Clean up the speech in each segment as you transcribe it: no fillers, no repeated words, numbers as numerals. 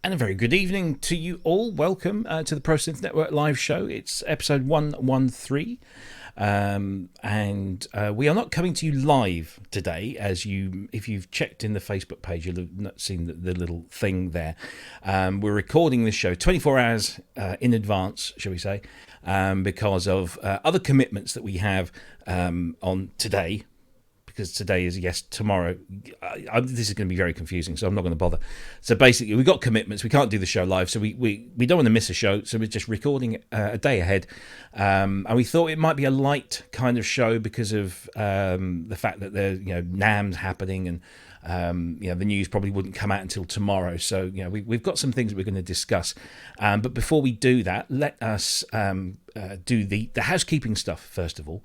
And a very good evening to you all. Welcome to the Synth Network live show. It's episode 113. And we are not coming to you live today, if you've checked in the Facebook page, you'll have seen the little thing there. We're recording this show 24 hours in advance, shall we say, because of other commitments that we have on today. Because today is yes, tomorrow. This is going to be very confusing, so I'm not going to bother. So basically, we've got commitments. We can't do the show live, so we don't want to miss a show. So we're just recording it a day ahead. And we thought it might be a light kind of show because of the fact that there's NAMM's happening, and the news probably wouldn't come out until tomorrow. So we've got some things that we're going to discuss. But before we do that, let us do the housekeeping stuff first of all.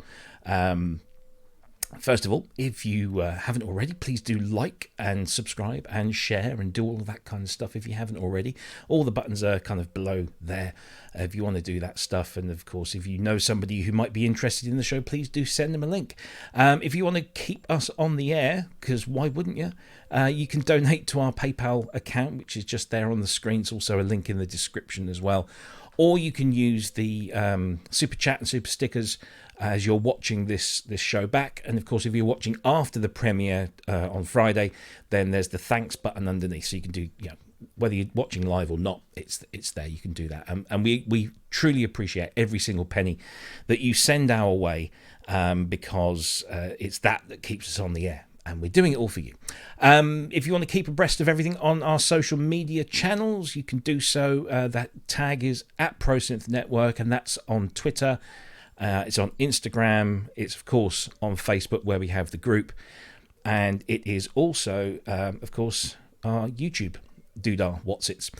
First of all, if you haven't already, please do like and subscribe and share and do all of that kind of stuff if you haven't already. All the buttons are kind of below there if you want to do that stuff. And of course, if you know somebody who might be interested in the show, please do send them a link. If you want to keep us on the air, because why wouldn't you? You can donate to our PayPal account, which is just there on the screen. It's also a link in the description as well. Or you can use the super chat and super stickers as you're watching this show back. And of course, if you're watching after the premiere on Friday, then there's the thanks button underneath, so you can do whether you're watching live or not, it's there. You can do that, and we truly appreciate every single penny that you send our way, because it's that keeps us on the air. And we're doing it all for you. If you want to keep abreast of everything on our social media channels, you can do so. That tag is at Synth Network, and that's on Twitter. It's on Instagram. It's, of course, on Facebook, where we have the group. And it is also, of course, our YouTube Doodah Whatsits.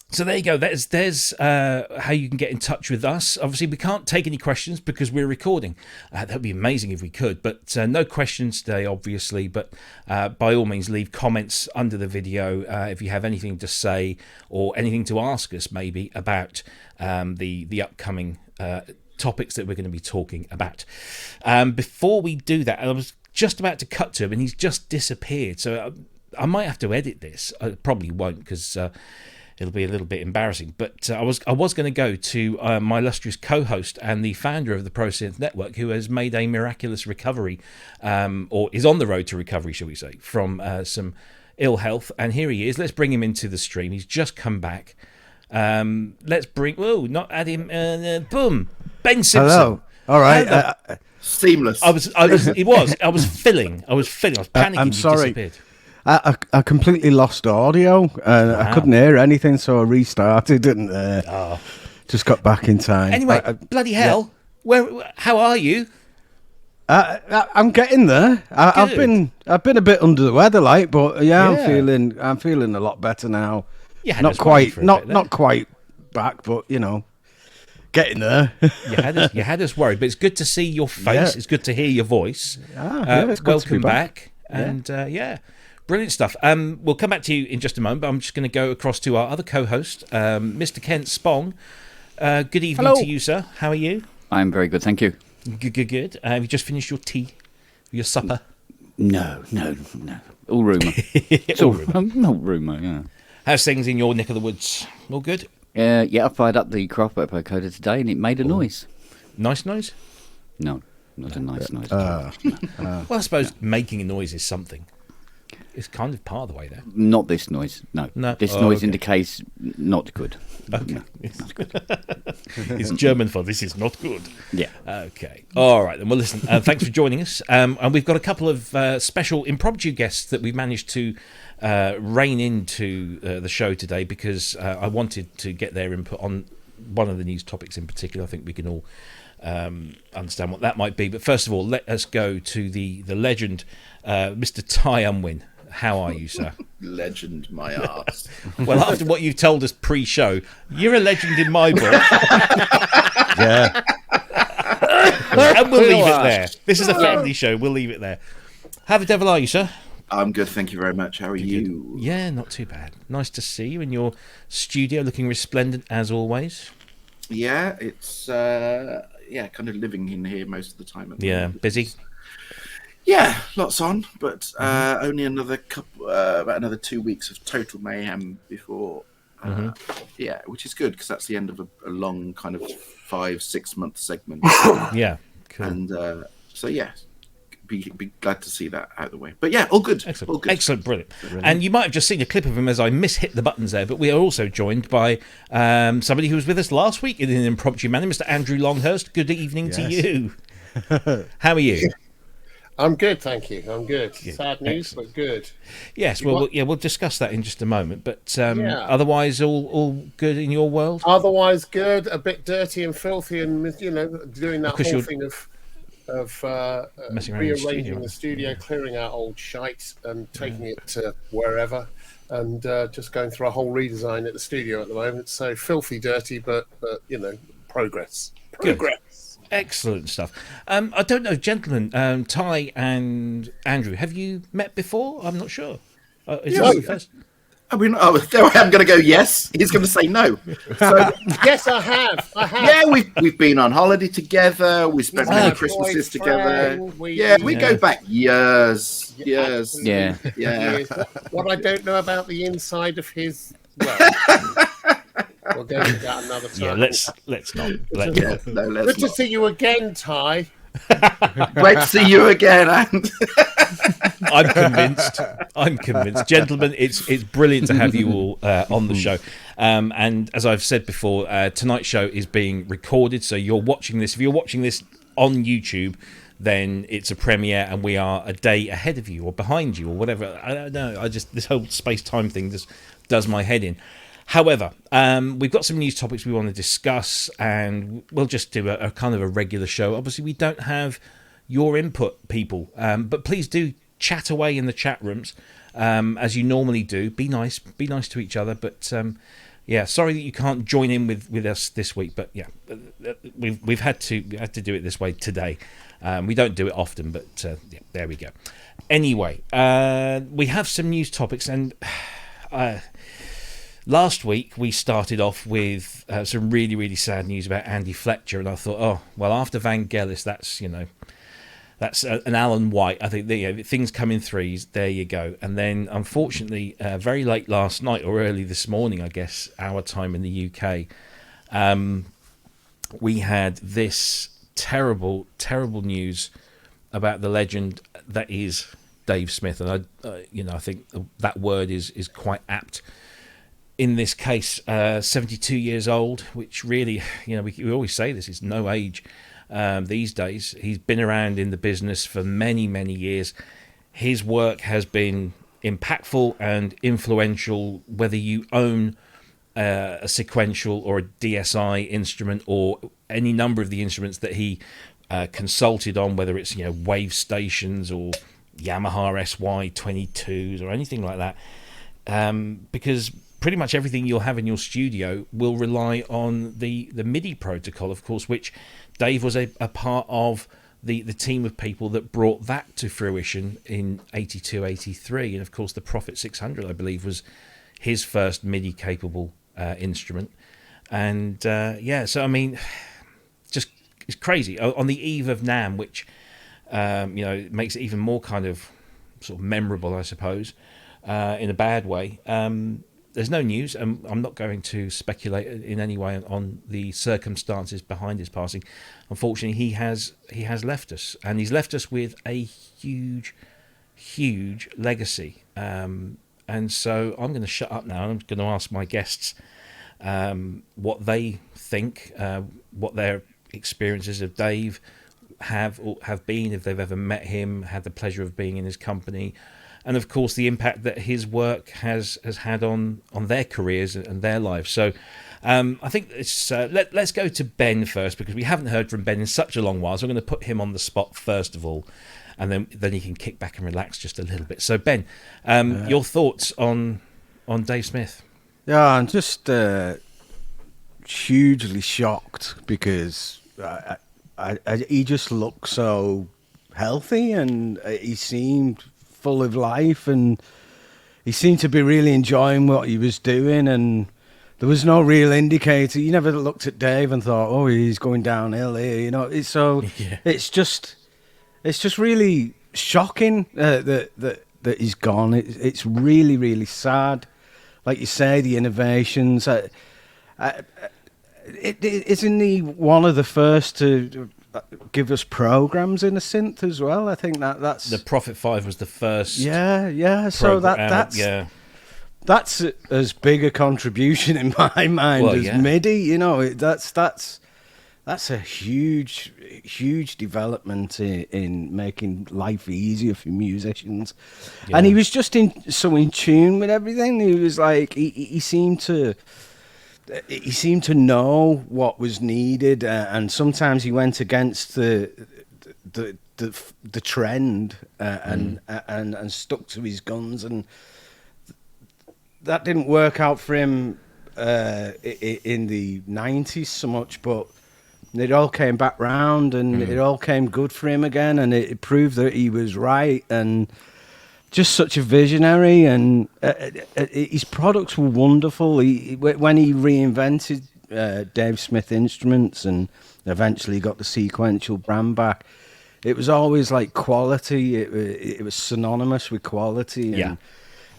So there you go. There's how you can get in touch with us. Obviously, we can't take any questions because we're recording. That would be amazing if we could, but no questions today, obviously. But by all means, leave comments under the video if you have anything to say or anything to ask us, maybe about the upcoming topics that we're going to be talking about. Before we do that, I was just about to cut to him, and he's just disappeared. So I might have to edit this. I probably won't, because it'll be a little bit embarrassing. But I was going to go to my illustrious co-host and the founder of the Synth Network, who has made a miraculous recovery, or is on the road to recovery, shall we say, from some ill health. And here he is. Let's bring him into the stream. He's just come back. Let's bring... Whoa, not at him. Boom. Ben Simpson. Hello. All right. Seamless. I was filling. I was panicking. I'm sorry. You disappeared. I completely lost audio. Wow. I couldn't hear anything, so I restarted and just got back in time. Anyway, bloody hell! Yeah. How are you? I'm getting there. I've been a bit under the weather, but yeah. I'm feeling a lot better now. Yeah, not quite back, but getting there. you had us worried, but it's good to see your face. Yeah. It's good to hear your voice. It's good welcome to be back. And brilliant stuff. We'll come back to you in just a moment, but I'm just going to go across to our other co-host, Mr. Kent Spong. Good evening to you, sir. How are you? I'm very good, thank you. Good. Have you just finished your tea? Your supper? No. All rumour. All rumour, yeah. How's things in your neck of the woods? All good? Yeah, I fired up the craft work coder today and it made a noise. Nice noise? No, not a nice noise. Well, I suppose making a noise is something. It's kind of part of the way there. Not this noise, no. This noise indicates not good. Okay. No, not good. It's German for this is not good. Yeah. Okay. All right, then. Well, listen, thanks for joining us. And we've got a couple of special impromptu guests that we've managed to rein into the show today, because I wanted to get their input on one of the news topics in particular. I think we can all understand what that might be. But first of all, let us go to the legend, Mr. Ty Unwin. How are you, sir? Legend, my ass. Well, after what you've told us pre-show, you're a legend in my book. Yeah. And we'll leave it there. This is a family show. We'll leave it there. How the devil are you, sir? I'm good, thank you very much. How are you? Yeah, not too bad. Nice to see you in your studio, looking resplendent as always. Yeah, it's kind of living in here most of the time. Busy? Yeah, lots on, but only about another 2 weeks of total mayhem before. Which is good because that's the end of a long kind of 5-6 month segment. Yeah, cool. And so yeah. Be glad to see that out of the way. But yeah, all good. Excellent. All good. Excellent, brilliant. And you might have just seen a clip of him as I mishit the buttons there, but we are also joined by somebody who was with us last week in an impromptu manner, Mr. Andrew Longhurst. Good evening to you. How are you? I'm good, thank you. I'm good. Sad news, but good. Yes, well, we'll discuss that in just a moment. But otherwise, all good in your world? Otherwise, good. A bit dirty and filthy, and doing that whole thing of rearranging the studio, clearing out old shite and taking it to wherever, and just going through a whole redesign at the studio at the moment. So filthy dirty, but progress. Good. Excellent stuff. I don't know, gentlemen, Ty and Andrew, have you met before? I'm not sure. First? I mean, I'm going to go yes. He's going to say no. So, yes, I have. Yeah, we've been on holiday together. We spent many Christmases together. We go back years. Yeah. What I don't know about the inside of his. Well, we'll go into that another time. Yeah, let's not. Let's Good to see you again, Ty. Great to see you again, and I'm convinced, gentlemen. It's brilliant to have you all on the show. And as I've said before, tonight's show is being recorded, so you're watching this. If you're watching this on YouTube, then it's a premiere, and we are a day ahead of you or behind you or whatever. I don't know. This whole space-time thing just does my head in. However, we've got some news topics we want to discuss, and we'll just do a kind of a regular show. Obviously, we don't have your input, people, but please do chat away in the chat rooms as you normally do. Be nice to each other. But sorry that you can't join in with us this week. But yeah, we had to do it this way today. We don't do it often, but there we go. Anyway, we have some news topics, and last week we started off with some really, really sad news about Andy Fletcher, and I thought, after Vangelis, that's an Alan White. I think things come in threes. There you go. And then, unfortunately, very late last night or early this morning, I guess, our time in the UK, we had this terrible, terrible news about the legend that is Dave Smith, and I think that word is quite apt. In this case, 72 years old, which really, we always say this, is no age these days. He's been around in the business for many, many years. His work has been impactful and influential, whether you own a sequential or a DSI instrument or any number of the instruments that he consulted on, whether it's wave stations or Yamaha SY22s or anything like that, because pretty much everything you'll have in your studio will rely on the MIDI protocol, of course, which Dave was a part of the team of people that brought that to fruition in 82, 83. And of course, the Prophet 600, I believe, was his first MIDI capable instrument. And so I mean, just it's crazy. On the eve of NAMM, which makes it even more kind of sort of memorable, I suppose, in a bad way. There's no news, and I'm not going to speculate in any way on the circumstances behind his passing. Unfortunately, he has left us, and he's left us with a huge, huge legacy. And so I'm going to shut up now. I'm going to ask my guests what they think, what their experiences of Dave have been, if they've ever met him, had the pleasure of being in his company. And of course, the impact that his work has had on their careers and their lives. So, I think it's let's go to Ben first, because we haven't heard from Ben in such a long while. So I'm going to put him on the spot first of all, and then he can kick back and relax just a little bit. So Ben, your thoughts on Dave Smith? Yeah, I'm just hugely shocked because he just looked so healthy, and he seemed full of life, and he seemed to be really enjoying what he was doing, and there was no real indicator. You never looked at Dave and thought, oh, he's going downhill here, It's just really shocking that he's gone. It's really, really sad. Like you say, the innovations. Isn't he one of the first to give us programs in a synth as well? I think that's the Prophet 5 was the first. Yeah. So that's as big a contribution in my mind as MIDI. You know, that's a huge development in making life easier for musicians. And he was just so in tune with everything. He was like he seemed to know what was needed, and sometimes he went against the trend and stuck to his guns, and that didn't work out for him in the 90s so much, but it all came back round, and it all came good for him again, and it proved that he was right, and just such a visionary, and his products were wonderful. When he reinvented Dave Smith Instruments and eventually got the sequential brand back, it was always like quality. It was synonymous with quality.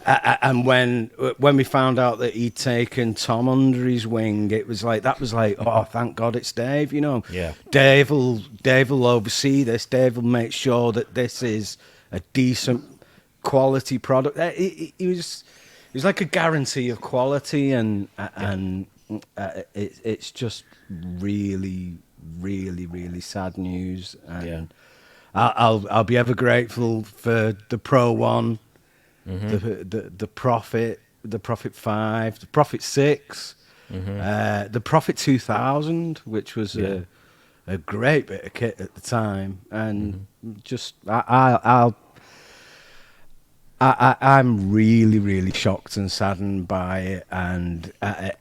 And when we found out that he'd taken Tom under his wing, it was like oh, thank God it's Dave. You know, Dave will oversee this. Dave will make sure that this is a decent quality product. It was like a guarantee of quality, and it's just really, really, really sad news. And I'll be ever grateful for the Pro One, the Prophet, the Prophet 5, the Prophet 6, the Prophet 2000, which was a great bit of kit at the time, and just I'm really, really shocked and saddened by it, and I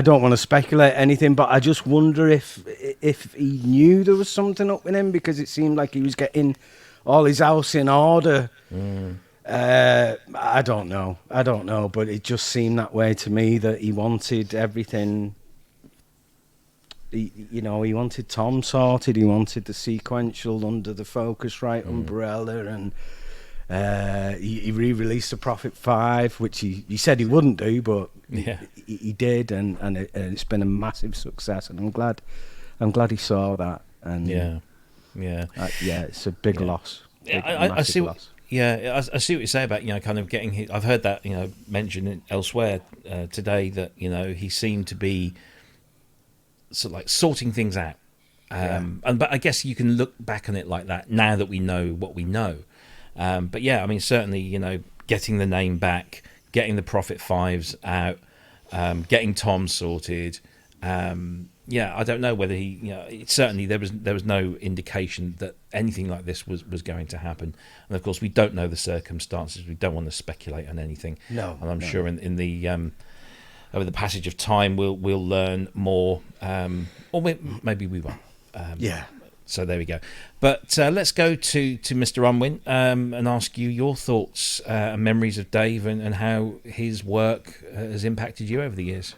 don't want to speculate anything, but I just wonder if he knew there was something up with him, because it seemed like he was getting all his house in order. I don't know, but it just seemed that way to me, that he wanted everything. He wanted Tom sorted, he wanted the sequential under the Focusrite umbrella, and he re-released the Prophet 5, which he said he wouldn't do, but he did, and it's been a massive success, and I'm glad he saw that. And it's a big loss. I see what. I see what you say about kind of getting. I've heard that mentioned elsewhere today, that he seemed to be sort of like sorting things out. But I guess you can look back on it like that now that we know what we know. But I mean, certainly, getting the name back, getting the Prophet 5s out, getting Tom sorted. I don't know whether he, certainly there was no indication that anything like this was going to happen. And of course, we don't know the circumstances. We don't want to speculate on anything. No. And I'm sure in the over the passage of time, we'll learn more, or maybe we won't. So there we go. But let's go to Mr. Unwin and ask you your thoughts and memories of Dave, and how his work has impacted you over the years.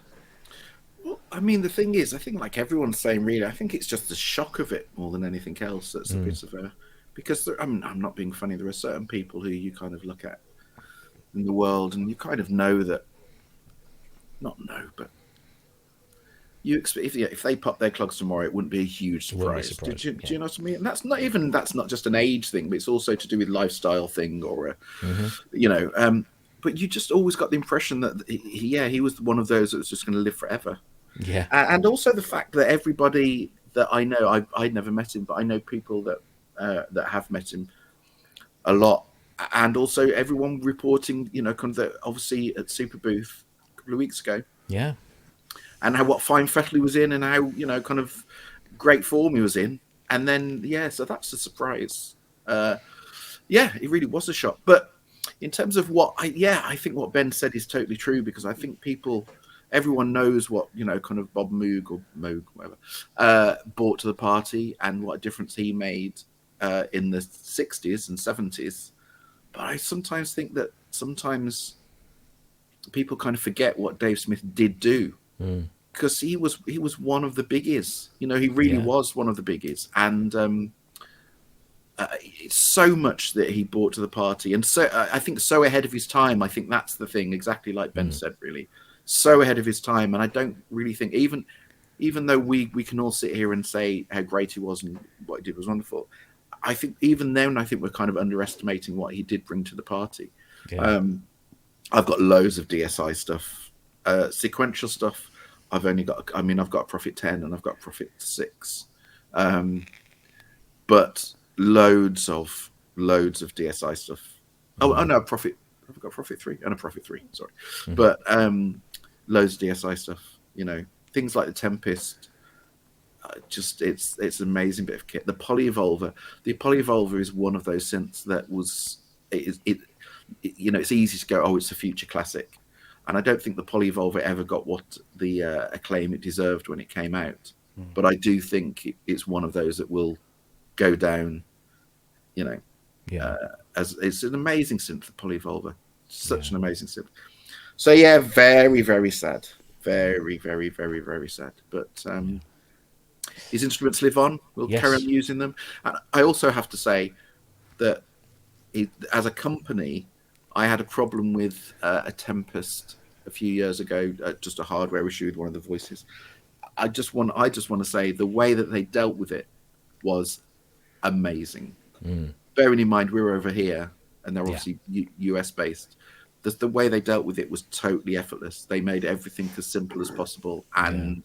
Well, I mean, the thing is, I think like everyone's saying, really, I think it's just the shock of it more than anything else that's a bit of a... Because I'm not being funny, there are certain people who you kind of look at in the world and you kind of know that... Not know, but... You expect if they pop their clogs tomorrow, it wouldn't be a huge surprise. Do you know what I mean? And that's not just an age thing, but it's also to do with lifestyle thing, or But you just always got the impression that he was one of those that was just going to live forever. Yeah. And also the fact that everybody that I know, I'd never met him, but I know people that have met him a lot, and also everyone reporting, kind of obviously at Super Booth a couple of weeks ago. Yeah. And what fine fettle he was in, and how kind of great form he was in, and then so that's a surprise. It really was a shock. But in terms of what I think what Ben said is totally true, because I think everyone knows what kind of Bob Moog or Moog, whatever, brought to the party, and what a difference he made in the 60s and 70s. But I sometimes think that sometimes people kind of forget what Dave Smith did do. Because he was one of the biggies, he really was one of the biggies, and it's so much that he brought to the party, and so I think so ahead of his time. I think that's the thing, exactly like Ben said, really so ahead of his time. And I don't really think, even though we can all sit here and say how great he was and what he did was wonderful, I think even then I think we're kind of underestimating what he did bring to the party. I've got loads of DSI stuff, sequential stuff. I've got a Prophet 10 and I've got a Prophet 6, but loads of DSI stuff. Oh no, Prophet. I've got a Prophet 3 and a Prophet 3. Sorry, but loads of DSI stuff. You know, things like the Tempest. Just it's an amazing bit of kit. The Polyevolver is one of those synths that was you know, it's easy to go, oh, it's a future classic, and I don't think the Polyevolver ever got what the acclaim it deserved when it came out. But I do think it's one of those that will go down, you know, as it's an amazing synth, the Polyevolver, such an amazing synth. So yeah, very, very sad, very, very, very, very sad. But his instruments live on. We'll carry on using them. And I also have to say that as a company, I had a problem with a Tempest a few years ago, just a hardware issue with one of the voices. I just want to say the way that they dealt with it was amazing. Bearing in mind we were over here and they're obviously US based. The way they dealt with it was totally effortless. They made everything as simple as possible, and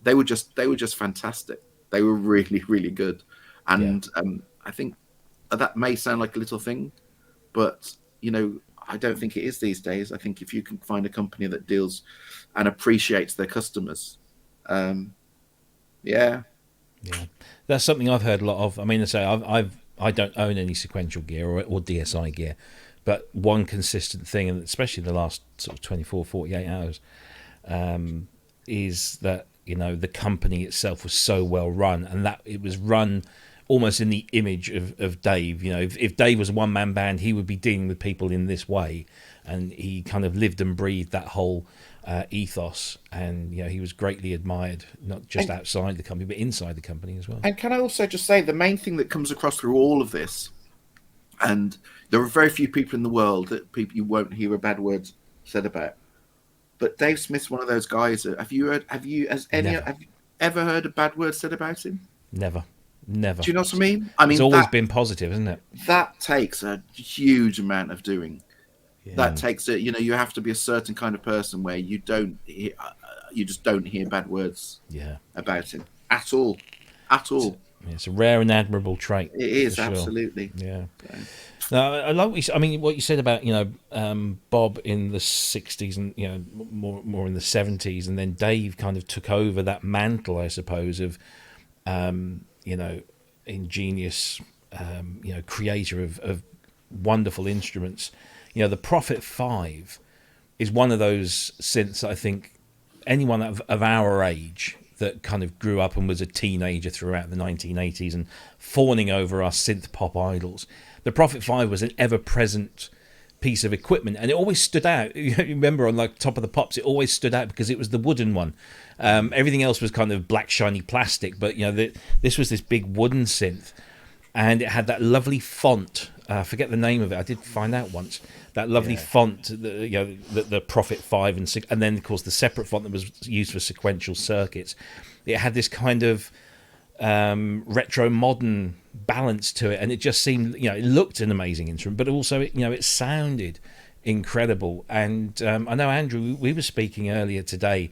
they were just fantastic. They were really, really good. And I think that may sound like a little thing, but you know, I don't think it is these days. I think if you can find a company that deals and appreciates their customers, that's something I've heard a lot of. I mean, I don't own any sequential gear or DSI gear, but one consistent thing, and especially the last sort of 24, 48 hours, is that, you know, the company itself was so well run, and that it was run almost in the image of Dave. You know, if Dave was a one-man band, he would be dealing with people in this way, and he kind of lived and breathed that whole ethos. And, you know, he was greatly admired, not just outside the company, but inside the company as well. And can I also just say, the main thing that comes across through all of this, and there are very few people in the world that you won't hear a bad word said about, but Dave Smith's one of those guys. Have you ever heard a bad word said about him? Never. Do you know what I mean? I mean, it's always been positive, isn't it? That takes a huge amount of doing. That takes it. You know, you have to be a certain kind of person where you just don't hear bad words about him at all. It's a rare and admirable trait. It is, sure. Absolutely. Yeah. Now, I like what you said about, you know, Bob in the 60s and, you know, more in the 70s, and then Dave kind of took over that mantle, I suppose, of you know, ingenious, you know, creator of wonderful instruments. You know, the Prophet 5 is one of those synths I think anyone of our age that kind of grew up and was a teenager throughout the 1980s and fawning over our synth pop idols. The Prophet 5 was an ever-present piece of equipment, and it always stood out. You remember on like Top of the Pops, it always stood out because it was the wooden one. Everything else was kind of black shiny plastic, but you know, this was this big wooden synth, and it had that lovely font. I forget the name of it. I did find out once. That lovely font, the Prophet 5 and then of course the separate font that was used for sequential circuits. It had this kind of retro modern balance to it, and it just seemed, you know, it looked an amazing instrument, but also it sounded incredible. And I know, Andrew, we were speaking earlier today,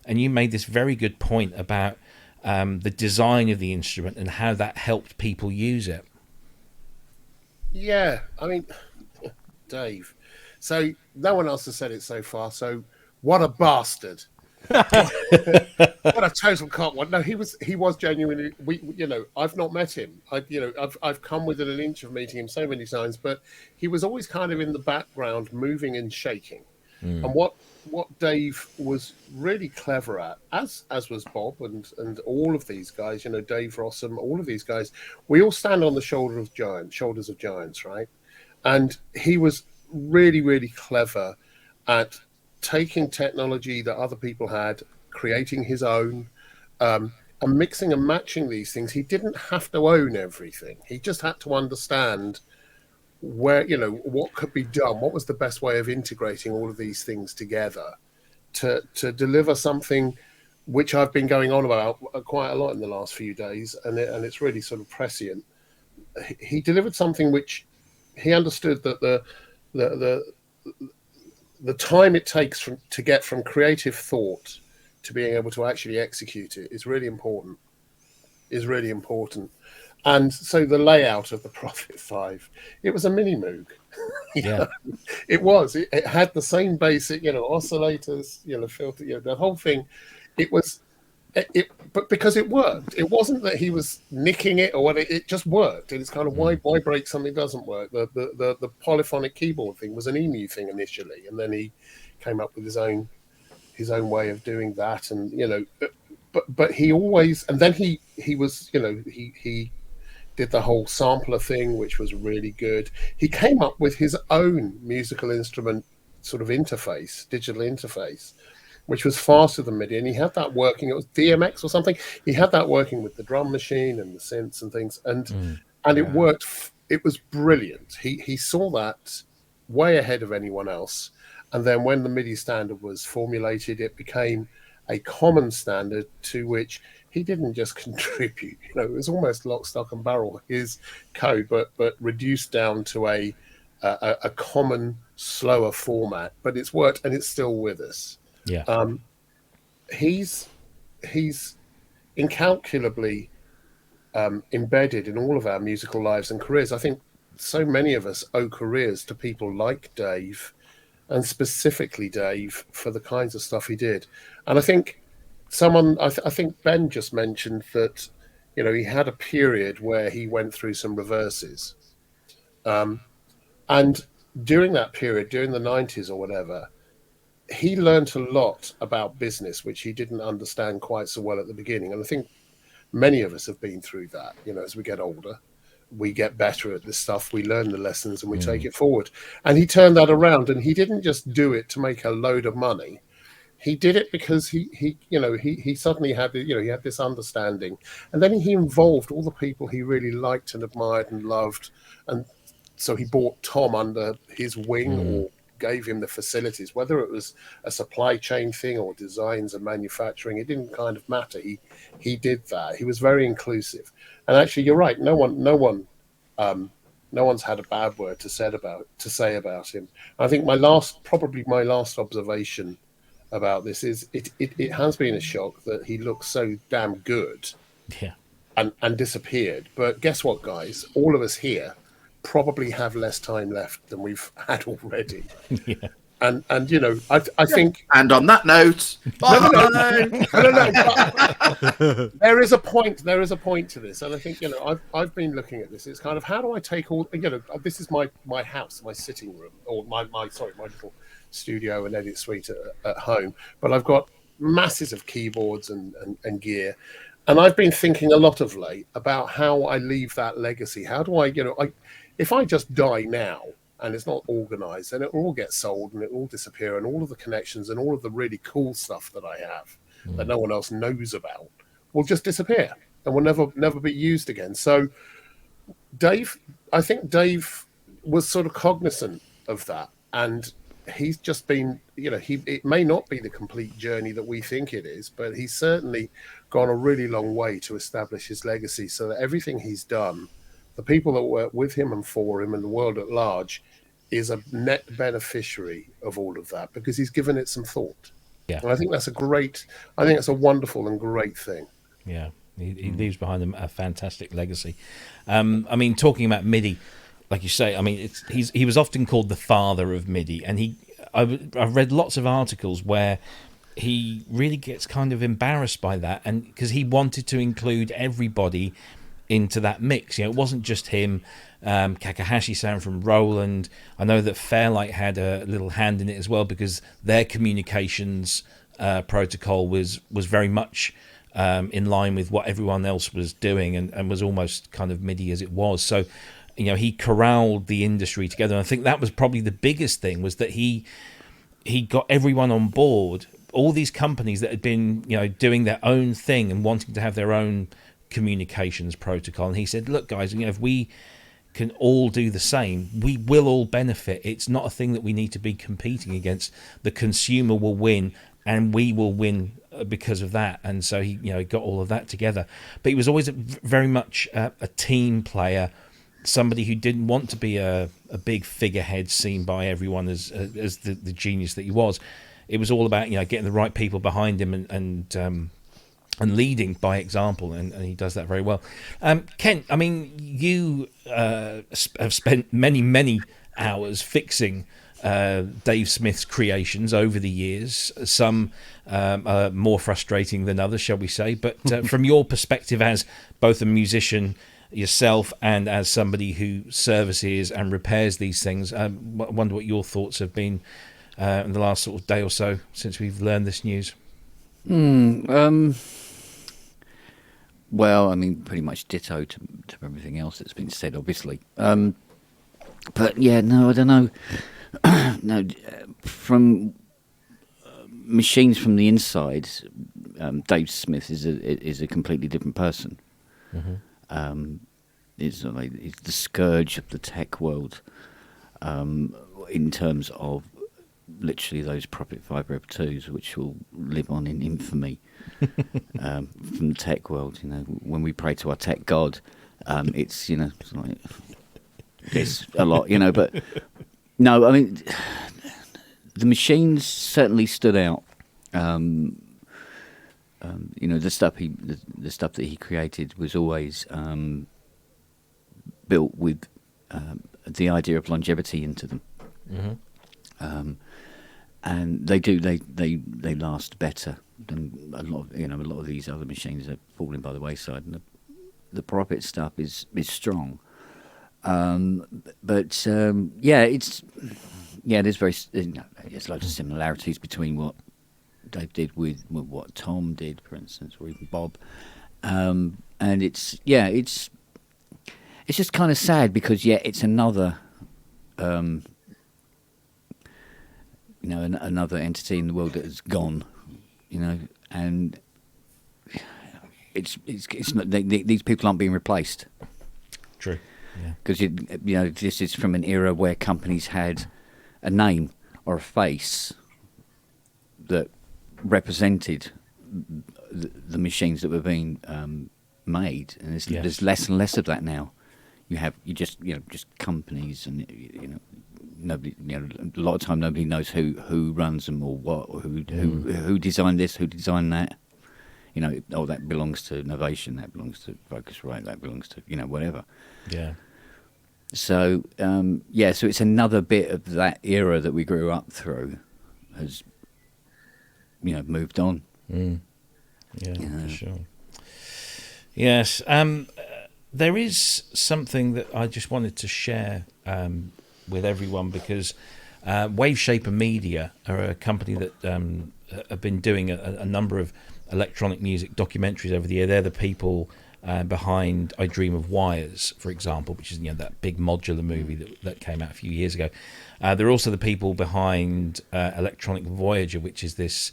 and you made this very good point about the design of the instrument and how that helped people use it. Yeah, I mean, Dave. So no one else has said it so far. So what a bastard! What a total cock. No, he was genuinely. I've not met him. I've come within an inch of meeting him so many times, but he was always kind of in the background, moving and shaking. And what Dave was really clever at, as was Bob and all of these guys, you know, Dave Rossum, all of these guys, we all stand on the shoulders of giants, right? And he was really, really clever at taking technology that other people had, creating his own. and mixing and matching these things. He didn't have to own everything. He just had to understand where, what could be done, what was the best way of integrating all of these things together to deliver something which I've been going on about quite a lot in the last few days, and it's really sort of prescient. He delivered something which he understood that the time it takes to get from creative thought to being able to actually execute it is really important. And so the layout of the Prophet 5, it was a mini Moog. It was. It had the same basic, oscillators, filter, the whole thing. It was, but because it worked. It wasn't that he was nicking it or what. It just worked. And it's kind of why break something doesn't work. The polyphonic keyboard thing was an EMU thing initially, and then he came up with his own way of doing that. And but he always, and then he was, he did the whole sampler thing, which was really good. He came up with his own musical instrument sort of interface, digital interface, which was faster than MIDI. And he had that working, it was DMX or something. He had that working with the drum machine and the synths and things. And it worked. It was brilliant. He saw that way ahead of anyone else. And then when the MIDI standard was formulated, it became a common standard to which he didn't just contribute. It was almost lock, stock, and barrel, his code, but reduced down to a common, slower format. But it's worked, and it's still with us. Yeah. He's incalculably embedded in all of our musical lives and careers. I think so many of us owe careers to people like Dave, and specifically Dave, for the kinds of stuff he did. And I think I think Ben just mentioned that, he had a period where he went through some reverses. And during that period, during the 90s or whatever, he learned a lot about business, which he didn't understand quite so well at the beginning. And I think many of us have been through that. As we get older, we get better at this stuff. We learn the lessons and we take it forward. And he turned that around, and he didn't just do it to make a load of money. He did it because he suddenly had, he had this understanding, and then he involved all the people he really liked and admired and loved. And so he brought Tom under his wing or gave him the facilities, whether it was a supply chain thing or designs and manufacturing. It didn't kind of matter. He did that. He was very inclusive. And actually, you're right. No one's had a bad word to say about him. I think my last observation about this is it has been a shock that he looks so damn good, and disappeared. But guess what, guys? All of us here probably have less time left than we've had already. And I think. And on that note, no. There is a point. There is a point to this, and I think I've been looking at this. It's kind of, how do I take all? This is my house, my sitting room, or my little studio and edit suite at home. But I've got masses of keyboards and gear, and I've been thinking a lot of late about how I leave that legacy. How do I, if I just die now and it's not organized, then it will all get sold and it will all disappear, and all of the connections and all of the really cool stuff that I have that no one else knows about will just disappear and will never be used again. So I think Dave was sort of cognizant of that, and he's just been, it may not be the complete journey that we think it is, but he's certainly gone a really long way to establish his legacy, so that everything he's done, the people that work with him and for him and the world at large, is a net beneficiary of all of that, because he's given it some thought. Yeah. And I think that's a wonderful and great thing. Yeah. He leaves behind him a fantastic legacy. Talking about MIDI, like you say, he was often called the father of MIDI, and I've read lots of articles where he really gets kind of embarrassed by that, and because he wanted to include everybody into that mix. It wasn't just him. Kakahashi-san from Roland. I know that Fairlight had a little hand in it as well, because their communications protocol was very much in line with what everyone else was doing, and was almost kind of MIDI as it was. So he corralled the industry together. And I think that was probably the biggest thing, was that he got everyone on board, all these companies that had been, doing their own thing and wanting to have their own communications protocol. And he said, look, guys, if we can all do the same, we will all benefit. It's not a thing that we need to be competing against. The consumer will win, and we will win because of that. And so he got all of that together. But he was always very much a team player, somebody who didn't want to be a big figurehead seen by everyone as the genius that he was. It was all about getting the right people behind him and leading by example, and he does that very well. Kent, I mean, you have spent many hours fixing Dave Smith's creations over the years. Some are more frustrating than others, shall we say. But from your perspective as both a musician yourself and as somebody who services and repairs these things, I wonder what your thoughts have been in the last sort of day or so since we've learned this news. Well, I mean, pretty much ditto to everything else that's been said, obviously. But yeah, no, I don't know. No, from machines from the inside, Dave Smith is a completely different person. Mm-hmm. He's the scourge of the tech world, in terms of literally those Prophet 5 Rev 2s, which will live on in infamy. From the tech world, when we pray to our tech god, it's it's like it's a lot, but no, I mean the machines certainly stood out. The stuff that he created was always built with the idea of longevity into them. Mm-hmm. And they last better than a lot of these other machines are falling by the wayside, and the Prophet stuff is strong. But there's loads of similarities between what Dave did with what Tom did, for instance, or even Bob. And it's just kind of sad because it's another another entity in the world that has gone, and it's not, these people aren't being replaced. True. Because this is from an era where companies had a name or a face that represented the machines that were being made, and there's less and less of that now. You just companies, and nobody, a lot of time nobody knows who runs them or what, or who designed this, who designed that. That belongs to Novation, that belongs to Focusrite, that belongs to whatever. Yeah. So so it's another bit of that era that we grew up through has moved on. Mm. Yeah, for sure. Yes. There is something that I just wanted to share with everyone, because Wave Shaper Media are a company that have been doing a number of electronic music documentaries over the year. They're the people behind I Dream of Wires, for example, which is that big modular movie that came out a few years ago. They're also the people behind Electronic Voyager, which is this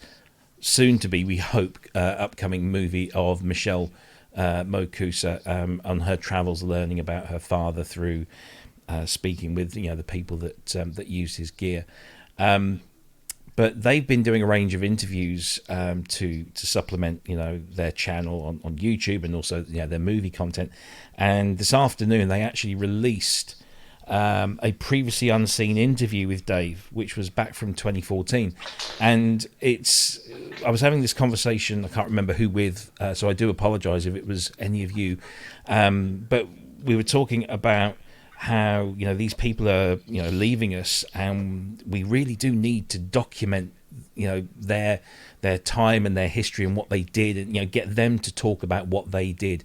soon-to-be, we hope, upcoming movie of Michelle Mokusa on her travels, learning about her father through speaking with the people that use his gear. But they've been doing a range of interviews to supplement their channel on YouTube, and also their movie content. And this afternoon they actually released a previously unseen interview with Dave, which was back from 2014. And I was having this conversation, I can't remember who with, so I do apologise if it was any of you, but we were talking about how these people are leaving us, and we really do need to document their time and their history and what they did, and get them to talk about what they did.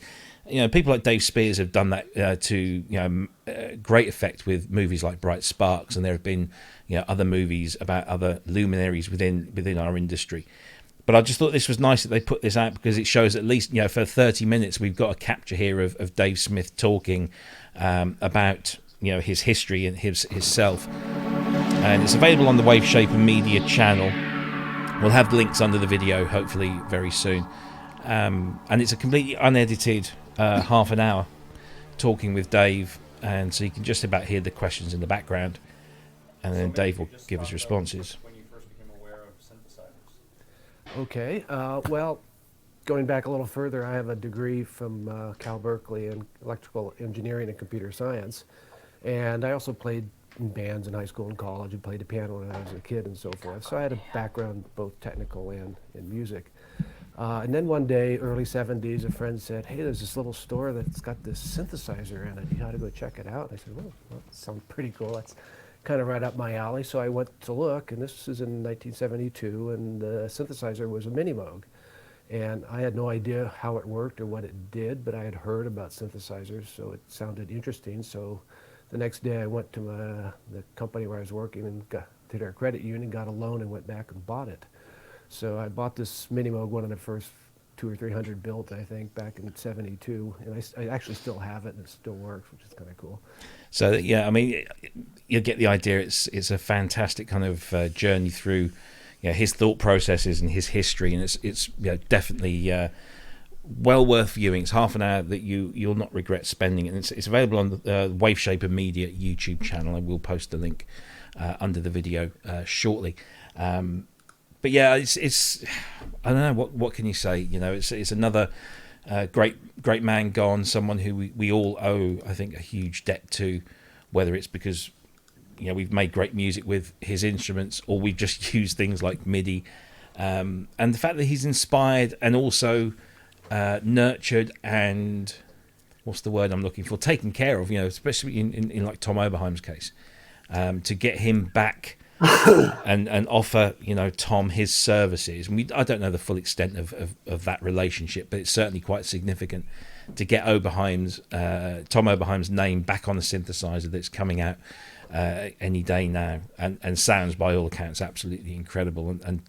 People like Dave Spears have done that to great effect with movies like Bright Sparks, and there have been other movies about other luminaries within our industry. But I just thought this was nice that they put this out, because it shows at least for 30 minutes we've got a capture here of Dave Smith talking about his history and himself. And it's available on the Wave Shaper Media channel. We'll have links under the video, hopefully very soon. And it's a completely unedited half an hour talking with Dave, and so you can just about hear the questions in the background, and then Dave will give his responses. Okay, well, going back a little further, I have a degree from Cal Berkeley in electrical engineering and computer science, and I also played in bands in high school and college and played the piano when I was a kid and so forth. So I had a background both technical and in music. And then one day, early 70s, a friend said, hey, there's this little store that's got this synthesizer in it. You ought to go check it out. And I said, well, that sounds pretty cool. That's kind of right up my alley. So I went to look, and this is in 1972, and the synthesizer was a Mini Moog. And I had no idea how it worked or what it did, but I had heard about synthesizers, so it sounded interesting. So the next day I went to the company where I was working and did our credit union, got a loan, and went back and bought it. So I bought this Mini Moog, one of the first 200 or 300 built, I think, back in '72, and I actually still have it, and it still works, which is kind of cool. So yeah, I mean, you get the idea. It's a fantastic kind of journey through, his thought processes and his history, and it's definitely well worth viewing. It's half an hour that you'll not regret spending, and it's available on the Wave Shaper Media YouTube channel. I will post the link under the video shortly. But yeah, it's I don't know what can you say. It's another great man gone. Someone who we all owe, I think, a huge debt to, whether it's because we've made great music with his instruments, or we've just used things like MIDI, and the fact that he's inspired and also nurtured and what's the word I'm looking for, taken care of. Especially in like Tom Oberheim's case, to get him back. and offer Tom his services. And I don't know the full extent of that relationship, but it's certainly quite significant to get Tom Oberheim's name back on a synthesizer that's coming out any day now, and sounds by all accounts absolutely incredible. And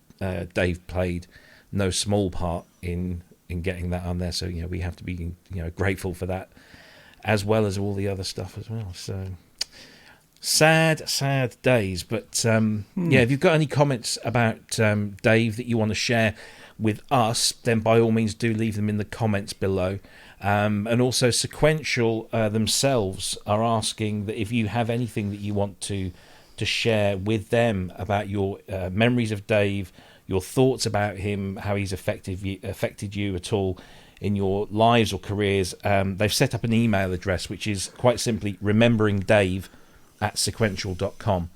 Dave played no small part in getting that on there. So we have to be grateful for that, as well as all the other stuff as well. So. Sad days, but if you've got any comments about Dave that you want to share with us, then by all means do leave them in the comments below. And also Sequential themselves are asking that if you have anything that you want to share with them about your memories of Dave, your thoughts about him, how he's affected you at all in your lives or careers, they've set up an email address, which is quite simply rememberingdave@sequential.com.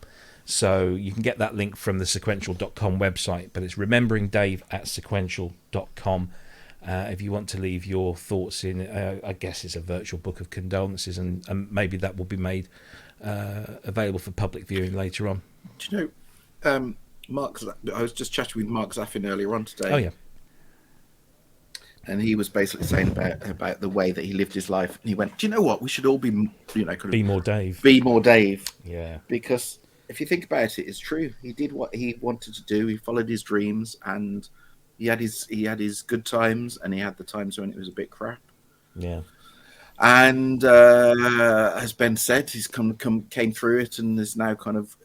So you can get that link from the sequential.com website, but it's rememberingdave@sequential.com. If you want to leave your thoughts in, I guess it's a virtual book of condolences, and maybe that will be made available for public viewing later on. Do you know, Mark? I was just chatting with Mark Zaffin earlier on today. Oh yeah. And he was basically saying about the way that he lived his life. And he went, do you know what? We should all be, Be more Dave. Be more Dave. Yeah. Because if you think about it, it's true. He did what he wanted to do. He followed his dreams, and he had his good times, and he had the times when it was a bit crap. Yeah. And as Ben said, he's came through it, and is now kind of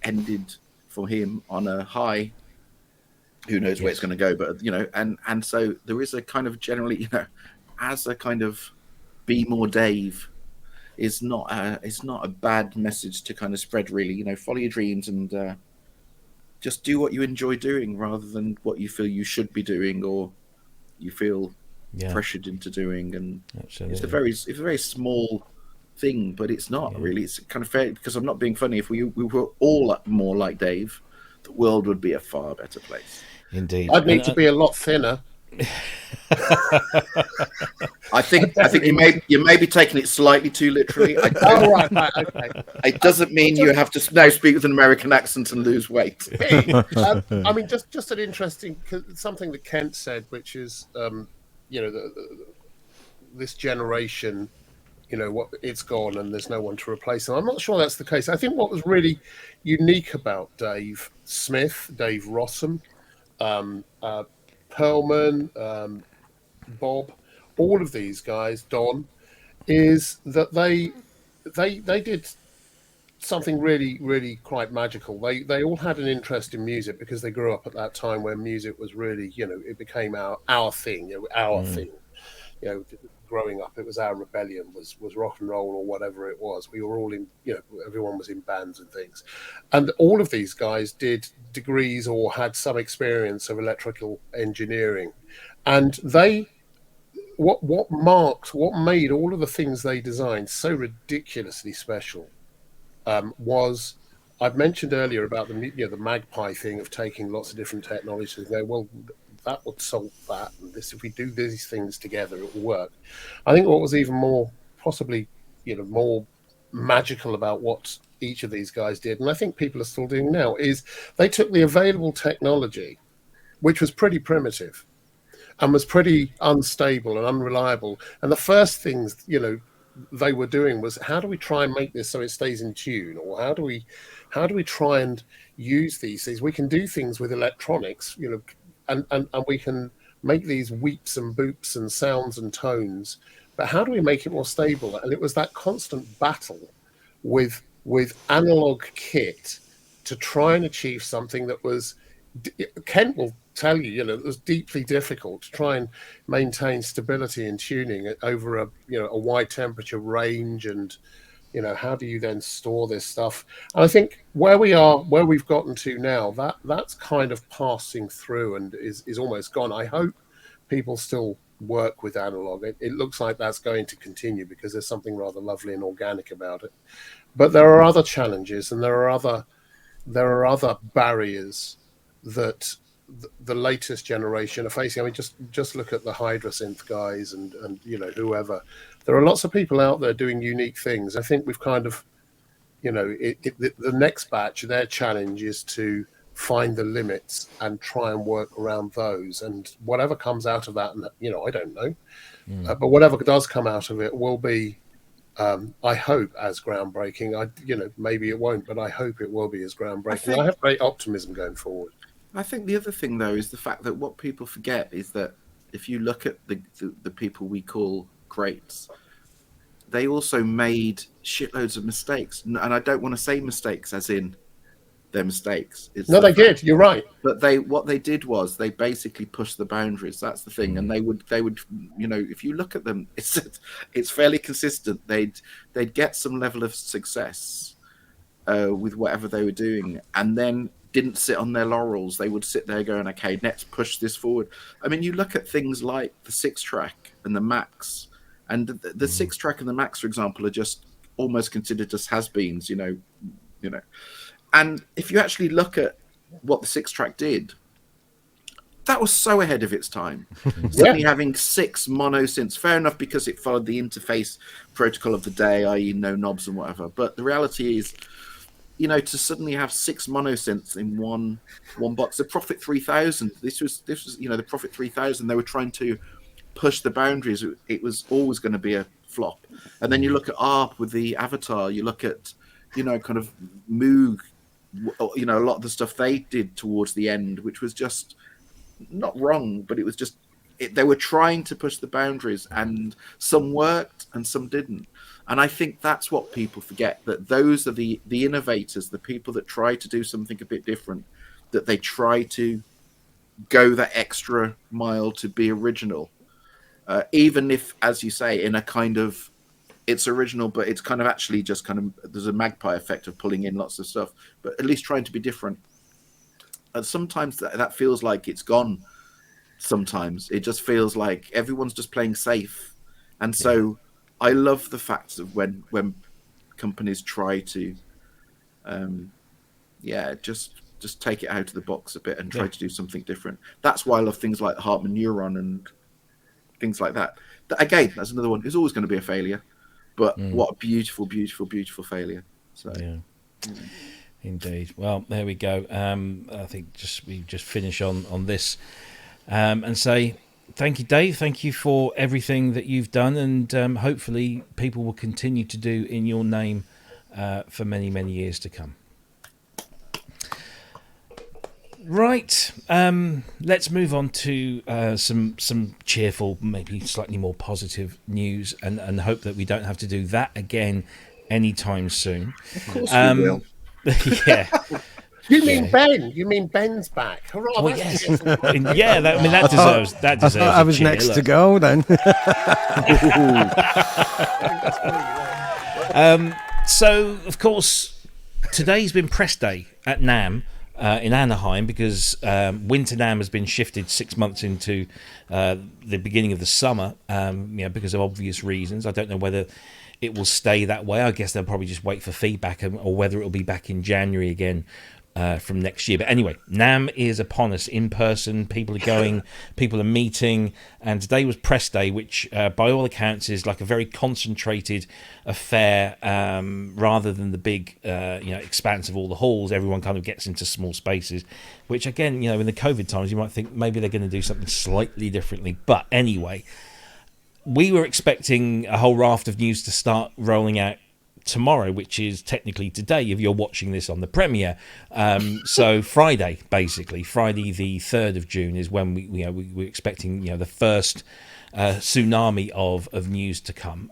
ended for him on a high. Who knows where it's going to go, but and so there is a kind of generally, as a kind of be more Dave, it's not a bad message to kind of spread. Really, follow your dreams and just do what you enjoy doing, rather than what you feel you should be doing or you feel pressured into doing. And it's a very small thing, but it's not really. It's kind of fair, because I'm not being funny. If we were all more like Dave, the world would be a far better place. Indeed. I'd need to be a lot thinner. I think you may be taking it slightly too literally. Right, okay. It doesn't mean you have to now speak with an American accent and lose weight. I mean, just an interesting something that Kent said, which is, this generation, what it's gone and there's no one to replace them. I'm not sure that's the case. I think what was really unique about Dave Smith, Dave Rossum, Perlman, Bob, all of these guys, Don, is that they did something really, really quite magical. They all had an interest in music because they grew up at that time when music was really, it became our thing, our thing. Growing up, it was our rebellion, was rock and roll or whatever it was. We were all in, everyone was in bands and things. And all of these guys did degrees or had some experience of electrical engineering. And what made all of the things they designed so ridiculously special was, I've mentioned earlier about the magpie thing of taking lots of different technologies and go, well, that would solve that, and this, if we do these things together, it will work. I think what was even more possibly more magical about what each of these guys did, and I think people are still doing now, is they took the available technology, which was pretty primitive and was pretty unstable and unreliable, and the first things they were doing was, how do we try and make this so it stays in tune, or how do we try and use these things? We can do things with electronics, and we can make these weeps and boops and sounds and tones, but how do we make it more stable? And it was that constant battle with analog kit to try and achieve something that was, Kent will tell you, it was deeply difficult to try and maintain stability and tuning over a wide temperature range, and how do you then store this stuff? And I think where we've gotten to now, that's kind of passing through and is almost gone. I hope people still work with analog. It looks like that's going to continue because there's something rather lovely and organic about it. But there are other challenges, and there are other barriers that the latest generation are facing. I mean, just look at the Hydrasynth guys and whoever. There are lots of people out there doing unique things. I think we've kind of, the next batch, their challenge is to find the limits and try and work around those. And whatever comes out of that, and I don't know, but whatever does come out of it will be, I hope, as groundbreaking. Maybe it won't, but I hope it will be as groundbreaking. I have great optimism going forward. I think the other thing, though, is the fact that what people forget is that if you look at the people we call greats, they also made shitloads of mistakes. And I don't want to say mistakes as in their mistakes. They did. You're right. But what they did was they basically pushed the boundaries. That's the thing. And they would if you look at them, it's fairly consistent. They'd get some level of success with whatever they were doing, and then didn't sit on their laurels. They would sit there going, okay, let's push this forward. I mean, you look at things like the 6-track and the Max, and the 6-track and the Max, for example, are just almost considered as has-beens, And if you actually look at what the 6-track did, that was so ahead of its time. Suddenly having 6 mono synths, fair enough, because it followed the interface protocol of the day, i.e. no knobs and whatever. But the reality is, to suddenly have 6 mono synths in one box. The Prophet 3000, this was the Prophet 3000. They were trying to push the boundaries. It was always going to be a flop. And then you look at ARP with the Avatar. You look at, kind of Moog. A lot of the stuff they did towards the end, which was just not wrong, but it was just they were trying to push the boundaries, and some worked and some didn't. And I think that's what people forget, that those are the innovators, the people that try to do something a bit different, that they try to go that extra mile to be original. Even if, as you say, in a kind of, it's original, but it's kind of actually just kind of, there's a magpie effect of pulling in lots of stuff, but at least trying to be different. And sometimes that feels like it's gone. Sometimes it just feels like everyone's just playing safe. And so I love the fact that when companies try to, just take it out of the box a bit and try to do something different. That's why I love things like Hartman Neuron and things like that. Again, that's another one. It's always going to be a failure, but what a beautiful, beautiful, beautiful failure. So, Indeed. Well, there we go. I think we just finish on this and say thank you, Dave. Thank you for everything that you've done, and hopefully people will continue to do in your name for many, many years to come. Right, let's move on to some cheerful, maybe slightly more positive news, and hope that we don't have to do that again anytime soon. Of course we will. Yeah. You mean Ben? You mean Ben's back? Hurrah! Well, that's yes. different. Yeah, that deserves I thought I a was cheer, next look. to go then. So, of course, today's been press day at NAMM in Anaheim because Winter NAMM has been shifted 6 months into the beginning of the summer, because of obvious reasons. I don't know whether it will stay that way. I guess they'll probably just wait for feedback, or whether it'll be back in January again from next year. But anyway, NAMM is upon us in person. People are going, people are meeting, and today was press day, which by all accounts is like a very concentrated affair, rather than the big expanse of all the halls. Everyone kind of gets into small spaces, which again, in the COVID times you might think maybe they're going to do something slightly differently. But anyway, we were expecting a whole raft of news to start rolling out tomorrow, which is technically today if you're watching this on the premiere. So Friday, basically Friday the 3rd of June is when we're expecting the first tsunami of news to come.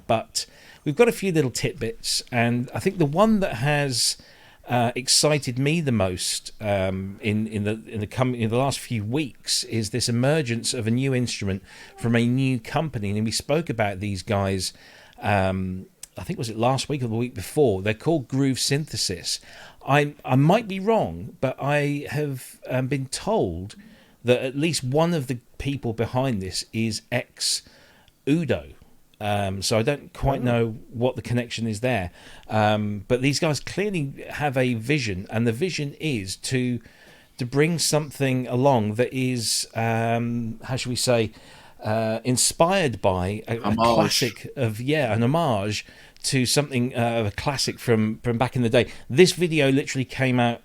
But we've got a few little tidbits, and I think the one that has excited me the most in the last few weeks is this emergence of a new instrument from a new company. And we spoke about these guys, I think was it last week or the week before. They're called Groove Synthesis. I might be wrong, but I have been told that at least one of the people behind this is ex-Udo. So I don't quite know what the connection is there. But these guys clearly have a vision, and the vision is to bring something along that is, how should we say, inspired by a classic of, an homage to something of a classic from back in the day. This video literally came out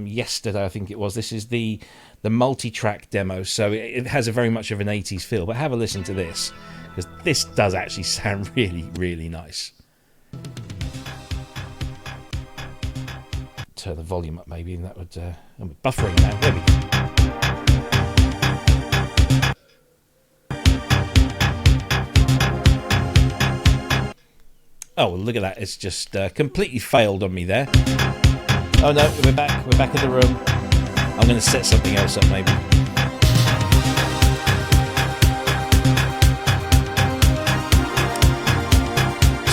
yesterday, I think it was. This is the multi-track demo, so it has a very much of an 80s feel. But have a listen to this, because this does actually sound really, really nice. Turn the volume up maybe, and that would I'm buffering now. There we go. Oh, well, look at that. It's just completely failed on me there. Oh, no, we're back. We're back in the room. I'm going to set something else up, maybe.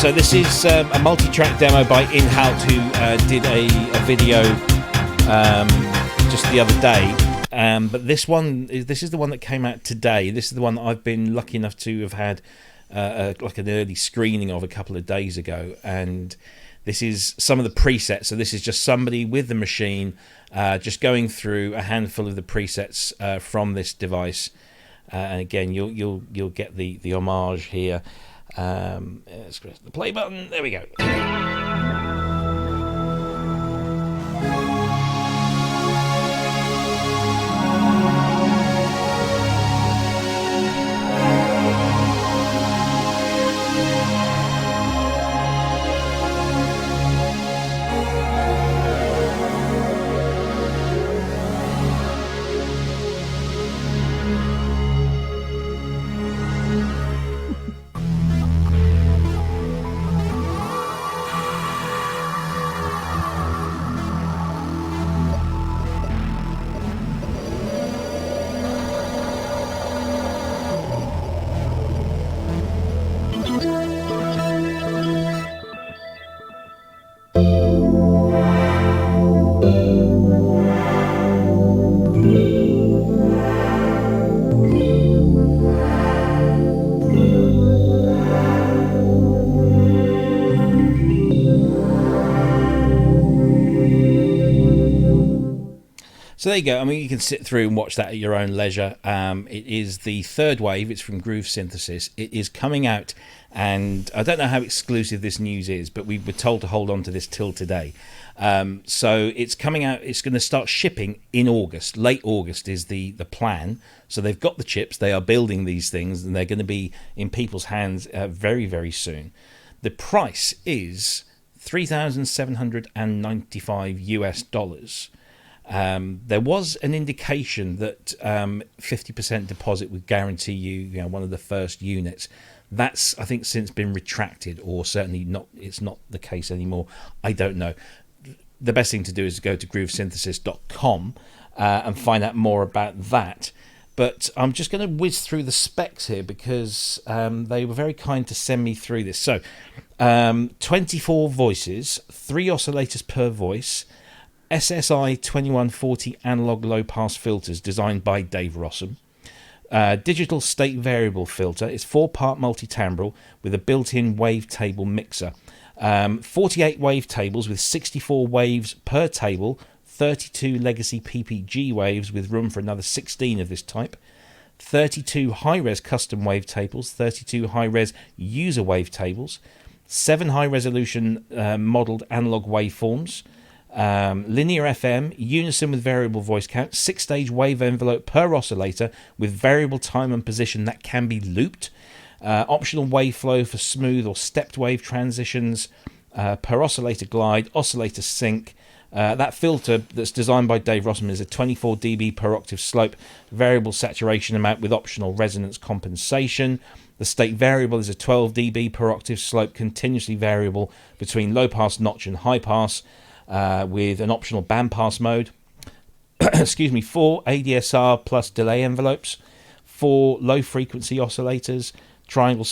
So this is a multi-track demo by Inhalt, who did a video just the other day. But this is the one that came out today. This is the one that I've been lucky enough to have had like an early screening of a couple of days ago, and this is some of the presets. So this is just somebody with the machine just going through a handful of the presets from this device, and again you'll get the homage here. Let's press the play button. There we go. So there you go. I mean, you can sit through and watch that at your own leisure. It is the third wave. It's from Groove Synthesis. It is coming out, and I don't know how exclusive this news is, but we were told to hold on to this till today. So it's coming out. It's going to start shipping in August. Late August is the plan. So they've got the chips. They are building these things, and they're going to be in people's hands very, very soon. The price is $3,795 US. There was an indication that 50% deposit would guarantee you, one of the first units. That's, I think, since been retracted, or certainly not. It's not the case anymore. I don't know. The best thing to do is to go to groovesynthesis.com and find out more about that. But I'm just going to whiz through the specs here because they were very kind to send me through this. So, 24 voices, 3 oscillators per voice, SSI 2140 analog low-pass filters designed by Dave Rossum. Digital state variable filter. It's 4-part multi-timbral with a built-in wavetable mixer. 48 wavetables with 64 waves per table, 32 legacy PPG waves with room for another 16 of this type, 32 high-res custom wavetables, 32 high-res user wavetables, 7 high-resolution modelled analog waveforms, linear FM, unison with variable voice count, 6-stage wave envelope per oscillator with variable time and position that can be looped, optional wave flow for smooth or stepped wave transitions, per oscillator glide, oscillator sync. That filter that's designed by Dave Rossum is a 24 dB per octave slope, variable saturation amount with optional resonance compensation. The state variable is a 12 dB per octave slope, continuously variable between low pass, notch and high pass, with an optional bandpass mode. 4 ADSR plus delay envelopes, 4 low frequency oscillators, triangle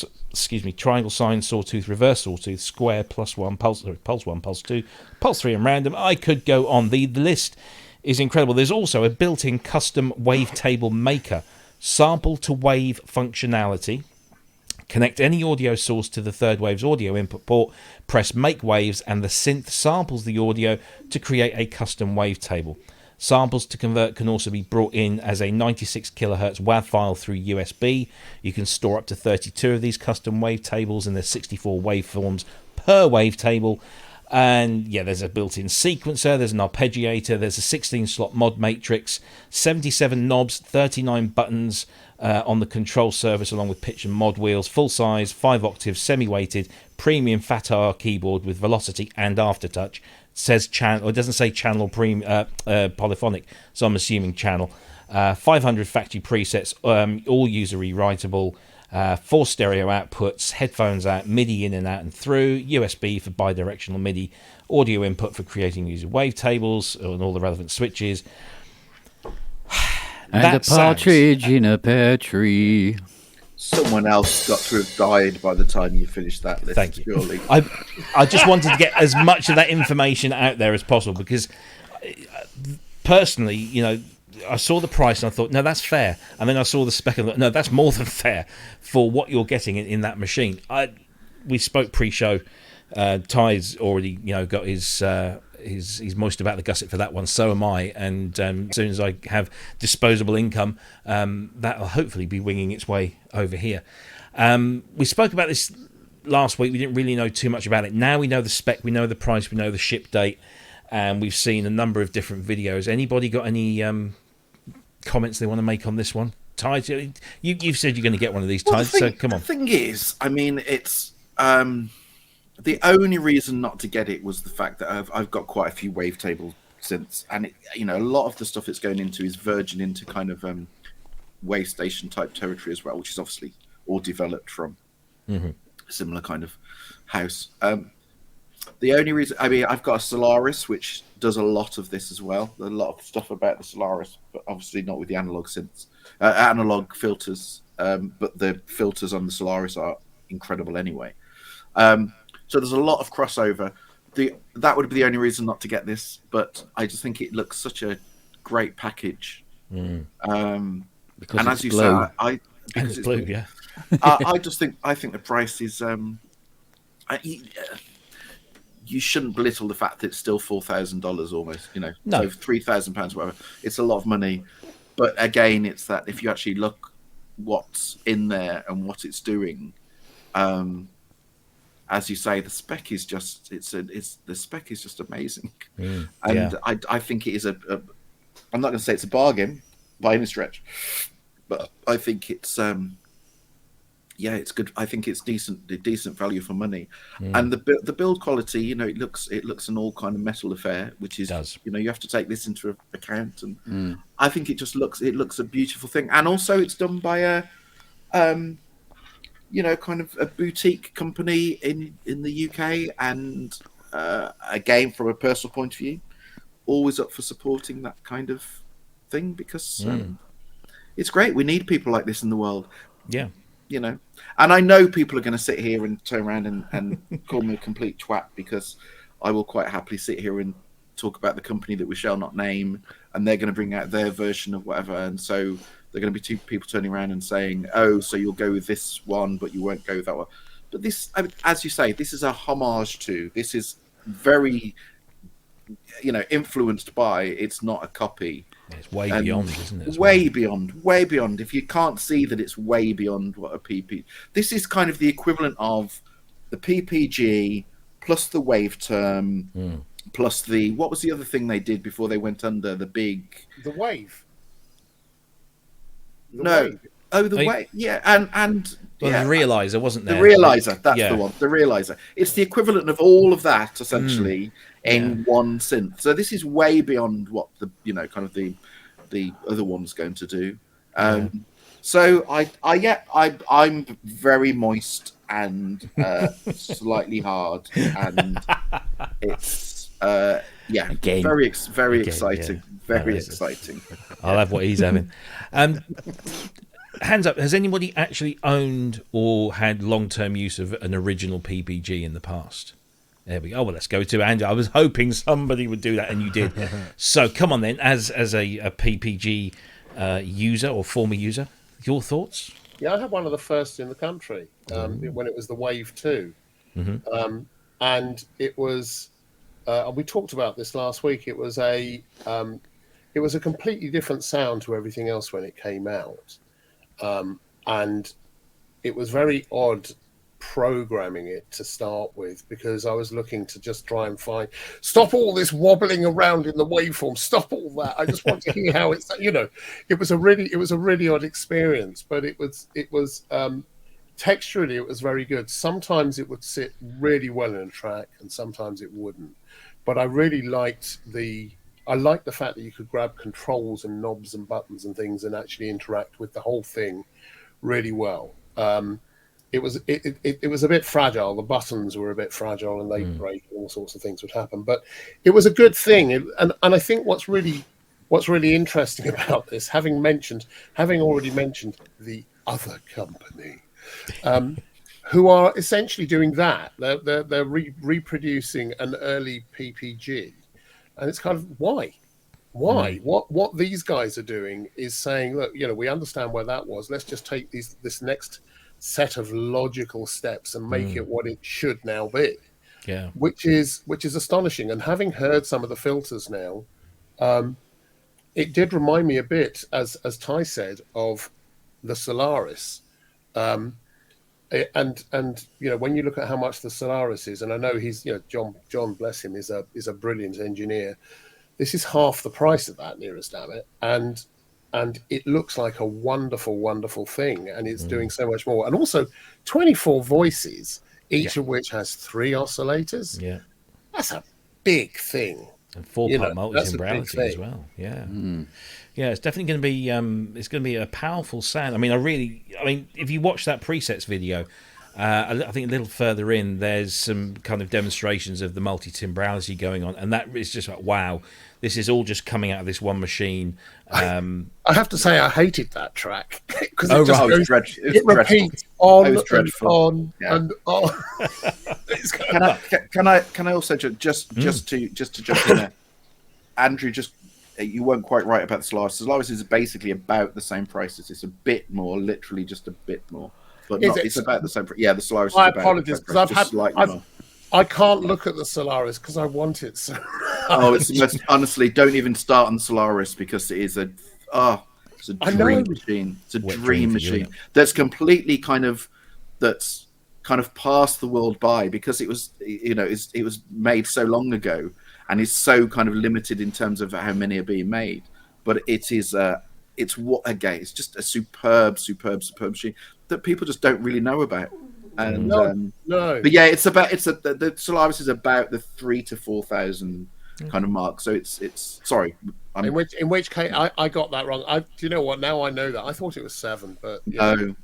sine, sawtooth, reverse sawtooth, square, pulse 1, pulse 1, pulse 2, pulse 3 and random. I could go on. The list is incredible. There's also a built-in custom wavetable maker, sample to wave functionality. Connect any audio source to the third wave's audio input port, press make waves, and the synth samples the audio to create a custom wavetable. Samples to convert can also be brought in as a 96 kilohertz WAV file through USB. You can store up to 32 of these custom wavetables, and there's 64 waveforms per wavetable. And yeah, there's a built-in sequencer, there's an arpeggiator, there's a 16-slot mod matrix, 77 knobs, 39 buttons on the control surface, along with pitch and mod wheels, full size, 5 octaves, semi-weighted, premium Fatar keyboard with velocity and aftertouch. Says channel, it doesn't say channel polyphonic, so I'm assuming channel. 500 factory presets, all user rewritable. 4 stereo outputs, headphones out, MIDI in and out and through, USB for bidirectional MIDI, audio input for creating user wavetables and all the relevant switches. And a partridge in a pear tree. Someone else got to have died by the time you finished that list. Thank you. Surely. I just wanted to get as much of that information out there as possible because, personally, you know, I saw the price and I thought, no, that's fair. And then I saw the spec and I thought, no, that's more than fair for what you're getting in that machine. We spoke pre-show. Ty's already, you know, got he's moist about the gusset for that one. So am I. And as soon as I have disposable income, that'll hopefully be winging its way over here. We spoke about this last week. We didn't really know too much about it. Now we know the spec, we know the price, we know the ship date, and we've seen a number of different videos. Anybody got any comments they want to make on this one? Ty, you've said you're going to get one of these, Ty, so come on. The thing is, I mean, it's the only reason not to get it was the fact that I've got quite a few wavetable synths, and it, you know, a lot of the stuff it's going into is verging into kind of wave station type territory as well, which is obviously all developed from a similar kind of house. The only reason, I mean, I've got a Solaris which does a lot of this as well. There's a lot of stuff about the Solaris, but obviously not with the analog synths, analog filters. But the filters on the Solaris are incredible anyway. So there's a lot of crossover. That would be the only reason not to get this, but I just think it looks such a great package. Because and it's as you blue. say, Because it's blue, yeah. I think the price is. You shouldn't belittle the fact that it's still $4,000 almost. You know, No. so £3,000, whatever. It's a lot of money, but again, it's that if you actually look what's in there and what it's doing. As you say, the spec is just the spec is just amazing, and yeah. I think it is I'm not going to say it's a bargain by any stretch, but I think it's it's good. I think it's decent value for money, and the build quality, you know, it looks an all kind of metal affair, which is you know, you have to take this into account, and I think it looks a beautiful thing, and also it's done by a kind of a boutique company in the UK, and again, from a personal point of view, always up for supporting that kind of thing, because it's great. We need people like this in the world. Yeah. And I know people are going to sit here and turn around and call me a complete twat, because I will quite happily sit here and talk about the company that we shall not name, and they're going to bring out their version of whatever, and so they're going to be two people turning around and saying, oh, so you'll go with this one but you won't go with that one. But this, as you say, this is a homage to, this is very influenced by, it's not a copy. It's way beyond, isn't it? Way beyond. If you can't see that it's way beyond what a PP, this is kind of the equivalent of the PPG plus the wave term plus the, what was the other thing they did before they went under, the wave. Wave. Yeah, and the realizer, wasn't there? The realizer, that's the one. The realizer. It's the equivalent of all of that essentially in one synth. So this is way beyond what the kind of the other one's going to do. So I'm very moist and slightly hard, and it's Again. very exciting. Very exciting. I'll have what he's having. Hands up, has anybody actually owned or had long-term use of an original PPG in the past? There we go. Well, let's go to Andrew. I was hoping somebody would do that, and you did. So come on then, as a PPG user or former user, your thoughts? Yeah, I had one of the first in the country when it was the Wave 2. And it was, we talked about this last week, it was a completely different sound to everything else when it came out. And it was very odd programming it to start with, because I was looking to just try and stop all this wobbling around in the waveform, stop all that. I just want to hear how it's, it was a really odd experience, but it was texturally, it was very good. Sometimes it would sit really well in a track and sometimes it wouldn't, but I really liked the fact that you could grab controls and knobs and buttons and things and actually interact with the whole thing really well. It was a bit fragile. The buttons were a bit fragile and they'd break, and all sorts of things would happen. But it was a good thing. And I think what's really interesting about this, having already mentioned the other company, who are essentially doing that. They're reproducing an early PPG. And it's kind of why? What these guys are doing is saying, look, we understand where that was. Let's just take this next set of logical steps and make it what it should now be. Yeah, which is astonishing. And having heard some of the filters now, it did remind me a bit, as Ty said, of the Solaris. And when you look at how much the Solaris is, and I know he's John bless him is a brilliant engineer. This is half the price of that, nearest damn it, and it looks like a wonderful thing, and it's doing so much more. And also 24 voices, each of which has 3 oscillators. Yeah, that's a big thing. And 4-part multi-timbrality as well. Yeah. Yeah, it's definitely going to be it's going to be a powerful sound. I mean, if you watch that presets video, I think a little further in, there's some kind of demonstrations of the multi-timbrality going on, and that is just like, wow, this is all just coming out of this one machine. I have to say, I hated that track because it repeats on and on and on. Can I also just to jump in there, Andrew? You weren't quite right about the Solaris. The Solaris is basically about the same price. It's a bit more, literally just a bit more, but it's about the same. Yeah, the Solaris. I apologize because I can't look at the Solaris because I want it so. Oh, it's the most, honestly, don't even start on Solaris because it is it's a dream machine. It's a dream machine that's completely that's passed the world by, because it was it was made so long ago and is so kind of limited in terms of how many are being made. But it is it's just a superb machine that people just don't really know about. And no. But yeah, the Solaris is about the 3,000 to 4,000 kind of mark. So it's sorry. In which case I got that wrong. Do you know what? Now I know that. I thought it was 7, but no.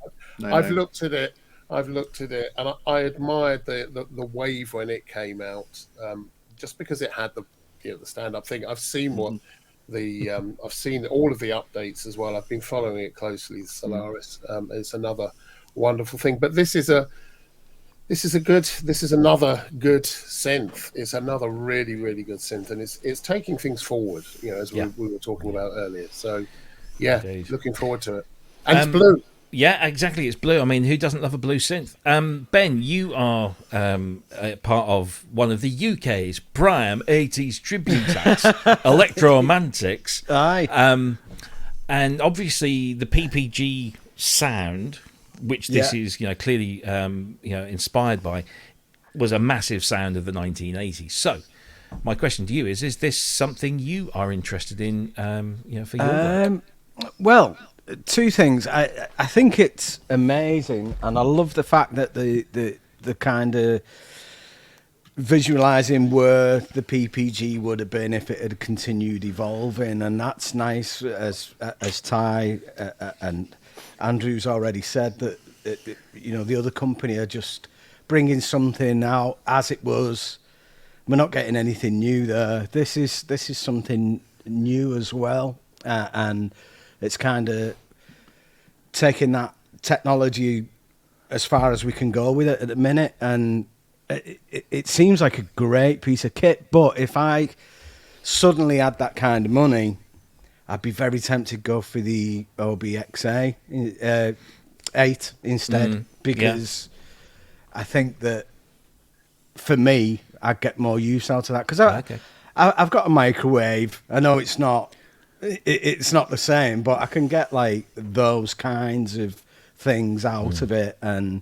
I've looked at it. I've looked at it, and I admired the Wave when it came out, just because it had the stand-up thing. I've seen what I've seen all of the updates as well. I've been following it closely. Solaris, it's another wonderful thing. But this is another good synth. It's another really, really good synth, and it's taking things forward. As we were talking about earlier. So, yeah, Indeed. looking forward to it. And it's blue. Yeah, exactly. It's blue. I mean, who doesn't love a blue synth? Ben, you are a part of one of the UK's prime 80s tribute acts, Electromantics. Aye. And obviously the PPG sound, which this is clearly inspired by, was a massive sound of the 1980s. So my question to you is this something you are interested in for your work? Well, two things. I think it's amazing, and I love the fact that the kind of visualizing where the PPG would have been if it had continued evolving, and that's nice. As Ty and Andrew's already said, that the other company are just bringing something out as it was. We're not getting anything new there. This is something new as well, and it's kind of taking that technology as far as we can go with it at the minute, and it seems like a great piece of kit. But if I suddenly had that kind of money, I'd be very tempted to go for the OBXA 8 instead, because I think that for me, I'd get more use out of that. Because I've got a microwave. I know it's not the same, but I can get like those kinds of things out of it, and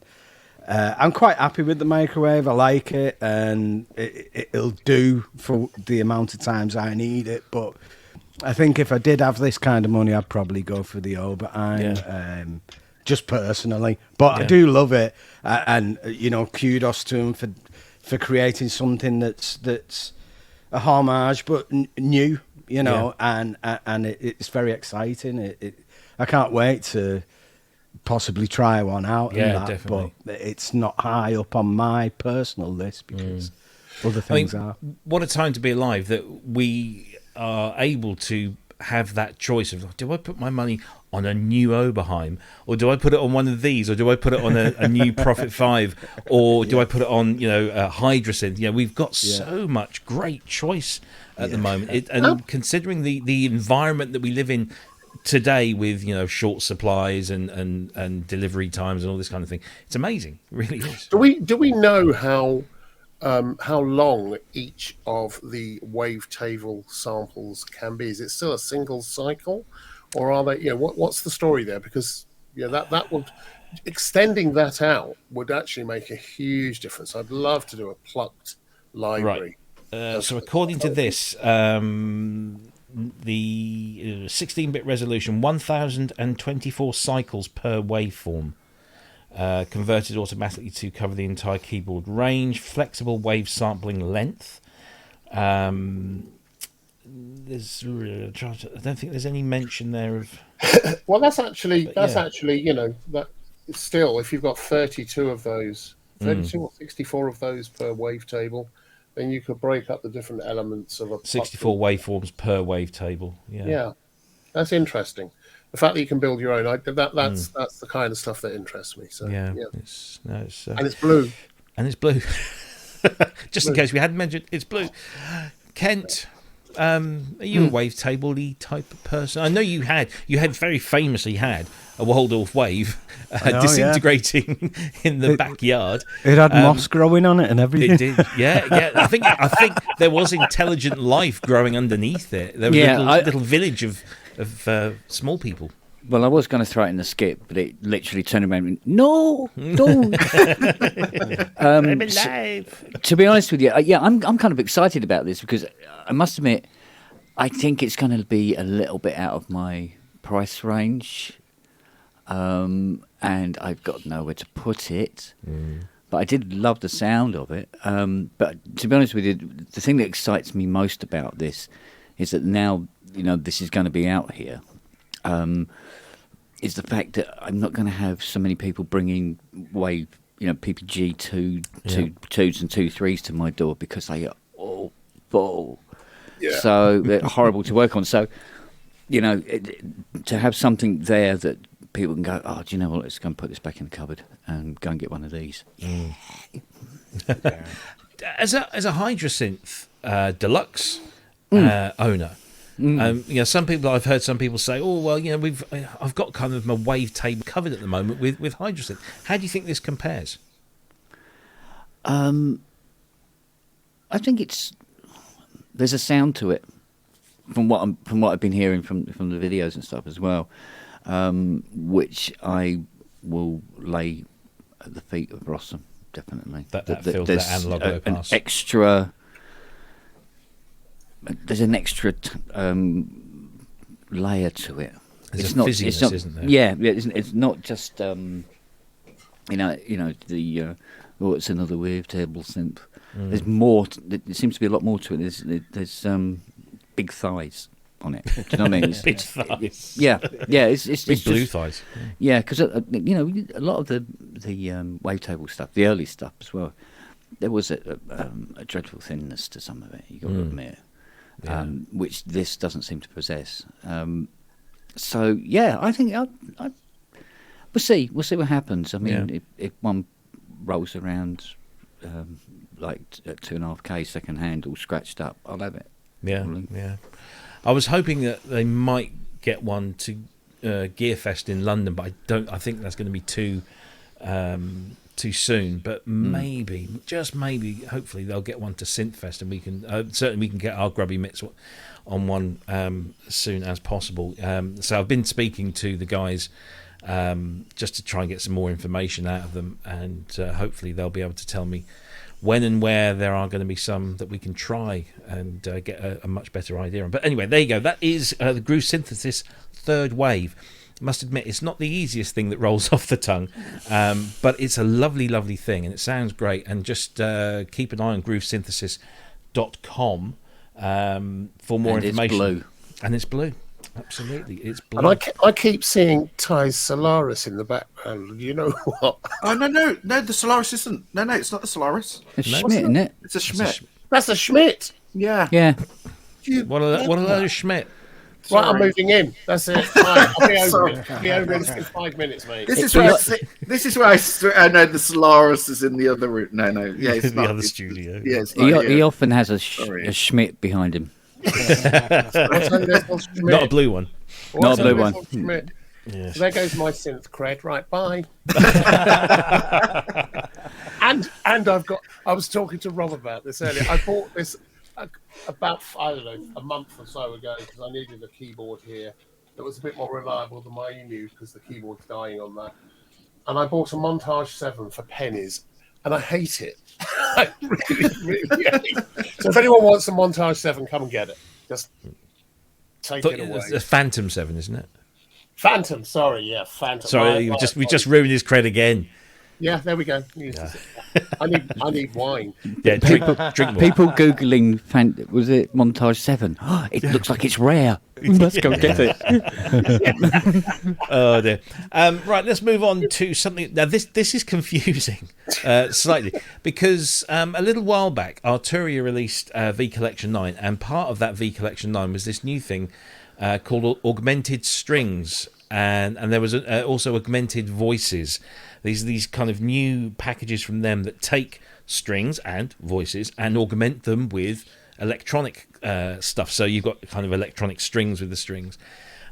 I'm quite happy with the microwave. I like it, and it'll do for the amount of times I need it. But I think if I did have this kind of money, I'd probably go for the Oberheim, just personally. But I do love it, and kudos to him for creating something that's a homage but new. And it's very exciting. I can't wait to possibly try one out. Definitely. But it's not high up on my personal list because other things are. What a time to be alive that we are able to have that choice of, do I put my money on a new Oberheim, or do I put it on one of these, or do I put it on a new Prophet 5, or do I put it on a Hydrasynth? We've got so much great choice at the moment, and considering the environment that we live in today with short supplies and delivery times and all this kind of thing, it's amazing. It really is. Do we know how long each of the wavetable samples can be? Is it still a single cycle, or are they? What's the story there? Because that would, extending that out would actually make a huge difference. I'd love to do a plucked library. Right. So according to this, the 16-bit resolution, 1024 cycles per waveform. Converted automatically to cover the entire keyboard range, flexible wave sampling length. I don't think there's any mention there of. Well, that's actually that still, if you've got 32 of those, 32 or 64 of those per wavetable, then you could break up the different elements of a 64 waveforms per wavetable. Yeah, that's interesting. The fact that you can build your own, that's the kind of stuff that interests me. So It's and it's blue. And it's blue. Just in case we hadn't mentioned, it's blue. Kent, are you a wavetable-y type of person? I know you had very famously had a Waldorf wave disintegrating in the backyard. It had moss growing on it and everything. It did, yeah. I think there was intelligent life growing underneath it. There was a little village of small people. Well, I was going to throw it in the skip, but it literally turned around and went, no, don't. I'm alive. To be honest with you, I'm kind of excited about this because I must admit, I think it's going to be a little bit out of my price range, and I've got nowhere to put it. But I did love the sound of it. But to be honest with you, the thing that excites me most about this is that now, this is going to be out here. is the fact that I'm not going to have so many people bringing wave, PPG 2s and 2.3s to my door because they are all full. Yeah. So they're horrible to work on. So, to have something there that people can go, oh, do you know what? Let's go and put this back in the cupboard and go and get one of these. Mm. As a Hydrasynth deluxe owner, I've heard some people say, oh well, I've got kind of my wavetable covered at the moment with Hydrasynth. How do you think this compares? I think there's a sound to it from what I've been hearing from the videos and stuff as well, which I will lay at the feet of Rossum, definitely. That feels that analog low pass. There's an extra layer to it. There's fizziness, isn't there? Yeah, it's not just the it's another wavetable synth. There's more. There seems to be a lot more to it. There's big thighs on it. Do you know what I mean? Big thighs. Yeah. It's big blue just, thighs. Yeah, because a lot of the wavetable stuff, the early stuff as well, there was a dreadful thinness to some of it. You got to admit, which this doesn't seem to possess. So yeah, I think we'll see. We'll see what happens. I mean, if one rolls around like at 2.5K second hand, all scratched up, I'll have it. Yeah, yeah. I was hoping that they might get one to Gearfest in London, but I think that's going to be too soon. But maybe, just maybe, hopefully they'll get one to Synthfest, and we can certainly we can get our grubby mitts on one as soon as possible. So I've been speaking to the guys just to try and get some more information out of them, and hopefully they'll be able to tell me when and where there are going to be some that we can try and get a much better idea on. But anyway, there you go. That is the Groove Synthesis third wave. I must admit, it's not the easiest thing that rolls off the tongue, but it's a lovely, lovely thing, and it sounds great. And just keep an eye on groovesynthesis.com for more information. It's blue. And it's blue. Absolutely, it's blue. And I keep seeing Ty's Solaris in the background. You know what? Oh no! The Solaris isn't. No, it's not the Solaris. It's Schmidt, isn't it? It's a Schmidt. That's a Schmidt. Yeah. Yeah. What are those Schmidt? Right, I'm moving in. That's it. Right, I'll be over. I'll be over in 5 minutes, mate. This is where I know the Solaris is in the other room. No, yeah, it's in the not. other studio. Yeah, it's He often has a Schmidt behind him. Not a blue one. Not a blue one. Yes. So there goes my synth cred. Right, bye. and I was talking to Rob about this earlier. I bought this about, I don't know, a month or so ago because I needed a keyboard here that was a bit more reliable than my Emu because the keyboard's dying on that. And I bought a Montage 7 for pennies, and I hate it. I really, really hate it. So if anyone wants a Montage 7, come and get it. Just take it away. It's a Phantom 7, isn't it? Phantom, sorry, yeah, Phantom. Sorry, we just ruined his cred again. Yeah, there we go. Yeah. I need wine. Yeah, drink more. People googling, was it Montage 7? Oh, it looks like it's rare. We must go get it. Oh dear. Right, let's move on to something. Now this is confusing slightly because a little while back, Arturia released V Collection 9, and part of that V Collection 9 was this new thing called Augmented Strings, and there was also Augmented Voices. These kind of new packages from them that take strings and voices and augment them with electronic stuff. So you've got kind of electronic strings with the strings,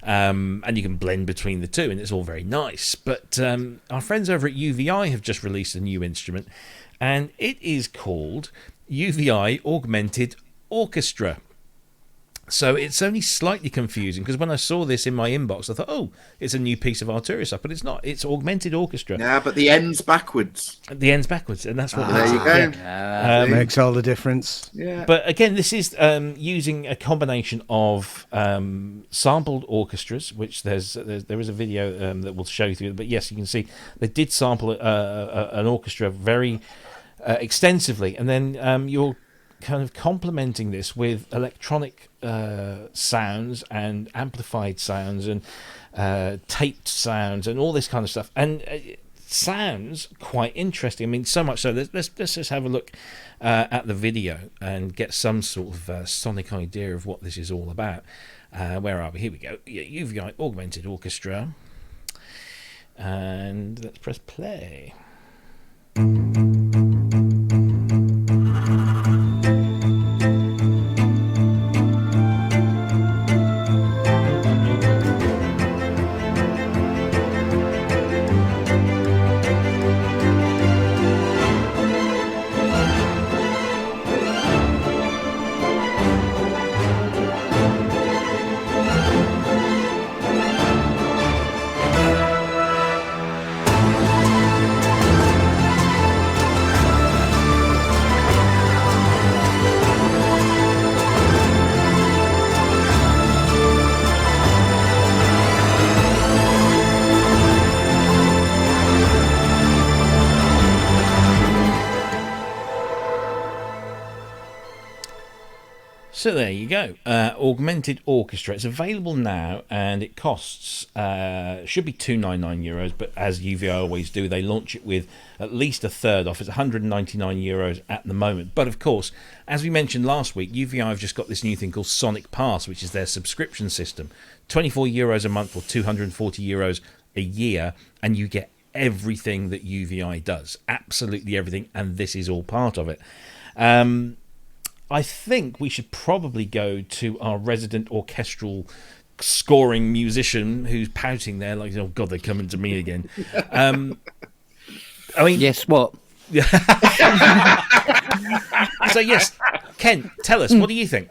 and you can blend between the two, and it's all very nice. But our friends over at UVI have just released a new instrument, and it is called UVI Augmented Orchestra. So it's only slightly confusing because when I saw this in my inbox, I thought, oh, it's a new piece of Arturia stuff, but it's not. It's Augmented Orchestra. Yeah, but the end's backwards. The end's backwards, and that's what. There you go. Makes all the difference. Yeah. But again, this is using a combination of sampled orchestras, which there is a video that will show you through. But yes, you can see they did sample an orchestra very extensively, and then you're kind of complementing this with electronic sounds and amplified sounds and taped sounds and all this kind of stuff, and it sounds quite interesting. I mean, so much so. Let's just have a look at the video and get some sort of sonic idea of what this is all about. Where are we? Here we go. UVI Augmented Orchestra, and let's press play. So there you go, Augmented Orchestra. It's available now, and it costs should be €299, but as UVI always do, they launch it with at least a third off. It's €199 at the moment. But of course, as we mentioned last week, UVI have just got this new thing called Sonic Pass, which is their subscription system. €24 a month or €240 a year, and you get everything that UVI does, absolutely everything, and this is all part of it. I think we should probably go to our resident orchestral scoring musician who's pouting there like, oh God, they're coming to me again. I mean, yes, what? So yes, Ken, tell us, what do you think?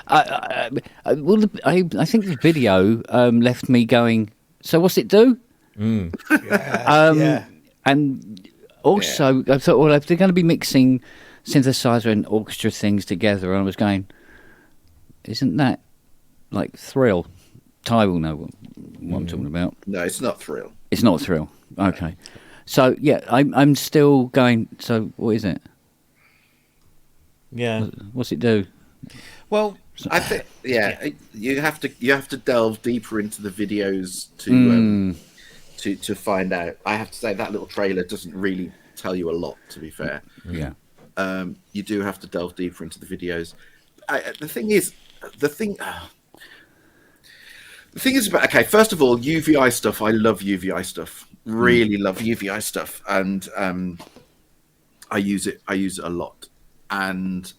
I think the video left me going, so what's it do? Yeah. And also, I thought, well, if they're going to be mixing synthesizer and orchestra things together, and I was going, isn't that like Thrill? Ty will know what I'm talking about. No, it's not Thrill. It's not Thrill. Okay. So yeah, I'm still going, so what is it? Yeah. What's it do? Well, I think you have to delve deeper into the videos to find out. I have to say that little trailer doesn't really tell you a lot, to be fair. Yeah. You do have to delve deeper into the videos. The thing is about, okay, first of all, UVI stuff. I love UVI stuff. Really love UVI stuff, and I use it a lot. And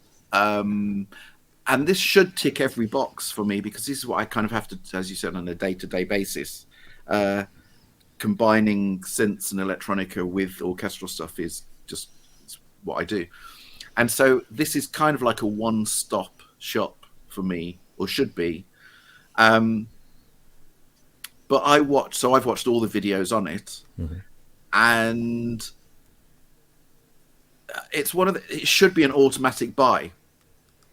this should tick every box for me, because this is what I kind of have to, as you said, on a day-to-day basis. Combining synths and electronica with orchestral stuff is just what I do. And so this is kind of like a one-stop shop for me, or should be. But I've watched all the videos on it, and it's it should be an automatic buy.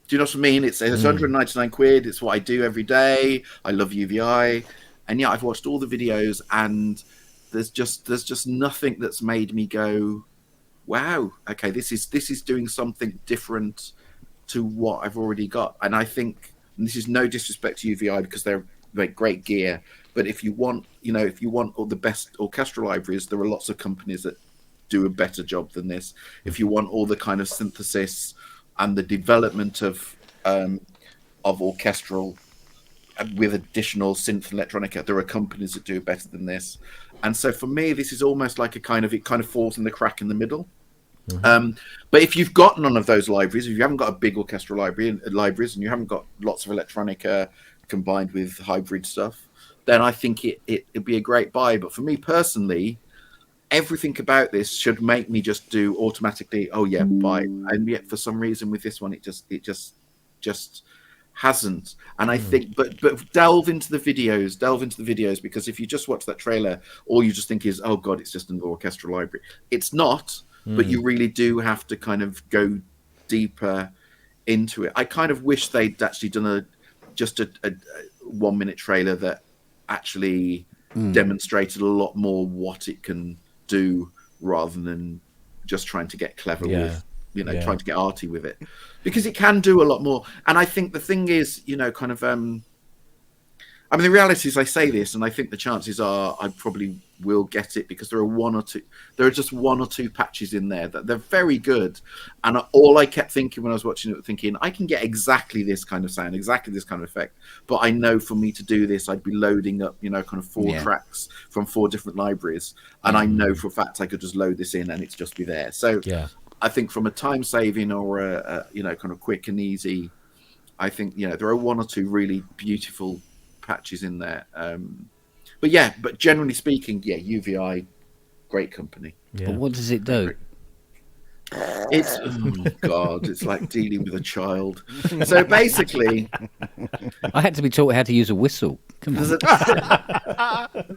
Do you know what I mean? It's 199 quid. It's what I do every day. I love UVI, and yeah, I've watched all the videos, and there's just nothing that's made me go, wow, okay, this is doing something different to what I've already got. And I think, and this is no disrespect to UVI, because they're great gear, but if you want all the best orchestral libraries, there are lots of companies that do a better job than this. If you want all the kind of synthesis and the development of orchestral with additional synth electronica, there are companies that do better than this. And so for me, this is almost like it kind of falls in the crack in the middle. But if you've got none of those libraries, if you haven't got a big orchestral libraries, and you haven't got lots of electronica combined with hybrid stuff, then I think it'd be a great buy. But for me personally, everything about this should make me just do automatically, oh yeah, buy. And yet for some reason with this one, it just hasn't. And I think, but delve into the videos, because if you just watch that trailer, all you just think is, oh God, it's just an orchestral library. It's not. But you really do have to kind of go deeper into it. I kind of wish they'd actually done a 1 minute trailer that actually demonstrated a lot more what it can do, rather than just trying to get clever trying to get arty with it, because it can do a lot more. And I think the thing is, kind of, I mean, the reality is I say this, and I think the chances are I probably will get it, because there are just one or two patches in there that they're very good. And all I kept thinking when I was watching it, thinking, I can get exactly this kind of sound, exactly this kind of effect. But I know for me to do this, I'd be loading up, kind of 4 tracks from 4 different libraries. And I know for a fact I could just load this in and it's just be there. So I think from a time saving or a kind of quick and easy, I think, there are 1 or 2 really beautiful patches in there, but generally speaking, UVI, great company. But what does it do? It's God, it's like dealing with a child. So basically, I had to be taught how to use a whistle. Come on.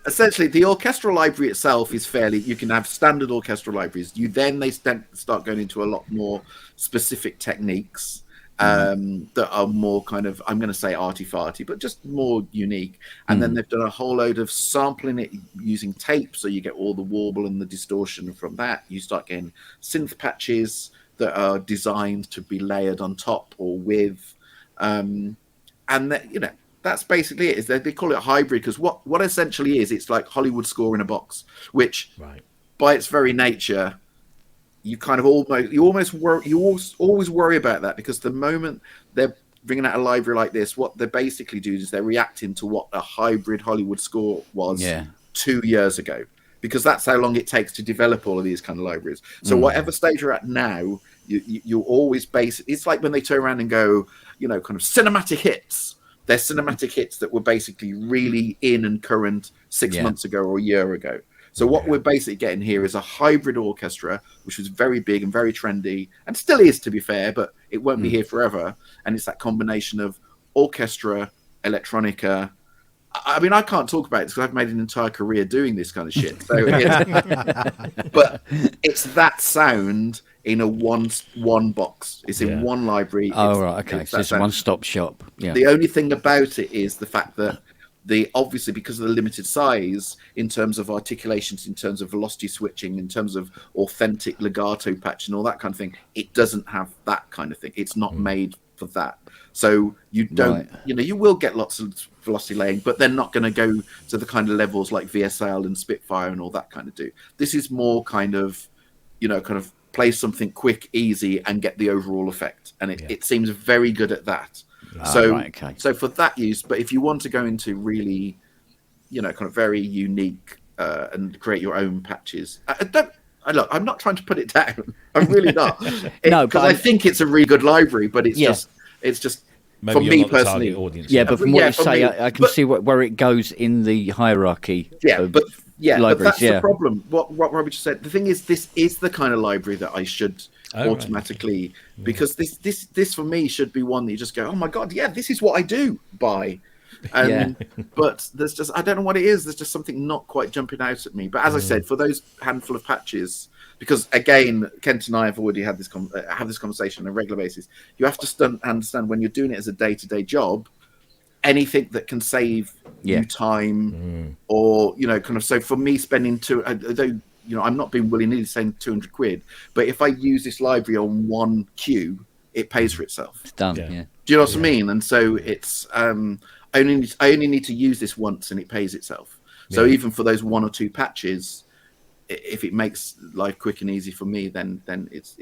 Essentially, the orchestral library itself is you can have standard orchestral libraries. They start going into a lot more specific techniques. That are more kind of, I'm going to say arty-farty, but just more unique. And then they've done a whole load of sampling it using tape, so you get all the warble and the distortion from that. You start getting synth patches that are designed to be layered on top or with. And that, that's basically it. They call it a hybrid, because what essentially is, it's like Hollywood score in a box, which by its very nature, you kind of always worry about that, because the moment they're bringing out a library like this, what they basically do is they're reacting to what a hybrid Hollywood score was 2 years ago, because that's how long it takes to develop all of these kind of libraries. So whatever stage you're at now, you always base it. It's like when they turn around and go, kind of cinematic hits. They're cinematic hits that were basically really in and current 6 months ago or a year ago. So what we're basically getting here is a hybrid orchestra, which was very big and very trendy, and still is, to be fair, but it won't be here forever. And it's that combination of orchestra, electronica. I mean, I can't talk about it because I've made an entire career doing this kind of shit. So but it's that sound in a one box. It's in one library. Okay. So it's a one-stop shop. Yeah. The only thing about it is the fact that obviously, because of the limited size, in terms of articulations, in terms of velocity switching, in terms of authentic legato patch and all that kind of thing, it doesn't have that kind of thing. It's not made for that. So you don't, you will get lots of velocity laying, but they're not going to go to the kind of levels like VSL and Spitfire and all that kind of do. This is more kind of, kind of play something quick, easy, and get the overall effect. And it seems very good at that. So for that use, but if you want to go into really, kind of very unique and create your own patches, I'm not trying to put it down. I'm really not. Because I think it's a really good library, but it's just maybe for me not the target personally. audience. But from what you say, I can see where it goes in the hierarchy. But that's the problem. What Robbie just said. The thing is, this is the kind of library that I should automatically, because this for me should be one that you just go, oh my god, this is what I do buy. But there's just, I don't know what it is. There's just something not quite jumping out at me. But as I said, for those handful of patches, because again, Kent and I have already had this conversation on a regular basis. You have to understand when you're doing it as a day-to-day job, anything that can save you time or, kind of, so for me spending I'm not being willy-nilly saying 200 quid, but if I use this library on one cue, it pays for itself. It's done. Do you know what I mean? And so it's, I only need to use this once and it pays itself. So even for those 1 or 2 patches, if it makes life quick and easy for me, then it's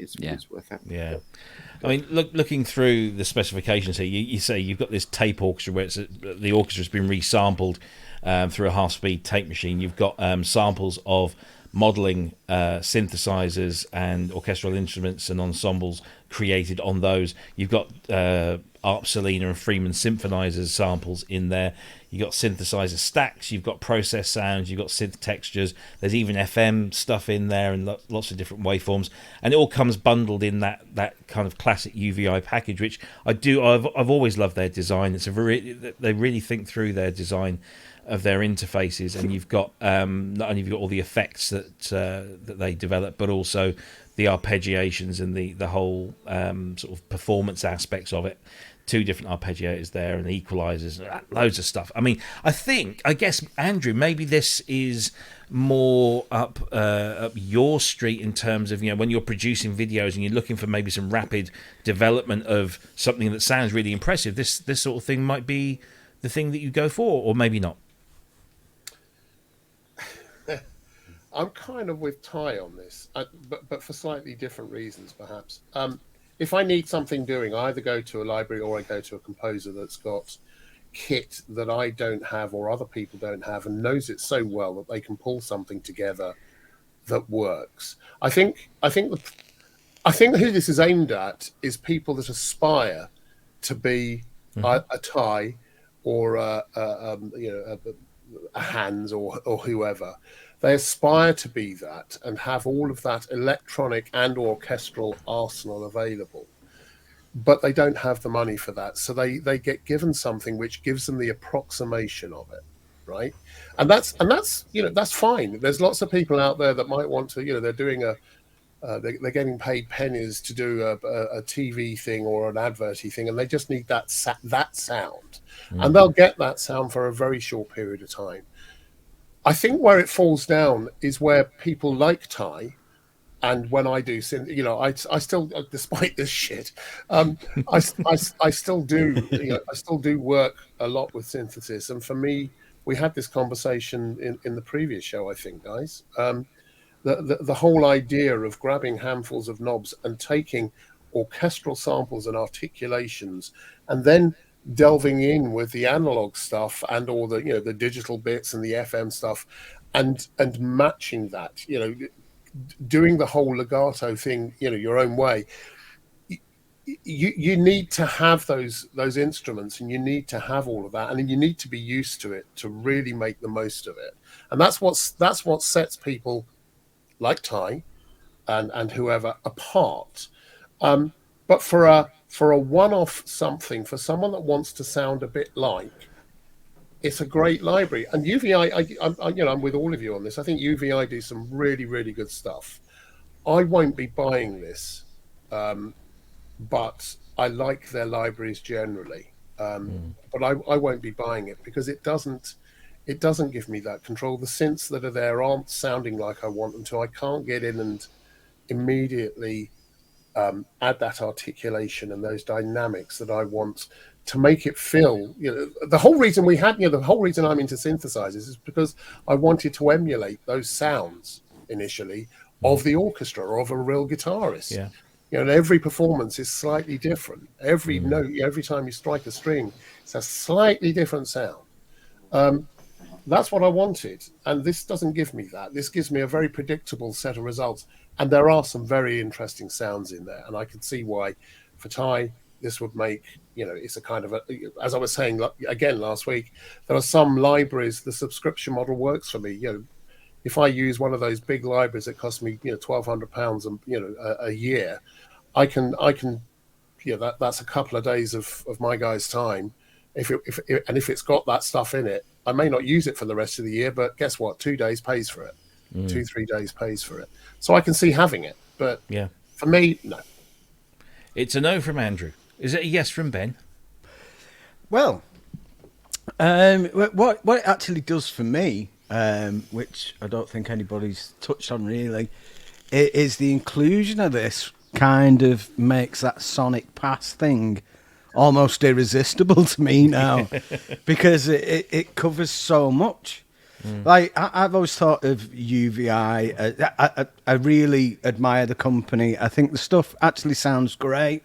worth it. I mean, looking through the specifications here, you say you've got this tape orchestra where the orchestra's been resampled through a half-speed tape machine. You've got samples of modeling synthesizers and orchestral instruments and ensembles created on those. You've got ARP Selena and Freeman symphonizers samples in there. You've got synthesizer stacks, you've got process sounds, you've got synth textures. There's even FM stuff in there and lots of different waveforms. And it all comes bundled in that kind of classic UVI package, which I've always loved their design. They really think through their design of their interfaces, and you've got not only have you got all the effects that they develop, but also the arpeggiations and the whole sort of performance aspects of it 2 different arpeggiators there and equalizers, loads of stuff. I mean, I guess, Andrew, maybe this is more up your street in terms of, when you're producing videos and you're looking for maybe some rapid development of something that sounds really impressive. This sort of thing might be the thing that you go for, or maybe not. I'm kind of with Ty on this, but for slightly different reasons, perhaps. If I need something doing, I either go to a library or I go to a composer that's got kit that I don't have or other people don't have and knows it so well that they can pull something together that works. I think who this is aimed at is people that aspire to be a Ty or a Hans or whoever. They aspire to be that and have all of that electronic and orchestral arsenal available, but they don't have the money for that. So they get given something which gives them the approximation of it, right? And that's that's fine. There's lots of people out there that might want to, they're doing they're getting paid pennies to do a TV thing or an adverty thing, and they just need that sound, and they'll get that sound for a very short period of time. I think where it falls down is where people like Ty, and when I do, I still, despite this shit, I still do, I still do work a lot with synthesis. And for me, we had this conversation in the previous show, I think, guys. The whole idea of grabbing handfuls of knobs and taking orchestral samples and articulations, and then delving in with the analog stuff and all the the digital bits and the FM stuff, and matching that, doing the whole legato thing your own way. You need to have those instruments, and you need to have all of that, and you need to be used to it to really make the most of it. And that's what sets people like Ty and whoever apart. But for a one-off something, for someone that wants to sound a bit like, it's a great library. And UVI, I'm with all of you on this. I think UVI do some really, really good stuff. I won't be buying this, but I like their libraries generally. But I won't be buying it because it doesn't give me that control. The synths that are there aren't sounding like I want them to. I can't get in and immediately add that articulation and those dynamics that I want to make it feel. The whole reason the whole reason I'm into synthesizers is because I wanted to emulate those sounds initially of the orchestra or of a real guitarist. Yeah. And every performance is slightly different. Every note, every time you strike a string, it's a slightly different sound. That's what I wanted, and this doesn't give me that. This gives me a very predictable set of results, and there are some very interesting sounds in there, and I can see why for Ty this would make, it's a kind of as I was saying again last week, there are some libraries the subscription model works for me. If I use one of those big libraries that cost me £1,200 a year, I can that's a couple of days of my guy's time. If it's got that stuff in it, I may not use it for the rest of the year, but guess what? 2 days pays for it. 2-3 days pays for it. So I can see having it, but for me, no. It's a no from Andrew. Is it a yes from Ben? Well, what it actually does for me, which I don't think anybody's touched on really, is the inclusion of this kind of makes that sonic pass thing almost irresistible to me now, because it covers so much. Like I've always thought of UVI. I really admire the company. I think the stuff actually sounds great.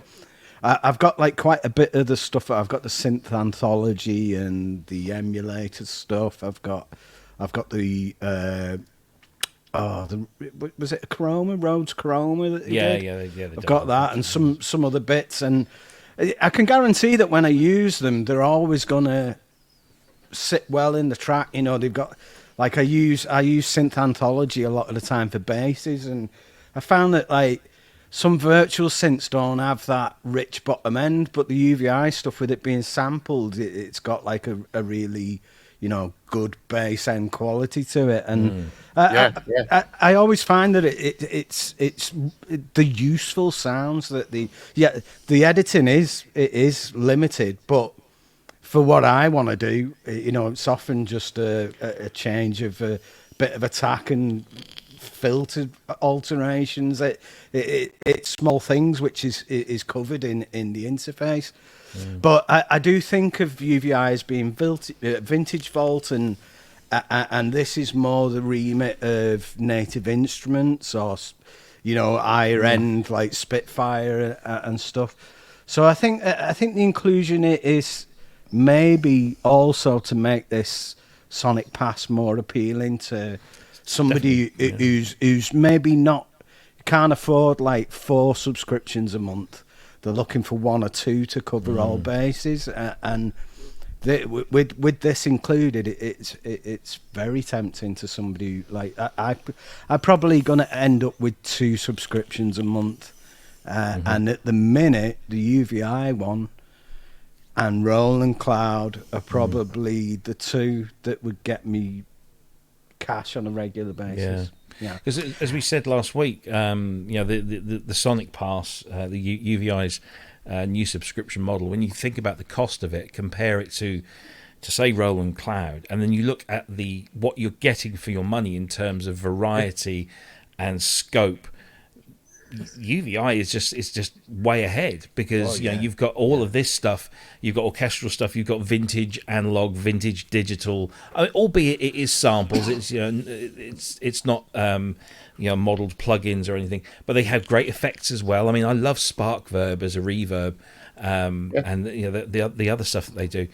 I've got like quite a bit of the stuff. I've got the synth anthology and the emulator stuff. I've got the was it a Chroma, Rhodes Chroma that he did? I've got that and some other bits, and I can guarantee that when I use them, they're always gonna sit well in the track. They've got, like, I use synth anthology a lot of the time for basses, and I found that like some virtual synths don't have that rich bottom end, but the UVI stuff, with it being sampled, it's got like a really good bass end quality to it. And Yeah. I always find that it's the useful sounds that the editing is limited, but for what I want to do, it's often just a change of a bit of attack and filter alterations. It's small things which is covered in the interface. But I do think of UVI as being vintage vault, and this is more the remit of Native Instruments or higher end like Spitfire and stuff. So I think the inclusion is maybe also to make this Sonic Pass more appealing to somebody who's maybe can't afford like 4 subscriptions a month. They're looking for 1 or 2 to cover all bases, and with this included, it's very tempting to somebody who, like I'm probably going to end up with 2 subscriptions a month, and at the minute the UVI one and Roland Cloud are probably the 2 that would get me cash on a regular basis. Yeah, because as we said last week, the Sonic Pass, the UVI's new subscription model. When you think about the cost of it, compare it to say Roland Cloud, and then you look at what you're getting for your money in terms of variety and scope. UVI is just way ahead, because you've got all of this stuff. You've got orchestral stuff. You've got vintage analog, vintage digital. Albeit it is samples. It's it's not modeled plugins or anything. But they have great effects as well. I mean, I love Spark Verb as a reverb, and the other stuff that they do.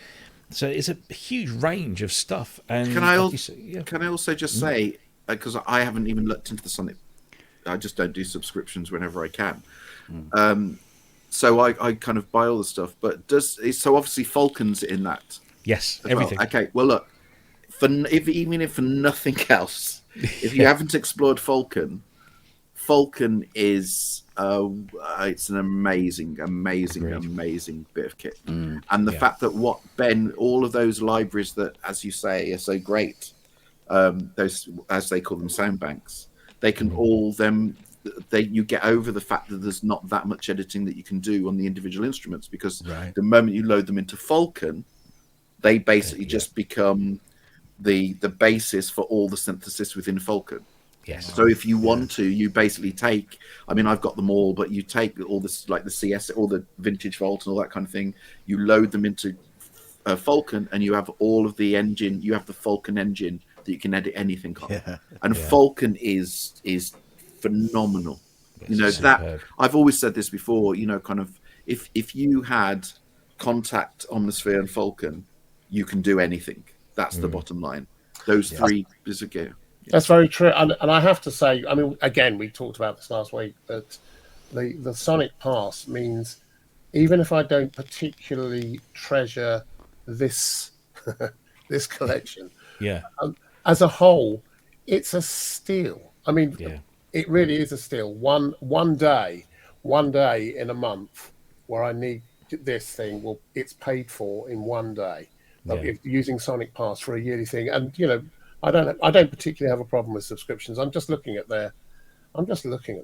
So it's a huge range of stuff. And can I also just say, because I haven't even looked into the Sonic. I just don't do subscriptions whenever I can. So I kind of buy all the stuff. But so obviously Falcon's in that. Yes, everything. Well. Okay, well look, even if for nothing else, if you haven't explored Falcon is it's an amazing bit of kit. And the fact that all of those libraries that, as you say, are so great, those, as they call them, sound banks. They can you get over the fact that there's not that much editing that you can do on the individual instruments, because the moment you load them into Falcon, they basically just become the basis for all the synthesis within Falcon. Yes. So if you want to, you basically take, I mean, I've got them all, but you take all this, like the CS, all the vintage vault and all that kind of thing, you load them into Falcon, and you have all of the engine, you have the Falcon engine that you can edit anything on. And Falcon is phenomenal. That I've always said this before, kind of if you had Contact, Omnisphere and Falcon, you can do anything. That's the bottom line. Those 3 is a go. That's very true. And I have to say, I mean, again, we talked about this last week, that the Sonic Pass means, even if I don't particularly treasure this this collection, as a whole, it's a steal. I mean, it really is a steal. One day in a month where I need this thing, it's paid for in one day. Using Sonic Pass for a yearly thing, and I don't particularly have a problem with subscriptions. I'm just looking at the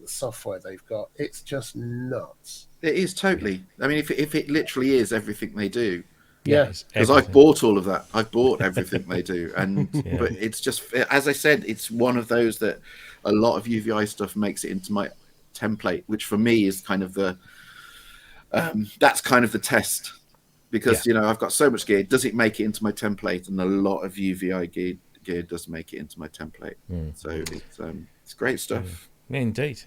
software they've got. It's just nuts. It is totally. I mean, if it literally is everything they do. Because I've bought all of that. I've bought everything they do, and but it's just, as I said, it's one of those that a lot of UVI stuff makes it into my template, which for me is kind of that's kind of the test, because I've got so much gear. Does it make it into my template? And a lot of UVI gear does make it into my template. So it's great stuff. Yeah, indeed.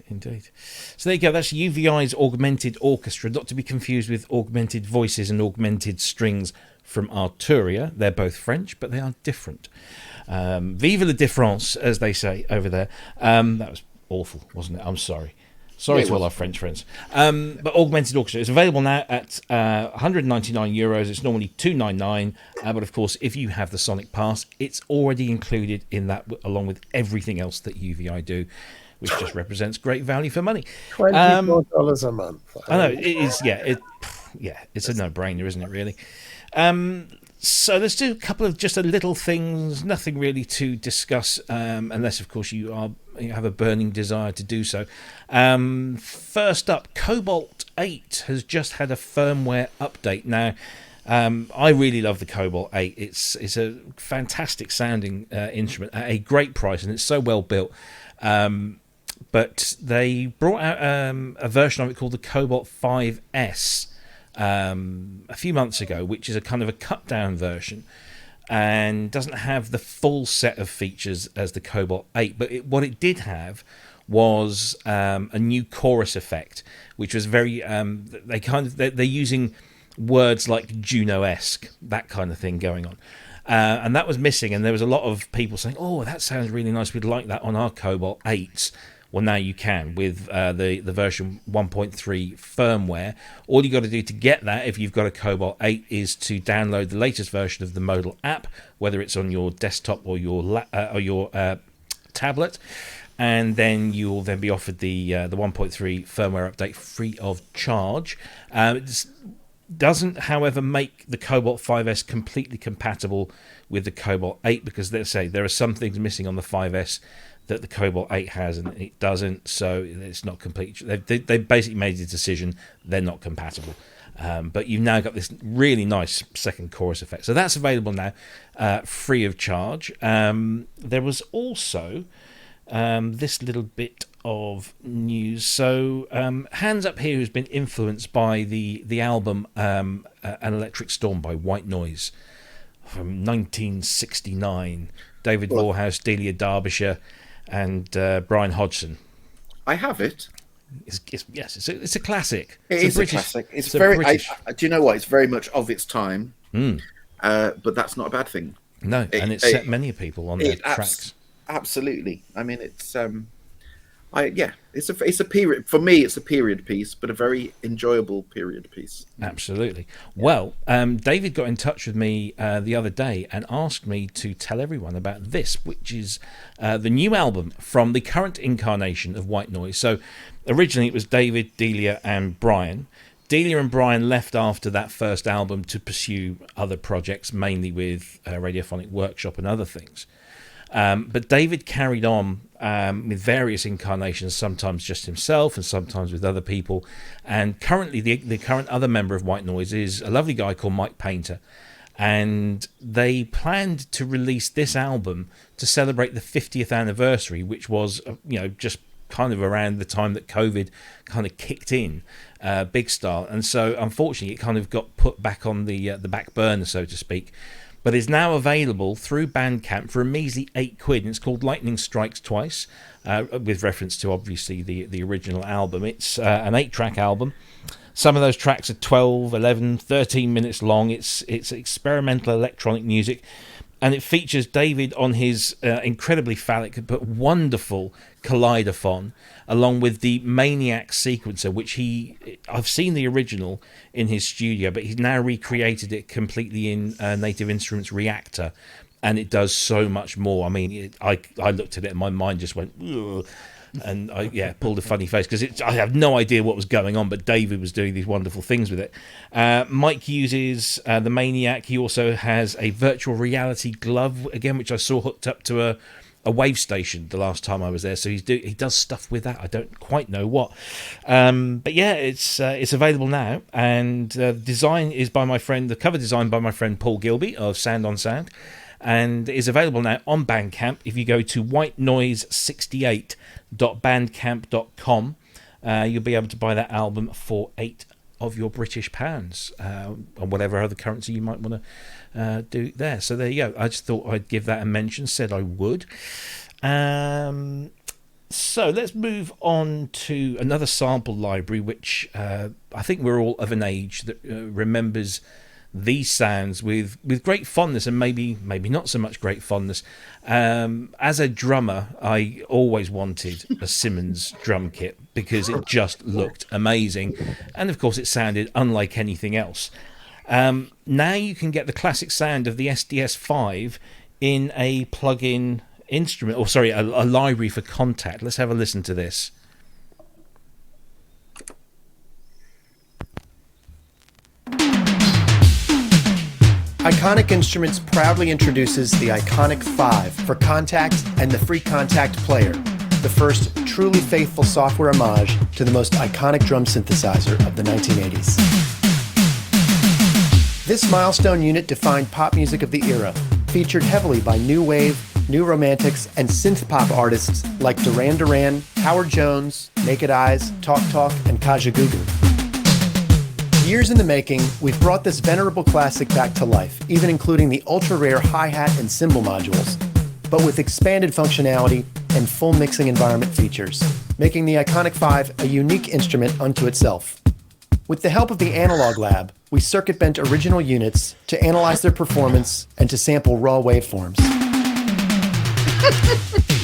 So there you go. That's UVI's Augmented Orchestra, not to be confused with Augmented Voices and Augmented Strings from Arturia. They're both French, but they are different. Vive la différence, as they say over there. That was awful, wasn't it? I'm sorry. Sorry to all our French friends. But Augmented Orchestra is available now at €199. It's normally $299. But of course, if you have the Sonic Pass, it's already included in that, along with everything else that UVI do, which just represents great value for money. $24 a month. I know it is. It's a no-brainer, isn't it? Really. So let's do a couple of just a little things, nothing really to discuss, unless of course you have a burning desire to do so. First up, Cobalt 8 has just had a firmware update. Now, I really love the Cobalt 8. It's a fantastic sounding instrument at a great price, and it's so well built. But they brought out a version of it called the Cobalt 5S. A few months ago, which is a kind of a cut down version and doesn't have the full set of features as the Cobalt 8, but what it did have was a new chorus effect, which was very they're using words like Juno-esque, that kind of thing going on, and that was missing, and there was a lot of people saying, oh, that sounds really nice, we'd like that on our Cobalt 8s. Well, now you can with the version 1.3 firmware. All you got to do to get that, if you've got a Cobalt 8, is to download the latest version of the Modal app, whether it's on your desktop or your tablet, and then you'll then be offered the 1.3 firmware update free of charge. It doesn't, however, make the Cobalt 5S completely compatible with the Cobalt 8 because, let's say, there are some things missing on the 5S that the Cobalt 8 has and it doesn't, so it's not complete. They basically made the decision they're not compatible. But you've now got this really nice second chorus effect. So that's available now, free of charge. There was also this little bit of news. So Hands Up Here, who's been influenced by the album An Electric Storm by White Noise from 1969. David Warhouse, Delia Derbyshire, and Brian Hodgson. I have it. It's a classic. It's a classic. It's very. British. Do you know what? It's very much of its time. But that's not a bad thing. No, and it's set many people on their tracks. Absolutely. I mean, it's it's a period for me. It's a period piece, but a very enjoyable period piece. Absolutely. Well, David got in touch with me the other day and asked me to tell everyone about this, which is the new album from the current incarnation of White Noise. So originally it was David, Delia, and Brian. Delia and Brian left after that first album to pursue other projects, mainly with Radiophonic Workshop and other things. But David carried on with various incarnations, sometimes just himself and sometimes with other people. And currently the current other member of White Noise is a lovely guy called Mike Painter. And they planned to release this album to celebrate the 50th anniversary, which was, just kind of around the time that COVID kind of kicked in, big style. And so unfortunately it kind of got put back on the back burner, so to speak. But is now available through Bandcamp for a measly £8, and it's called Lightning Strikes Twice, with reference to obviously the original album. It's an 8-track album. Some of those tracks are 12, 11, 13 minutes long. It's experimental electronic music, and it features David on his incredibly phallic but wonderful kaleidophone, along with the Maniac sequencer, which I've seen the original in his studio, but he's now recreated it completely in Native Instruments Reactor, and it does so much more. I mean, I looked at it and my mind just went, ugh, and I pulled a funny face because I have no idea what was going on, but David was doing these wonderful things with it. Mike uses the Maniac. He also has a virtual reality glove, again, which I saw hooked up to a wave station the last time I was there, so he does stuff with that. I don't quite know what, but yeah, it's available now, and the design is by my friend, the cover design by my friend Paul Gilby of Sound on Sound, and is available now on Bandcamp. If you go to whitenoise68.bandcamp.com, you'll be able to buy that album for £8 of your British pounds, and whatever other currency you might want to do there. So there you go. I just thought I'd give that a mention, said I would. So let's move on to another sample library, which I think we're all of an age that remembers these sounds with great fondness, and maybe not so much great fondness. As a drummer, I always wanted a Simmons drum kit because it just looked amazing, and of course it sounded unlike anything else. Now you can get the classic sound of the SDS5 in a plug-in instrument, or sorry, a library for Contact. Let's have a listen to this. Iconic Instruments proudly introduces the Iconic 5 for Contact and the Free Contact Player, the first truly faithful software homage to the most iconic drum synthesizer of the 1980s. This milestone unit defined pop music of the era, featured heavily by new wave, new romantics, and synth pop artists like Duran Duran, Howard Jones, Naked Eyes, Talk Talk, and Kajagoogoo. Years in the making, we've brought this venerable classic back to life, even including the ultra-rare hi-hat and cymbal modules, but with expanded functionality and full mixing environment features, making the Iconic 5 a unique instrument unto itself. With the help of the Analog Lab, we circuit-bent original units to analyze their performance and to sample raw waveforms.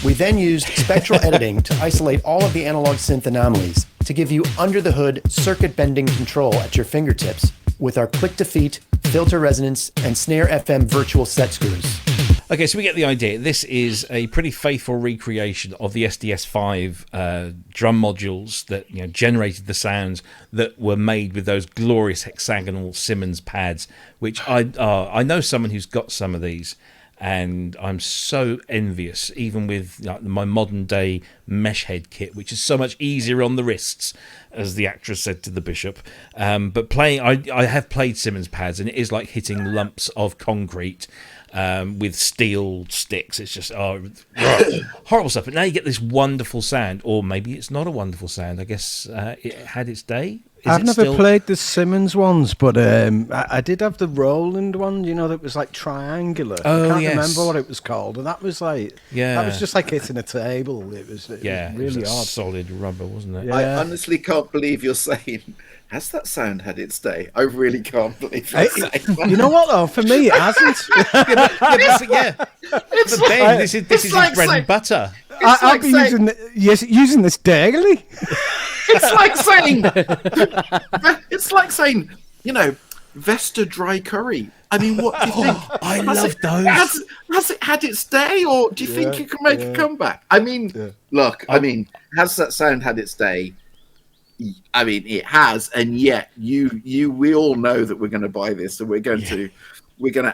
We then used spectral editing to isolate all of the analog synth anomalies to give you under-the-hood circuit-bending control at your fingertips with our click-to-feet, filter resonance, and snare FM virtual set screws. Okay, so we get the idea. This is a pretty faithful recreation of the SDS5 drum modules that generated the sounds that were made with those glorious hexagonal Simmons pads, which I know someone who's got some of these, and I'm so envious, even with my modern day mesh head kit, which is so much easier on the wrists, as the actress said to the bishop. But playing, I have played Simmons pads, and it is like hitting lumps of concrete with steel sticks. It's just horrible stuff. But now you get this wonderful sound, or maybe it's not a wonderful sound. I guess it had its day. I've never played the Simmons ones, but I did have the Roland one, that was like triangular. I can't remember what it was called, and that was like, that was just like hitting a table. It was really odd. Solid rubber, wasn't it? Yeah. I honestly can't believe you're saying, has that sound had its day? I really can't believe you're saying that. You know what, though? For me, it hasn't. It's like, Ben, this is his bread and butter. I've been using this daily. It's like saying, Vesta dry curry. I mean, what do you think? I love those. Has it had its day, or do you think you can make a comeback? I mean, look, has that sound had its day? I mean, it has, and yet we all know that we're going to buy this, and we're going to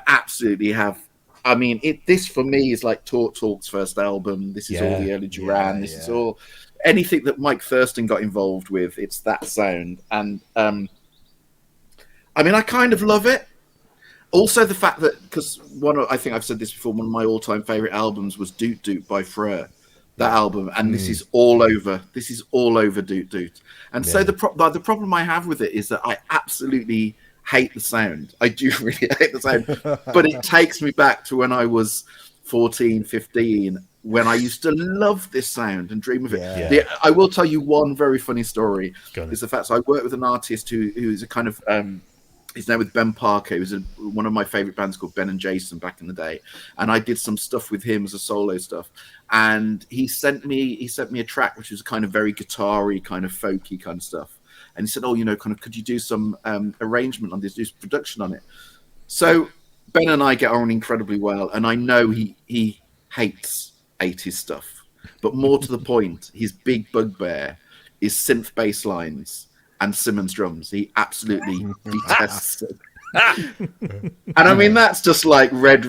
absolutely have. I mean, this for me is like Talk's first album. This is all the early Duran. This is all anything that Mike Thurston got involved with. It's that sound, and I mean, I kind of love it. Also, the fact that because I think I've said this before, one of my all-time favorite albums was Doot Doot by Freur. That album, and this is all over. This is all over Doot Doot. And so the problem I have with it is that I absolutely hate the sound. I do really hate the sound, but it takes me back to when I was 14, 15, when I used to love this sound and dream of it. I will tell you one very funny story. Is the fact I worked with an artist who is a kind of he's now with Ben Parker. He was one of my favorite bands called Ben and Jason back in the day, and I did some stuff with him as a solo stuff. And he sent me a track which was kind of very guitar-y, kind of folky kind of stuff. And he said, kind of, could you do some arrangement on this, do some production on it? So Ben and I get on incredibly well, and I know he hates 80s stuff. But more to the point, his big bugbear is synth bass lines and Simmons drums. He absolutely detests it. And I mean, that's just like red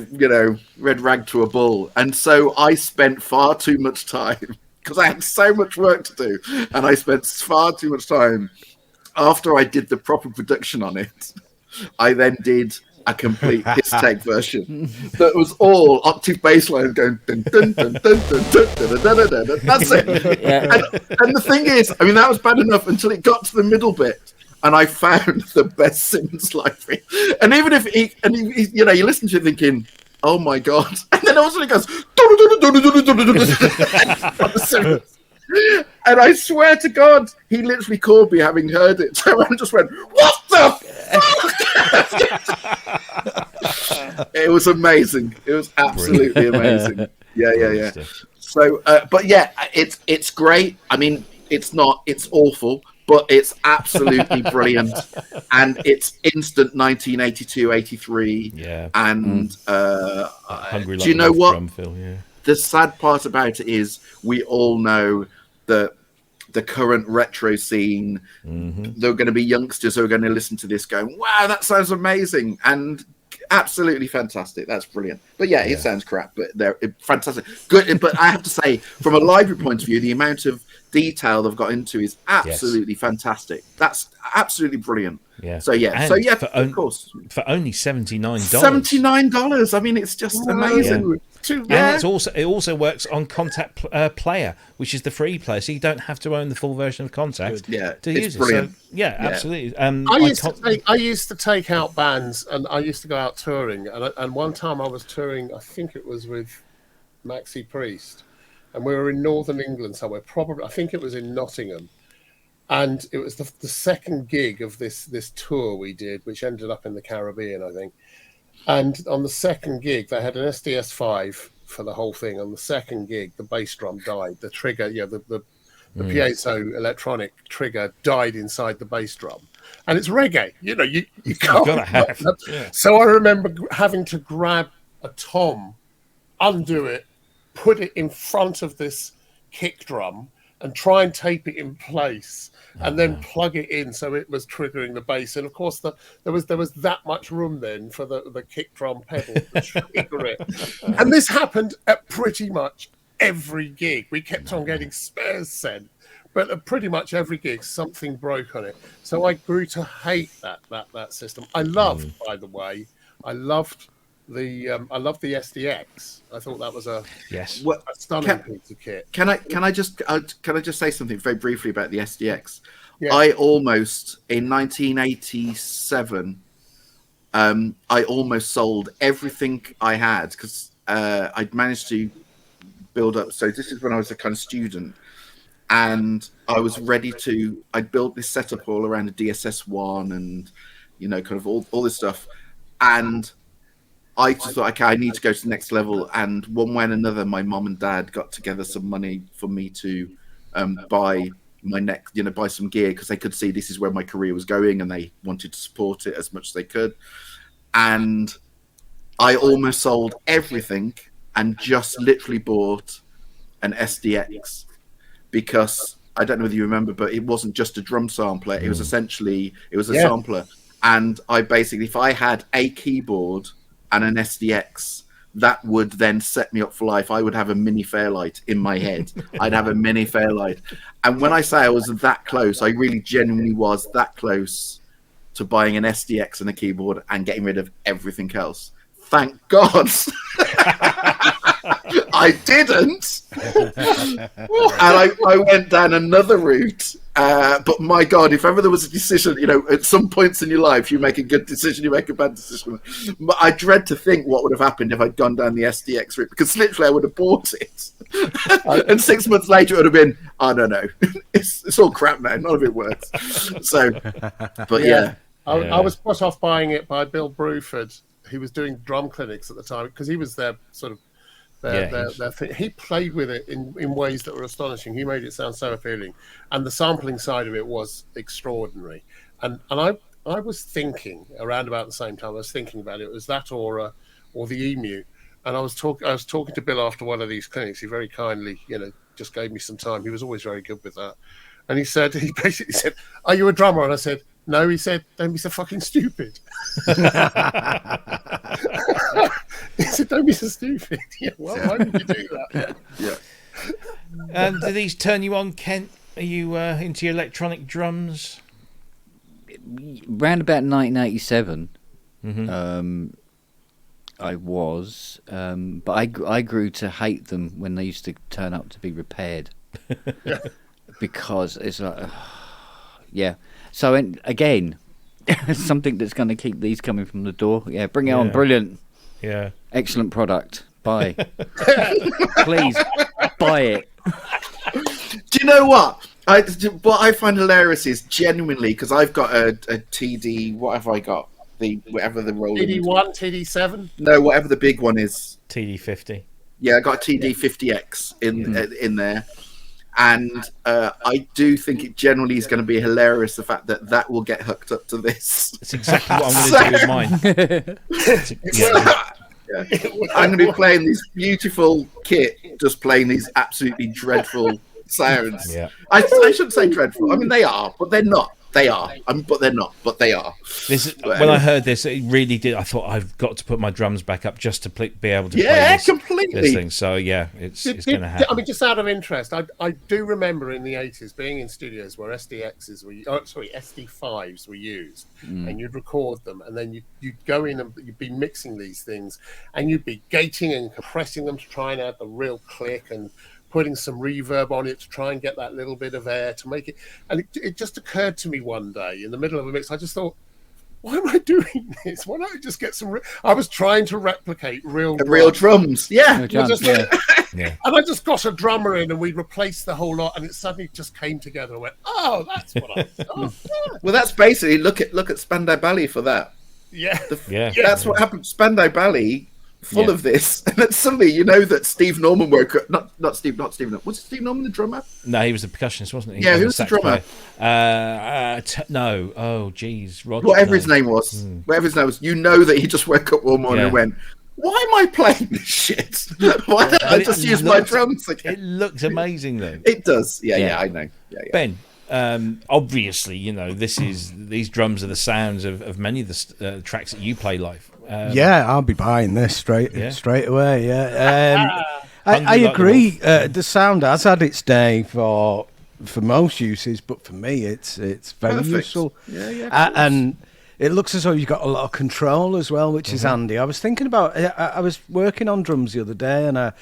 rag to a bull. And so I spent far too much time, because I had so much work to do, and I spent far too much time after I did the proper production on it. I then did a complete piss take version that was all octave bass lines going dun, dun, dun, dun, dun, dun, dun, dun, dun, dun, dun. That's it. And the thing is, I mean, that was bad enough until it got to the middle bit, and I found the best Simmons live thing. And even if he you listen to it thinking, oh my god, and then all of a sudden it goes and I swear to God, he literally called me having heard it. So I just went, what the fuck? It was amazing. It was absolutely amazing. Yeah. So, but yeah, it's great. I mean, it's awful, but it's absolutely brilliant. And it's instant 1982, 83. Yeah. And do you know what? The sad part about it is we all know that the current retro scene, there are going to be youngsters who are going to listen to this going, wow, that sounds amazing. And absolutely fantastic. That's brilliant. But yeah, it sounds crap, but they're fantastic. Good. But I have to say, from a library point of view, the amount of detail they've got into is absolutely fantastic. That's absolutely brilliant. Yeah. So yeah. Of course. For only $79. $79. I mean, it's just amazing. And it also works on Contact Player, which is the free player, so you don't have to own the full version of Contact to use brilliant. it. So, absolutely. I used to take out bands, and I used to go out touring. And one time I was touring, I think it was with Maxi Priest, and we were in northern England somewhere. Probably, I think it was in Nottingham. And it was the second gig of this tour we did, which ended up in the Caribbean, I think. And on the second gig, they had an SDS5 for the whole thing. On the second gig, the bass drum died. The trigger, the piezo electronic trigger died inside the bass drum. And it's reggae, you can't. Gotta have. So I remember having to grab a tom, undo it, put it in front of this kick drum, and try and tape it in place, and then plug it in so it was triggering the bass. And of course, there was that much room then for the kick drum pedal to trigger it. And this happened at pretty much every gig. We kept on getting spares sent, but at pretty much every gig something broke on it. So I grew to hate that system. I loved, by the way, I loved the SDX. I thought that was a stunning piece of kit. Can I just say something very briefly about the SDX? Yeah. I almost in 1987, I almost sold everything I had because I'd managed to build up. So this is when I was a kind of student, and I was ready to. I'd built this setup all around a DSS-1 and kind of all this stuff, and I just thought, okay, I need to go to the next level. And one way and another, my mom and dad got together some money for me to buy my next, buy some gear, because they could see this is where my career was going and they wanted to support it as much as they could. And I almost sold everything and just literally bought an SDX, because I don't know whether you remember, but it wasn't just a drum sampler. It was essentially, it was a sampler. And I basically, if I had a keyboard and an SDX, that would then set me up for life. I would have a mini Fairlight in my head. I'd have a mini Fairlight. And when I say I was that close, I really genuinely was that close to buying an SDX and a keyboard and getting rid of everything else. Thank God. I didn't. And I went down another route. But my God, if ever there was a decision, at some points in your life, you make a good decision, you make a bad decision. But I dread to think what would have happened if I'd gone down the SDX route, because literally I would have bought it. And 6 months later, it would have been, oh, no. It's all crap now. None of it works. So, but yeah. I was put off buying it by Bill Bruford. He was doing drum clinics at the time, because he was their sort of their thing. He played with it in ways that were astonishing. He made it sound so appealing, and the sampling side of it was extraordinary. And I was thinking around about the same time. I was thinking about it. It was that or the Emu. And I was talking to Bill after one of these clinics. He very kindly, just gave me some time. He was always very good with that. And he basically said, "Are you a drummer?" And I said, "No." He said, "Don't be so fucking stupid." He said, "Don't be so stupid." Yeah, well, why would you do that? Yeah. And do these turn you on, Kent? Are you into your electronic drums? Round about 1987, I was, but I grew to hate them when they used to turn up to be repaired. Because it's like, So again, something that's going to keep these coming from the door. Yeah, bring it on. Brilliant. Yeah. Excellent product. Buy. Please buy it. Do you know what? What I find hilarious is genuinely, because I've got a TD. What have I got? Whatever the rolling. TD1, TD7. No, whatever the big one is. TD50. Yeah, I got a TD50X in there. And I do think it generally is going to be hilarious, the fact that will get hooked up to this. That's exactly what I'm going to do with mine. I'm going to be playing this beautiful kit, just playing these absolutely dreadful sounds. Yeah. I shouldn't say dreadful. I mean, they are, but they're not. They are, but they're not. But they are. When I heard this, it really did. I thought I've got to put my drums back up just to be able to play completely. This thing. So yeah, it's going to happen. I mean, just out of interest, I do remember in the 80s being in studios where SD5s were used, and you'd record them, and then you'd go in and you'd be mixing these things, and you'd be gating and compressing them to try and add the real click and putting some reverb on it to try and get that little bit of air to make it. And it just occurred to me one day in the middle of a mix, I just thought, why am I doing this? Why don't I just get some... I was trying to replicate real drums. Yeah. And I just got a drummer in and we replaced the whole lot, and it suddenly just came together and went, oh, that's what I was... Well, that's basically, look at Spandau Ballet for that. Yeah. That's what happened. Spandau Ballet... full of this, and then suddenly you know that Steve Norman woke up. Not Steve. Was it Steve Norman the drummer? No, he was the percussionist, wasn't he? Yeah, who was the drummer? No. Oh, geez, Roger. Whatever his name was. Whatever his name was. You know that he just woke up one morning and went, "Why am I playing this shit? Why don't I just use my drums again?" It looks amazing, though. It does. Yeah, I know. Yeah. Ben, obviously, these drums are the sounds of many of the tracks that you play live. I'll be buying this straight away. I agree. The sound has had its day for most uses, but for me, it's very useful. And it looks as though you've got a lot of control as well, which is handy. I was thinking about. I was working on drums the other day, and I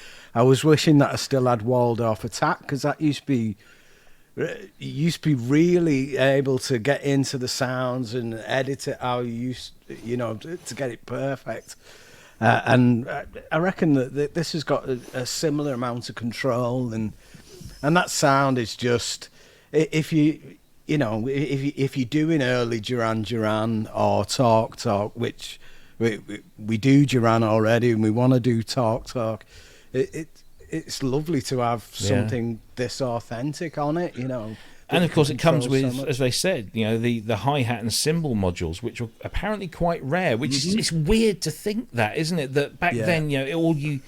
was wishing that I still had walled-off attack, because that used to be. You used to be really able to get into the sounds and edit it how you used, to get it perfect. And I reckon that this has got a similar amount of control, and that sound is just, if you're doing early Duran or Talk, which we do Duran already, and we want to do Talk. It's lovely to have something this authentic on it, And of course, it comes with, as they said, the hi-hat and cymbal modules, which are apparently quite rare. Which is, it's weird to think that, isn't it? That back then, all you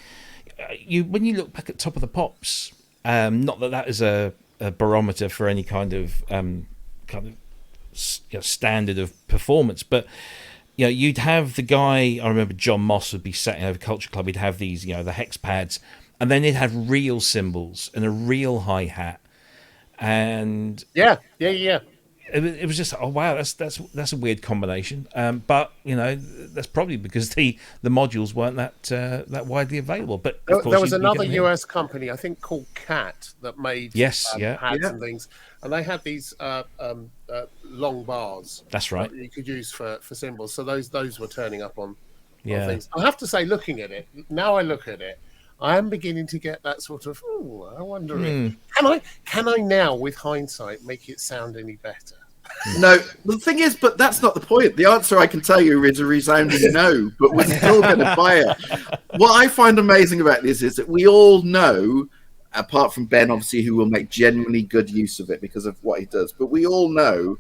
when you look back at Top of the Pops, not that is a barometer for any kind of standard of performance, but. You'd have the guy. I remember John Moss would be setting over Culture Club. He'd have these, the hex pads. And then they'd have real cymbals and a real hi-hat, and it was just, oh wow, that's a weird combination. But that's probably because the modules weren't that widely available. But of course, there was another US company, I think, called Cat, that made pads and things, and they had these long bars. That's right. That you could use for cymbals. So those were turning up on things. I have to say, looking at it now, I am beginning to get that sort of, I wonder can I now, with hindsight, make it sound any better? No, the thing is, but that's not the point. The answer I can tell you is a resounding no, but we're still going to buy it. What I find amazing about this is that we all know, apart from Ben, obviously, who will make genuinely good use of it because of what he does, but we all know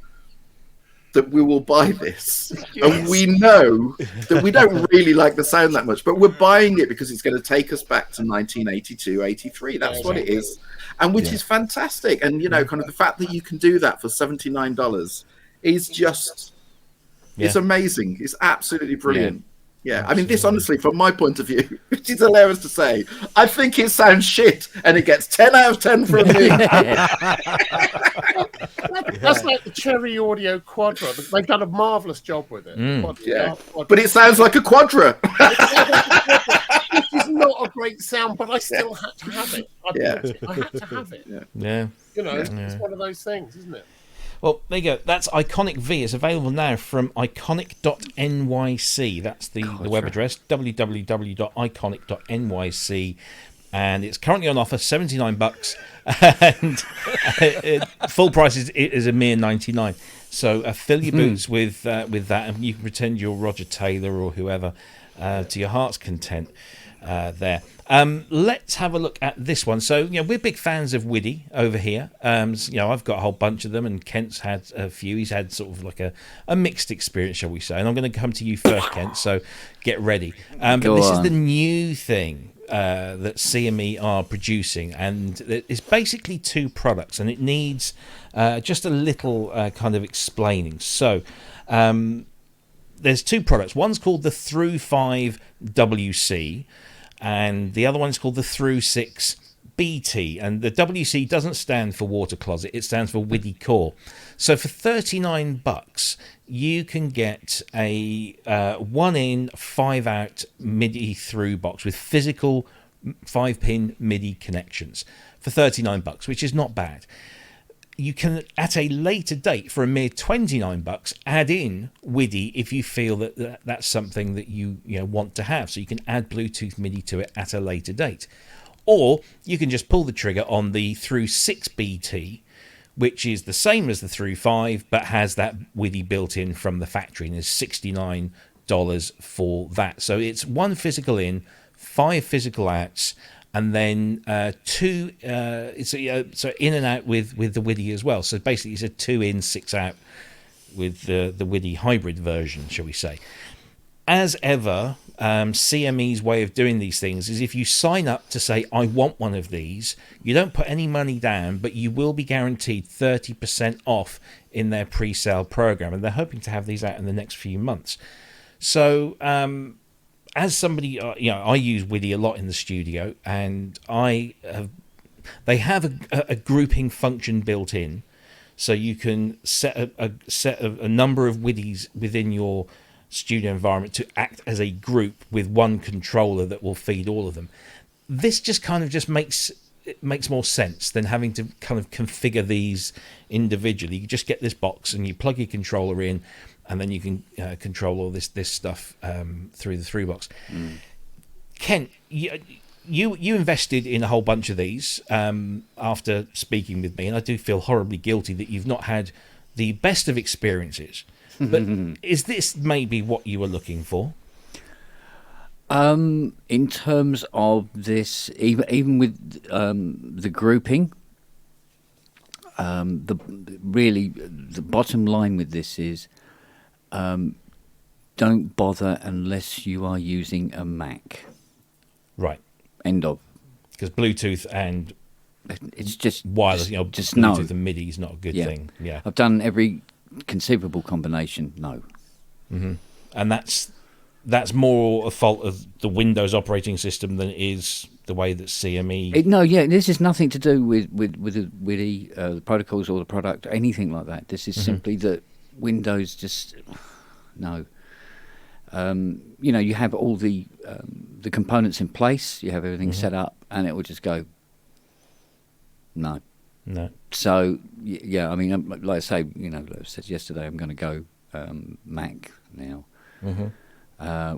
that we will buy this. And we know that we don't really like the sound that much, but we're buying it because it's going to take us back to 1982, 83. That's what it is. And which is fantastic. And, kind of the fact that you can do that for $79 is just, it's amazing. It's absolutely brilliant. Yeah, I mean, this honestly, from my point of view, which is hilarious to say, I think it sounds shit, and it gets 10 out of 10 from me. That's like the Cherry Audio Quadra. They've done a marvellous job with it. Quadra. But it sounds like a Quadra. Which is not a great sound, but I still had to have it. I had to have it. It's one of those things, isn't it? Well, there you go. That's Iconic V. It's available now from iconic.nyc. That's the web address, www.iconic.nyc. And it's currently on offer, $79. And full price is a mere $99. So fill your boots with that, and you can pretend you're Roger Taylor or whoever to your heart's content there. Let's have a look at this one. So, we're big fans of WIDI over here. I've got a whole bunch of them, and Kent's had a few. He's had sort of like a mixed experience, shall we say. And I'm going to come to you first, Kent, so get ready. But this is the new thing. that CME are producing, and it's basically two products, and it needs just a little kind of explaining. So there's two products. One's called the Thru 5 WC, and the other one's called the Thru 6 BT. And the WC doesn't stand for water closet, it stands for WIDI core. So for $39 you can get a 1-in 5-out MIDI through box with physical 5-pin MIDI connections for $39, which is not bad. You can, at a later date, for a mere $29, add in WIDI if you feel that that's something that you want to have. So you can add Bluetooth MIDI to it at a later date. Or you can just pull the trigger on the Thru 6 BT, which is the same as the Thru 5, but has that WIDI built in from the factory, and is $69 for that. So it's 1 physical in, 5 physical outs, and then 2 so in and out with the WIDI as well. So basically it's a 2 in 6 out with the WIDI hybrid version, shall we say. As ever, CME's way of doing these things is if you sign up to say, I want one of these, you don't put any money down, but you will be guaranteed 30% off in their pre-sale program, and they're hoping to have these out in the next few months. So as somebody, I use WIDI a lot in the studio, and they have a grouping function built in, so you can set a number of WIDIs within your studio environment to act as a group with one controller that will feed all of them. This just makes more sense than having to kind of configure these individually. You just get this box and you plug your controller in, and then you can control all this stuff through the Thru box. Kent, you invested in a whole bunch of these after speaking with me, and I do feel horribly guilty that you've not had the best of experiences. But is this maybe what you were looking for? In terms of this, even with the grouping, the bottom line with this is don't bother unless you are using a Mac. Right. End of. Because Bluetooth and it's just wireless, just Bluetooth no. and MIDI is not a good thing. Yeah, I've done every conceivable combination. No. Mm-hmm. And that's more a fault of the Windows operating system than it is the way that CME. This is nothing to do with the protocols or the product, anything like that. This is simply that Windows just no. You have all the components in place, you have everything set up, and it will just go no. So yeah, I mean, like I say, like I said yesterday, I'm going to go Mac now.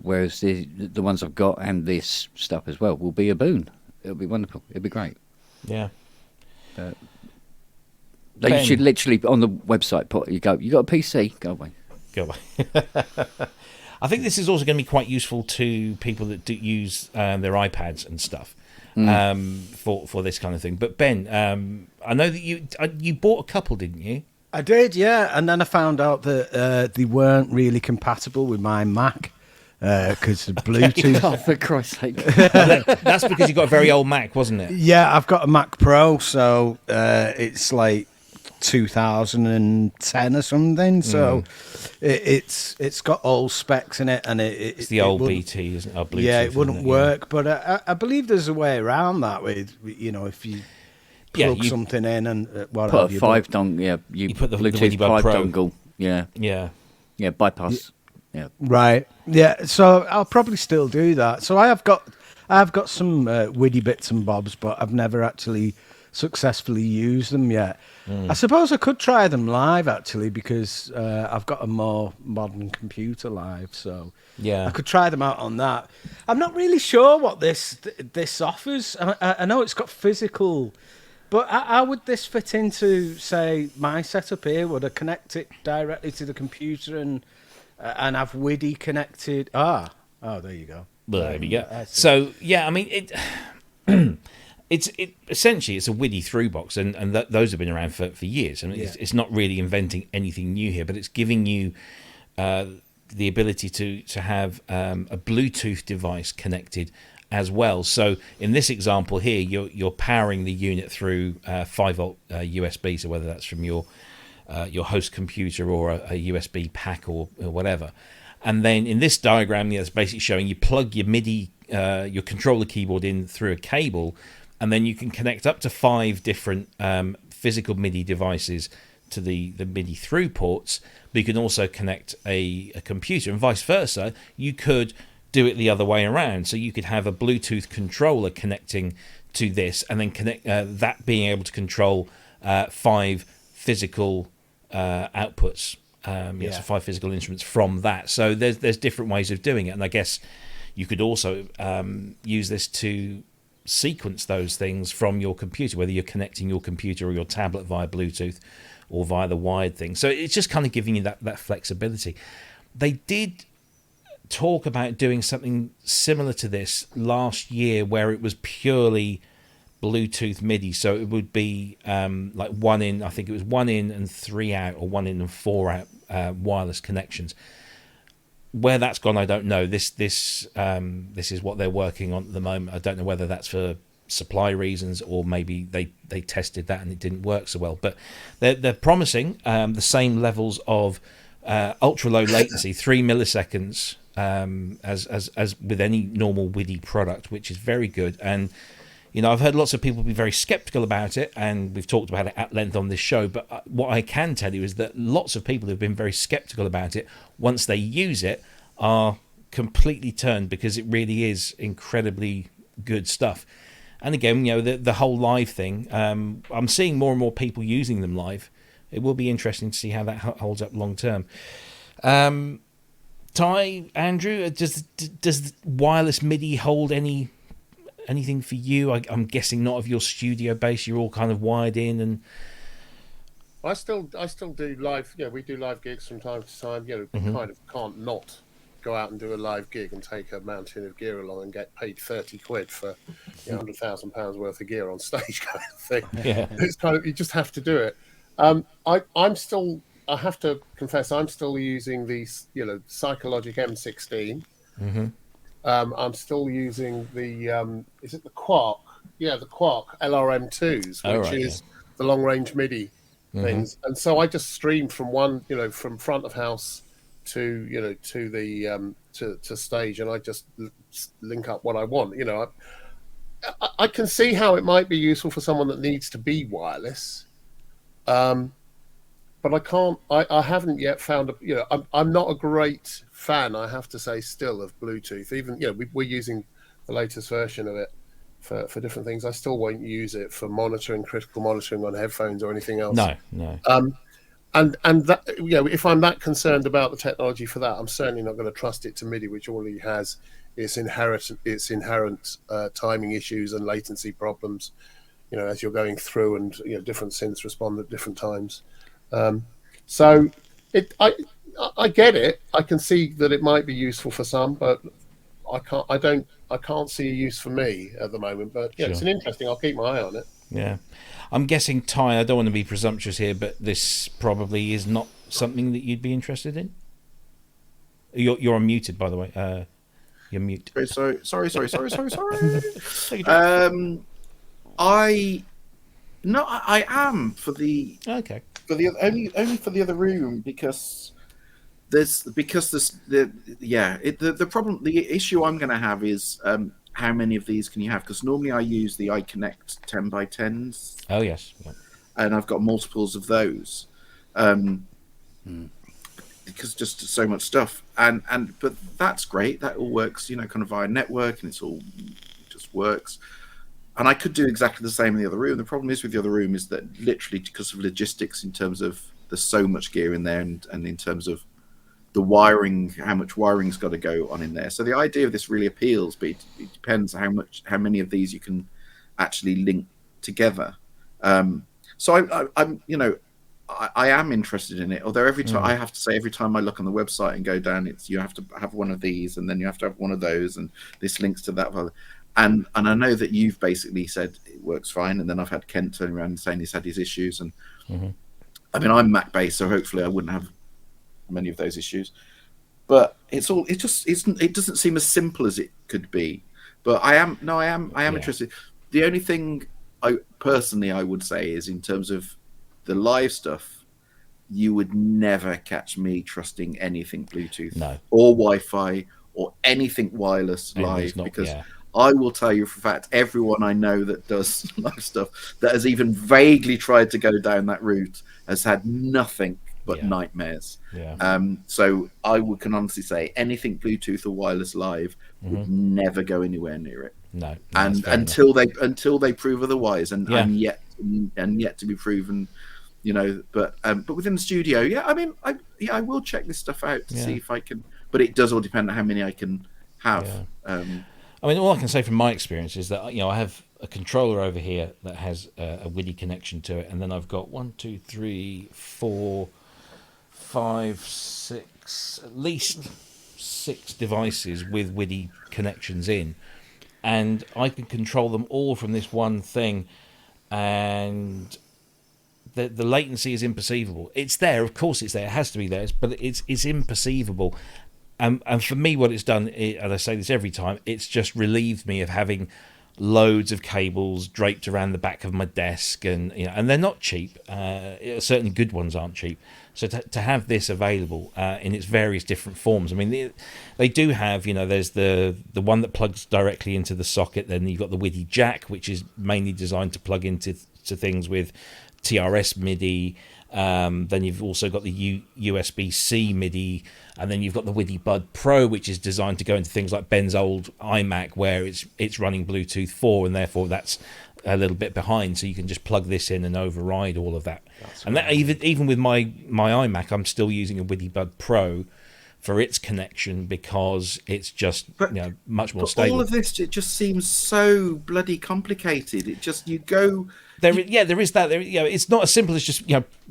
Whereas the ones I've got and this stuff as well will be a boon. It'll be wonderful. It'll be great. Yeah. They should literally on the website put you got a PC, go away. I think this is also going to be quite useful to people that do use their iPads and stuff for this kind of thing. But Ben, I know that you bought a couple, didn't you? I did, yeah, and then I found out that they weren't really compatible with my Mac because the Bluetooth. Oh, for Christ's sake! That's because you got a very old Mac, wasn't it? Yeah, I've got a Mac Pro, so it's like 2010 or something. So it's got old specs in it, and it's the old BT, isn't it? Or Bluetooth, yeah, it wouldn't work. But I believe there's a way around that. With if you plug something in and what put have a you. 5 dongle, you put the Bluetooth 5 dongle, yeah, bypass, yeah, right, yeah. So I'll probably still do that. So I have got some WIDI bits and bobs, but I've never actually successfully used them yet. I suppose I could try them live actually, because I've got a more modern computer live, so yeah, I could try them out on that. I'm not really sure what this offers. I know it's got physical. But how would this fit into, say, my setup here? Would I connect it directly to the computer and have WIDI connected? Oh, there you go. Well, there we go. So yeah, I mean it's essentially it's a WIDI through box, and those have been around for years. I mean, it's not really inventing anything new here, but it's giving you the ability to have a Bluetooth device connected as well. So in this example here, you're powering the unit through 5-volt USB, so whether that's from your host computer or a USB pack or whatever. And then in this diagram, it's basically showing you plug your MIDI, your controller keyboard in through a cable, and then you can connect up to 5 different physical MIDI devices to the MIDI through ports. But you can also connect a computer, and vice versa. You could do it the other way around. So you could have a Bluetooth controller connecting to this, and then connect that being able to control 5 physical outputs. So 5 physical instruments from that. So there's different ways of doing it, and I guess you could also use this to sequence those things from your computer, whether you're connecting your computer or your tablet via Bluetooth or via the wired thing. So it's just kind of giving you that flexibility. They did talk about doing something similar to this last year, where it was purely Bluetooth MIDI, so it would be like 1 in, I think it was 1 in and 3 out, or 1 in and 4 out wireless connections. Where that's gone, I don't know. This is what they're working on at the moment. I don't know whether that's for supply reasons, or maybe they tested that and it didn't work so well. But they're promising the same levels of ultra low latency, 3 milliseconds, as with any normal WIDI product, which is very good. And I've heard lots of people be very skeptical about it, and we've talked about it at length on this show. But what I can tell you is that lots of people who've been very skeptical about it, once they use it, are completely turned, because it really is incredibly good stuff. And again, the whole live thing, I'm seeing more and more people using them live. It will be interesting to see how that holds up long term. Ty, Andrew, does wireless MIDI hold anything for you? I'm guessing not of your studio base. You're all kind of wired in, and I still do live. We do live gigs from time to time. Kind of can't not go out and do a live gig and take a mountain of gear along and get paid 30 quid for £100,000 worth of gear on stage, kind of thing. Yeah. It's kind of, you just have to do it. I have to confess, I'm still using these, Psychologic M16. Mm-hmm. I'm still using the is it the Quark? Yeah, the Quark LRM2s, which is the long range MIDI things. And so I just stream from one, from front of house to to the to stage, and I just link up what I want. I can see how it might be useful for someone that needs to be wireless, but I can't. I haven't yet found I'm not a great fan, I have to say, still, of Bluetooth. Even we're using the latest version of it for different things. I still won't use it for critical monitoring on headphones or anything else. No. And that, if I'm that concerned about the technology for that, I'm certainly not going to trust it to MIDI, which already has its inherent timing issues and latency problems. As you're going through, and different synths respond at different times. So I get it. I can see that it might be useful for some, but I can't see a use for me at the moment. But Sure. It's an interesting. I'll keep my eye on it. Yeah. I'm guessing, Ty, I don't want to be presumptuous here, but this probably is not something that you'd be interested in. You're unmuted, by the way. You're mute. Sorry. I am for the only for the other room, because the issue I'm going to have is how many of these can you have? Because normally I use the iConnect 10x10s. Oh yes, yeah. And I've got multiples of those, because just so much stuff. But that's great. That all works, kind of via network, and it just works. And I could do exactly the same in the other room. The problem is with the other room is that literally, because of logistics, in terms of there's so much gear in there, and in terms of the wiring, how much wiring's got to go on in there. So the idea of this really appeals, but it depends how many of these you can actually link together. So I am interested in it. Although every time I have to say, every time I look on the website and go down, you have to have one of these, and then you have to have one of those, and this links to that. And I know that you've basically said it works fine, and then I've had Kent turn around and saying he's had his issues. And I mean, I'm Mac based, so hopefully I wouldn't have many of those issues. But it doesn't seem as simple as it could be. But I am interested. The only thing I would say is, in terms of the live stuff, you would never catch me trusting anything Bluetooth or Wi-Fi or anything wireless live, because I will tell you for a fact, everyone I know that does live stuff that has even vaguely tried to go down that route has had nothing but nightmares. So I can honestly say anything Bluetooth or wireless live would never go anywhere near it. No, and until they prove otherwise, and yet to be proven. You know, but within the studio, I mean, I will check this stuff out to see if I can. But it does all depend on how many I can have. I mean, all I can say from my experience is that I have a controller over here that has a WIDI connection to it, and then I've got 1, 2, 3, 4, 5, 6, at least 6 devices with WIDI connections in, and I can control them all from this one thing, and the latency is imperceivable. It's there, of course it's there, it has to be there, but it's imperceivable. And for me, what it's done, and I say this every time, it's just relieved me of having loads of cables draped around the back of my desk, and and they're not cheap. Certainly good ones aren't cheap. So to have this available in its various different forms, I mean, they do have, there's the one that plugs directly into the socket, then you've got the WIDI jack, which is mainly designed to plug into things with TRS MIDI, then you've also got the USB-C MIDI, and then you've got the WIDI Bud Pro, which is designed to go into things like Ben's old iMac, where it's running Bluetooth 4, and therefore that's a little bit behind, so you can just plug this in and override all of that. And that even with my iMac, I'm still using a WIDI Bud Pro for its connection, because it's just much more stable. All of this, it just seems so bloody complicated. It just, you go... There is that. It's not as simple as just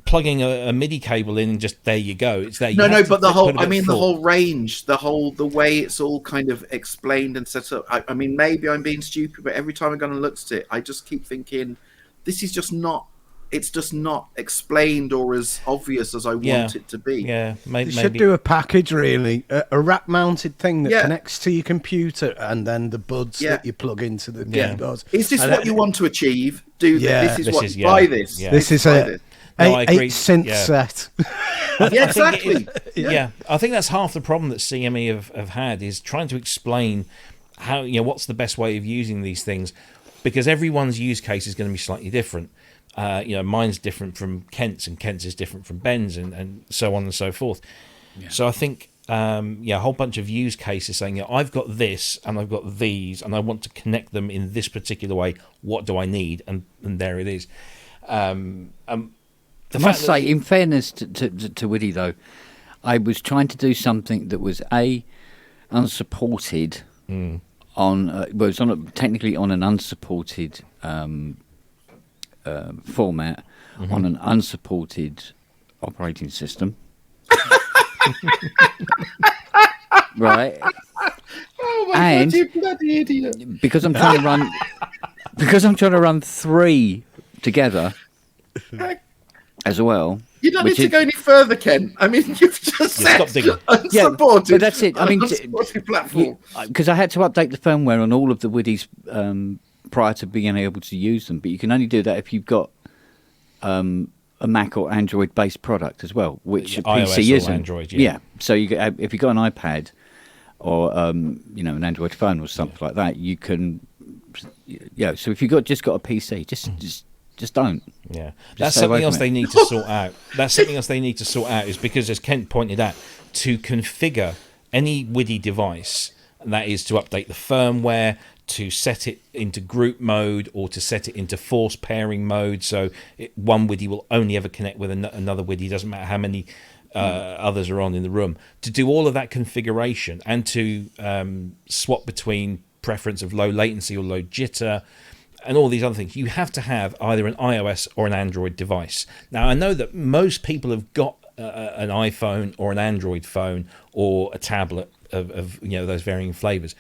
plugging a MIDI cable in and just there you go. It's there. But the whole range, the way it's all kind of explained and set up. I mean, maybe I'm being stupid, but every time I go and look at it, I just keep thinking, this is just not. It's just not explained or as obvious as I want it to be. Yeah, maybe. You should do a package, really, a rack-mounted thing that connects to your computer, and then the buds that you plug into the keyboards. Is this what you want to achieve? Do this is what you buy this. Yeah. This is a 8 synth set. Exactly. I think that's half the problem that CME have had, is trying to explain how what's the best way of using these things, because everyone's use case is going to be slightly different. Mine's different from Kent's, and Kent's is different from Ben's, and so on and so forth. So I think a whole bunch of use cases saying, I've got this and I've got these, and I want to connect them in this particular way. What do I need? And there it is. I must say, in fairness to WIDI, though, I was trying to do something that was unsupported technically on an unsupported format on an unsupported operating system. Right. Oh my God, you bloody idiot! Because I'm trying to run 3 together as well. You don't need to go any further, Ken. I mean, you've just said unsupported. But that's it. I mean, unsupported platform. Because I had to update the firmware on all of the WIDIs prior to being able to use them. But you can only do that if you've got a Mac or Android-based product as well, which a PC isn't. Android, So if you've got an iPad or an Android phone or something like that, you can. So if you've just got a PC, just don't. Yeah, that's something else they need to sort out. Is because, as Kent pointed out, to configure any WIDI device, that is to update the firmware, to set it into group mode, or to set it into force pairing mode, so one WIDI will only ever connect with another WIDI, doesn't matter how many others are on in the room. To do all of that configuration and to swap between preference of low latency or low jitter and all these other things, you have to have either an iOS or an Android device. Now, I know that most people have got an iPhone or an Android phone or a tablet of those varying flavors.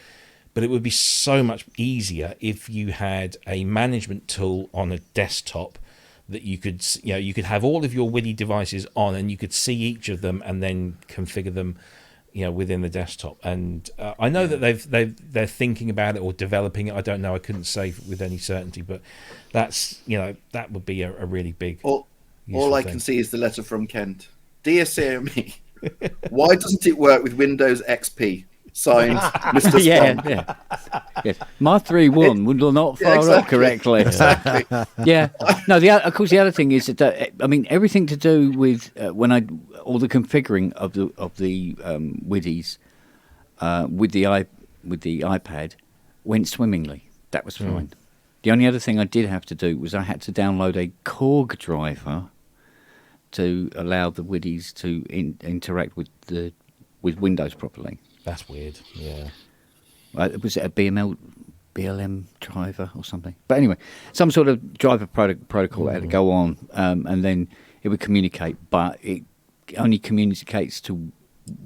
But it would be so much easier if you had a management tool on a desktop that you could have all of your WIDI devices on, and you could see each of them and then configure them within the desktop. And I know that they're thinking about it or developing it. I don't know. I couldn't say with any certainty, but that's that would be a really big. All I can see is the letter from Kent. Dear CME, why doesn't it work with Windows XP? Signed, Mr. Spong. Yes. My 3.1 would not fire up correctly. Exactly. Yeah. No. Of course, the other thing is that everything to do with all the configuring of the WIDIs with the iPad went swimmingly. That was fine. The only other thing I did have to do was I had to download a Korg driver to allow the WIDIs to interact with Windows properly. That's weird. Yeah. Was it a BLM driver or something? But anyway, some sort of driver protocol that had to go on, and then it would communicate, but it only communicates to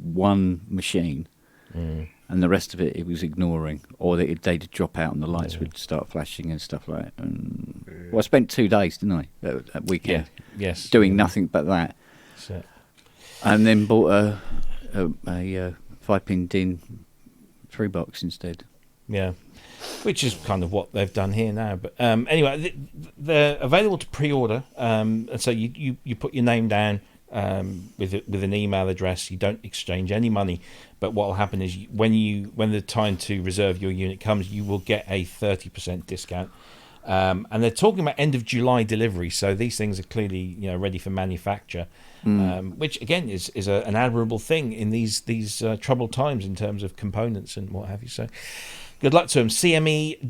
one machine, and the rest of it was ignoring, or they'd drop out and the lights would start flashing and stuff like that. And, I spent 2 days, didn't I, that weekend? Yeah. Yes. Doing nothing but that. So. And then bought a 5-pin DIN 3-box instead. Yeah, which is kind of what they've done here now. But anyway, they're available to pre-order, and so you put your name down with an email address. You don't exchange any money, but what will happen is when the time to reserve your unit comes, you will get a 30% discount. And they're talking about end of July delivery, so these things are clearly ready for manufacture. Which again is an admirable thing in these troubled times in terms of components and what have you. So good luck to them. CME-pro.com,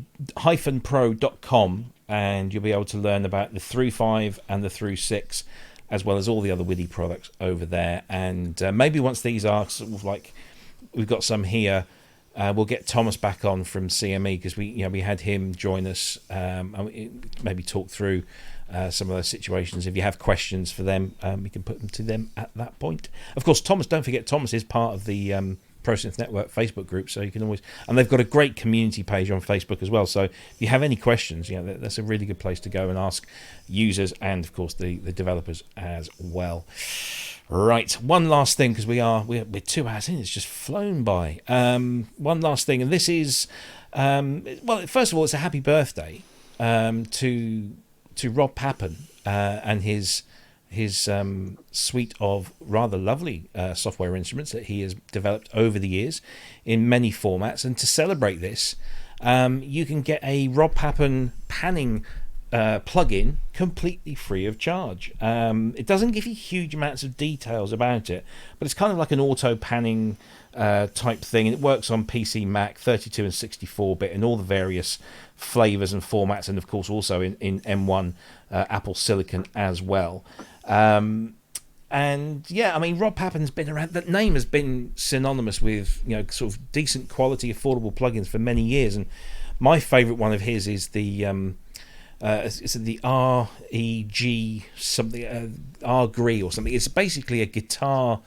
and you'll be able to learn about the Thru 5 and the Thru 6, as well as all the other WIDI products over there. And maybe once these are sort of like we've got some here, we'll get Thomas back on from CME, because we had him join us, maybe talk through some of those situations. If you have questions for them, we can put them to them at that point. Of course, Thomas, don't forget, Thomas is part of the Synth Network Facebook group, so you can always, and they've got a great community page on Facebook as well. So if you have any questions, that's a really good place to go and ask users and of course the developers as well. Right, one last thing, because we're 2 hours in, it's just flown by. One last thing, and this is first of all, it's a happy birthday to Rob Papen and his suite of rather lovely software instruments that he has developed over the years in many formats. And to celebrate this, you can get a Rob Papen panning plugin completely free of charge. It doesn't give you huge amounts of details about it, but it's kind of like an auto panning type thing, and it works on PC, Mac, 32 and 64-bit, and all the various flavors and formats, and of course also in M1 Apple Silicon as well. And yeah, I mean, Rob Papen's been around. That name has been synonymous with sort of decent quality, affordable plugins for many years. And my favorite one of his is the is it the REG something, RGRE or something. It's basically a guitar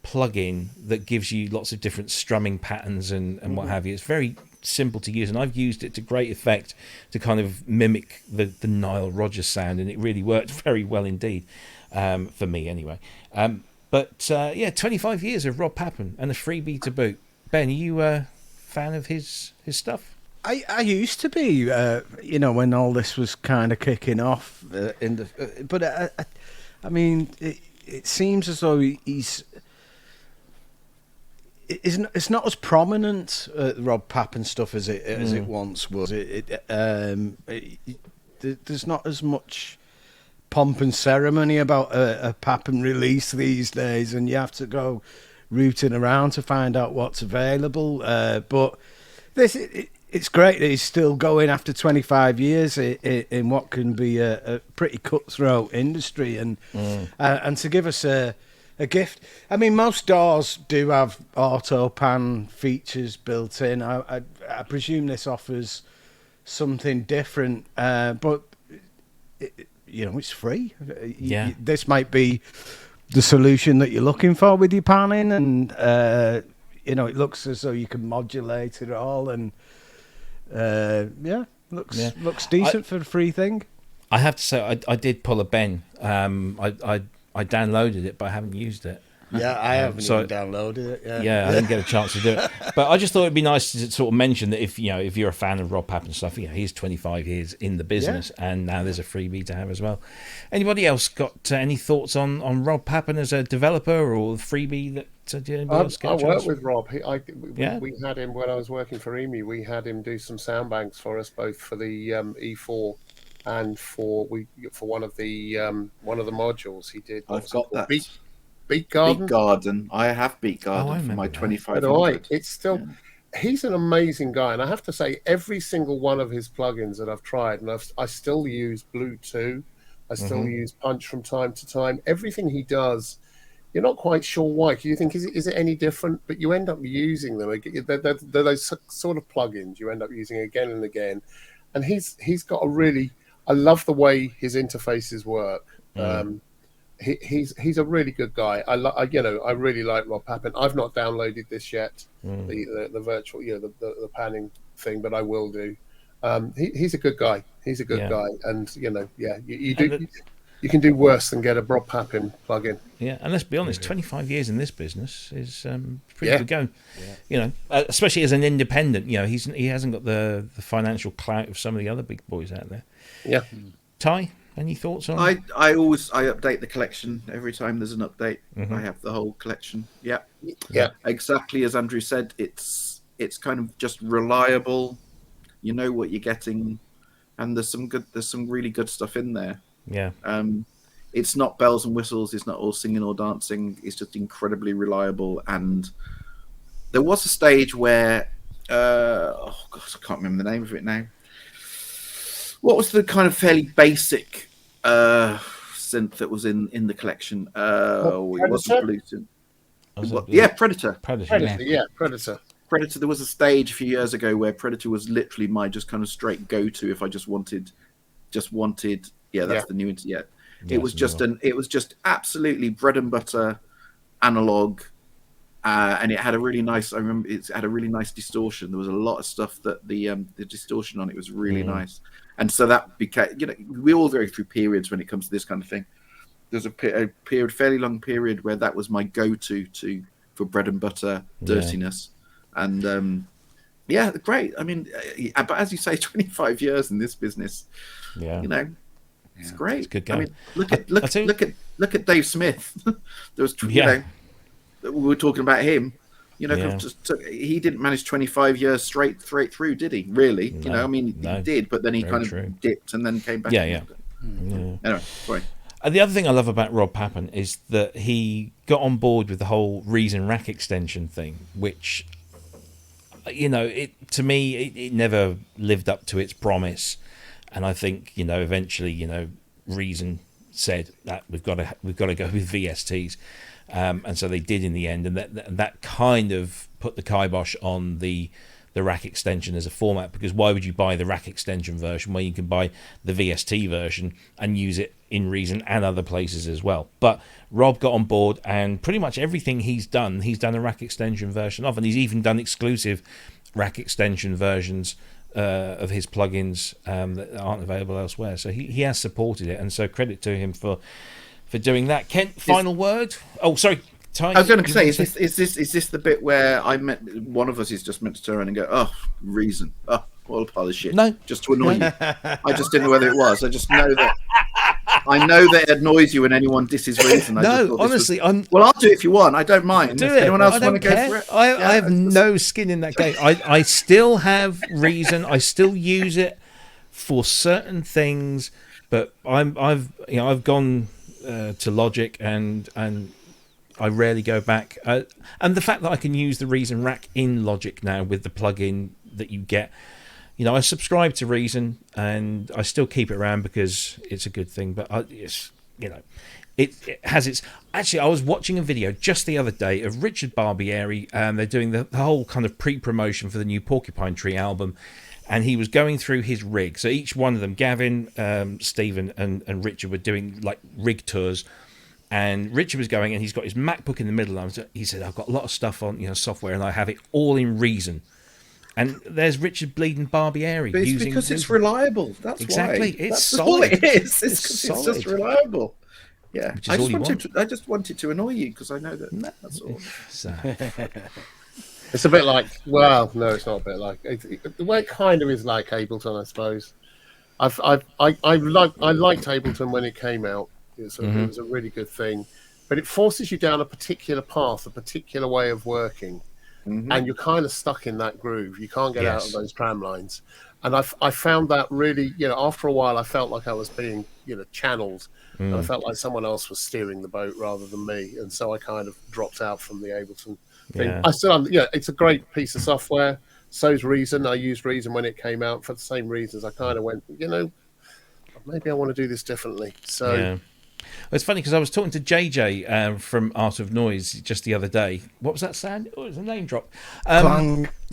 plugin that gives you lots of different strumming patterns and what have you. It's very simple to use, and I've used it to great effect to kind of mimic the Nile Rodgers sound, and it really worked very well indeed, for me anyway. But 25 years of Rob Papen and a freebie to boot. Ben, are you a fan of his stuff? I used to be, when all this was kind of kicking off but I mean, it seems as though it's not as prominent, Rob Papen stuff, as it once was. There's not as much pomp and ceremony about a Papen release these days, and you have to go rooting around to find out what's available. But it's great that he's still going after 25 years in what can be a pretty cutthroat industry, and to give us a gift. I mean, most DAWs do have auto pan features built in. I presume this offers something different, but it's free. Yeah, this might be the solution that you're looking for with your panning, and it looks as though you can modulate it all, and looks decent for a free thing. I have to say, I did pull a Ben. I downloaded it, but I haven't used it. Yeah, I haven't so- even downloaded it. Yeah, I didn't get a chance to do it, but I just thought it'd be nice to sort of mention that if you're a fan of Rob Papen stuff, he's 25 years in the business, and now there's a freebie to have as well. Anybody else got any thoughts on Rob Papen as a developer or the freebie that? Did anybody else get I a chance? worked with Rob. Yeah. We had him when I was working for EMI. We had him do some sound banks for us, both for the E4 and for one of the modules. He did. I've got that. Beat Garden. Beat Garden. I have Beat Garden for remember my that. 2500. It's still. He's an amazing guy, and I have to say, every single one of his plugins that I've tried, and I still use Blue 2, I still use Punch from time to time. Everything he does, you're not quite sure why. You think, is it any different? But you end up using them. They're those sort of plugins you end up using again and again. And he's got a really. I love the way his interfaces work. He's a really good guy. I really like Rob Papen. I've not downloaded this yet, the virtual, the panning thing, but I will do. He's a good guy. He's a good guy, and you can do worse than get a Rob Papen plugin. Yeah, and let's be honest, 25 years in this business is pretty good going. Yeah. Especially as an independent, he hasn't got the financial clout of some of the other big boys out there. Yeah. Ty, any thoughts on? I update the collection every time there's an update. I have the whole collection. Yeah. Exactly as Andrew said, it's kind of just reliable. You know what you're getting, and there's some really good stuff in there. Yeah. It's not bells and whistles. It's not all singing or dancing. It's just incredibly reliable. And there was a stage where, I can't remember the name of it now. What was the kind of fairly basic synth that was in the collection? It wasn't Bluetooth. Predator. Predator. Predator. There was a stage a few years ago where Predator was literally my just kind of straight go-to if I just wanted. That's the new internet. It was just absolutely bread and butter analog, and it had a really nice. I remember it had a really nice distortion. There was a lot of stuff that the distortion on it was really nice, and so that became. We all go through periods when it comes to this kind of thing. There's a period, fairly long period, where that was my go-to for bread and butter dirtiness, and great. I mean, but as you say, 25 years in this business, it's great. It's good going. I mean, look at Dave Smith. There was, we were talking about him. He didn't manage 25 years straight through, did he? Really? No, he did, but then he kind of dipped and then came back. Anyway, sorry. And the other thing I love about Rob Papen is that he got on board with the whole Reason rack extension thing, which, to me, it never lived up to its promise. And I think, eventually, Reason said that we've got to go with VSTs, and so they did in the end, and that kind of put the kibosh on the rack extension as a format, because why would you buy the rack extension version where you can buy the VST version and use it in Reason and other places as well? But Rob got on board, and pretty much everything he's done a rack extension version of, and he's even done exclusive rack extension versions of his plugins that aren't available elsewhere. So he has supported it, and so credit to him for doing that. Kent, final word? Oh, sorry, Ty. I was going to say, is this the bit where one of us is just meant to turn around and go, oh, Reason, oh, what a pile of shit. No, just to annoy you. I just didn't know whether it was. I just know that. I know that it annoys you when anyone disses Reason. No, honestly, I'll do it if you want. I don't mind. Do it. Anyone else I want to don't care. go for it? I have no skin in that game. I still have Reason. I still use it for certain things, but I've gone to Logic and I rarely go back. And the fact that I can use the Reason rack in Logic now with the plugin that you get. I subscribe to Reason, and I still keep it around because it's a good thing. But it has its. Actually, I was watching a video just the other day of Richard Barbieri, and they're doing the whole kind of pre-promotion for the new Porcupine Tree album, and he was going through his rig. So each one of them, Gavin, Stephen, and Richard, were doing like rig tours. And Richard was going, and he's got his MacBook in the middle. And he said, "I've got a lot of stuff on, software, and I have it all in Reason." And there's Richard bleeding Barbieri. But it's because it's reliable. That's exactly. why. It's That's solid. all it is. It's just reliable. Yeah, Which is all you want. I just wanted to annoy you because I know that. That's all. So, It's a bit like, well, no, it's not a bit like. The way it kind of is like Ableton, I suppose. I liked Ableton when it came out. It was a really good thing, but it forces you down a particular path, a particular way of working, and you're kind of stuck in that groove. You can't get out of those tram lines, and I found that really, after a while, I felt like I was being, channeled, and I felt like someone else was steering the boat rather than me, and so I kind of dropped out from the Ableton thing. Yeah. I still, it's a great piece of software. So's Reason. I used Reason when it came out for the same reasons. I kind of went, maybe I want to do this differently. So. Yeah. Well, it's funny because I was talking to JJ from Art of Noise just the other day. What was that sound? Oh, it was a name drop.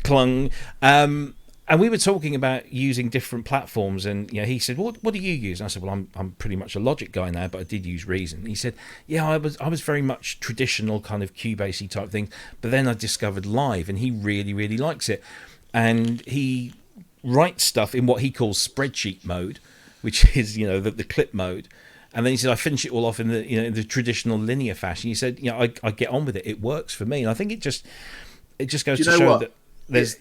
Clung. And we were talking about using different platforms, and he said, "What do you use?" And I said, "Well, I'm pretty much a Logic guy now, but I did use Reason." And he said, "Yeah, I was very much traditional kind of Cubasey type thing, but then I discovered Live, and he really, really likes it, and he writes stuff in what he calls spreadsheet mode, which is the clip mode." And then he said, I finish it all off in the in the traditional linear fashion. He said, I get on with it. It works for me. And I think it just goes to show that there's.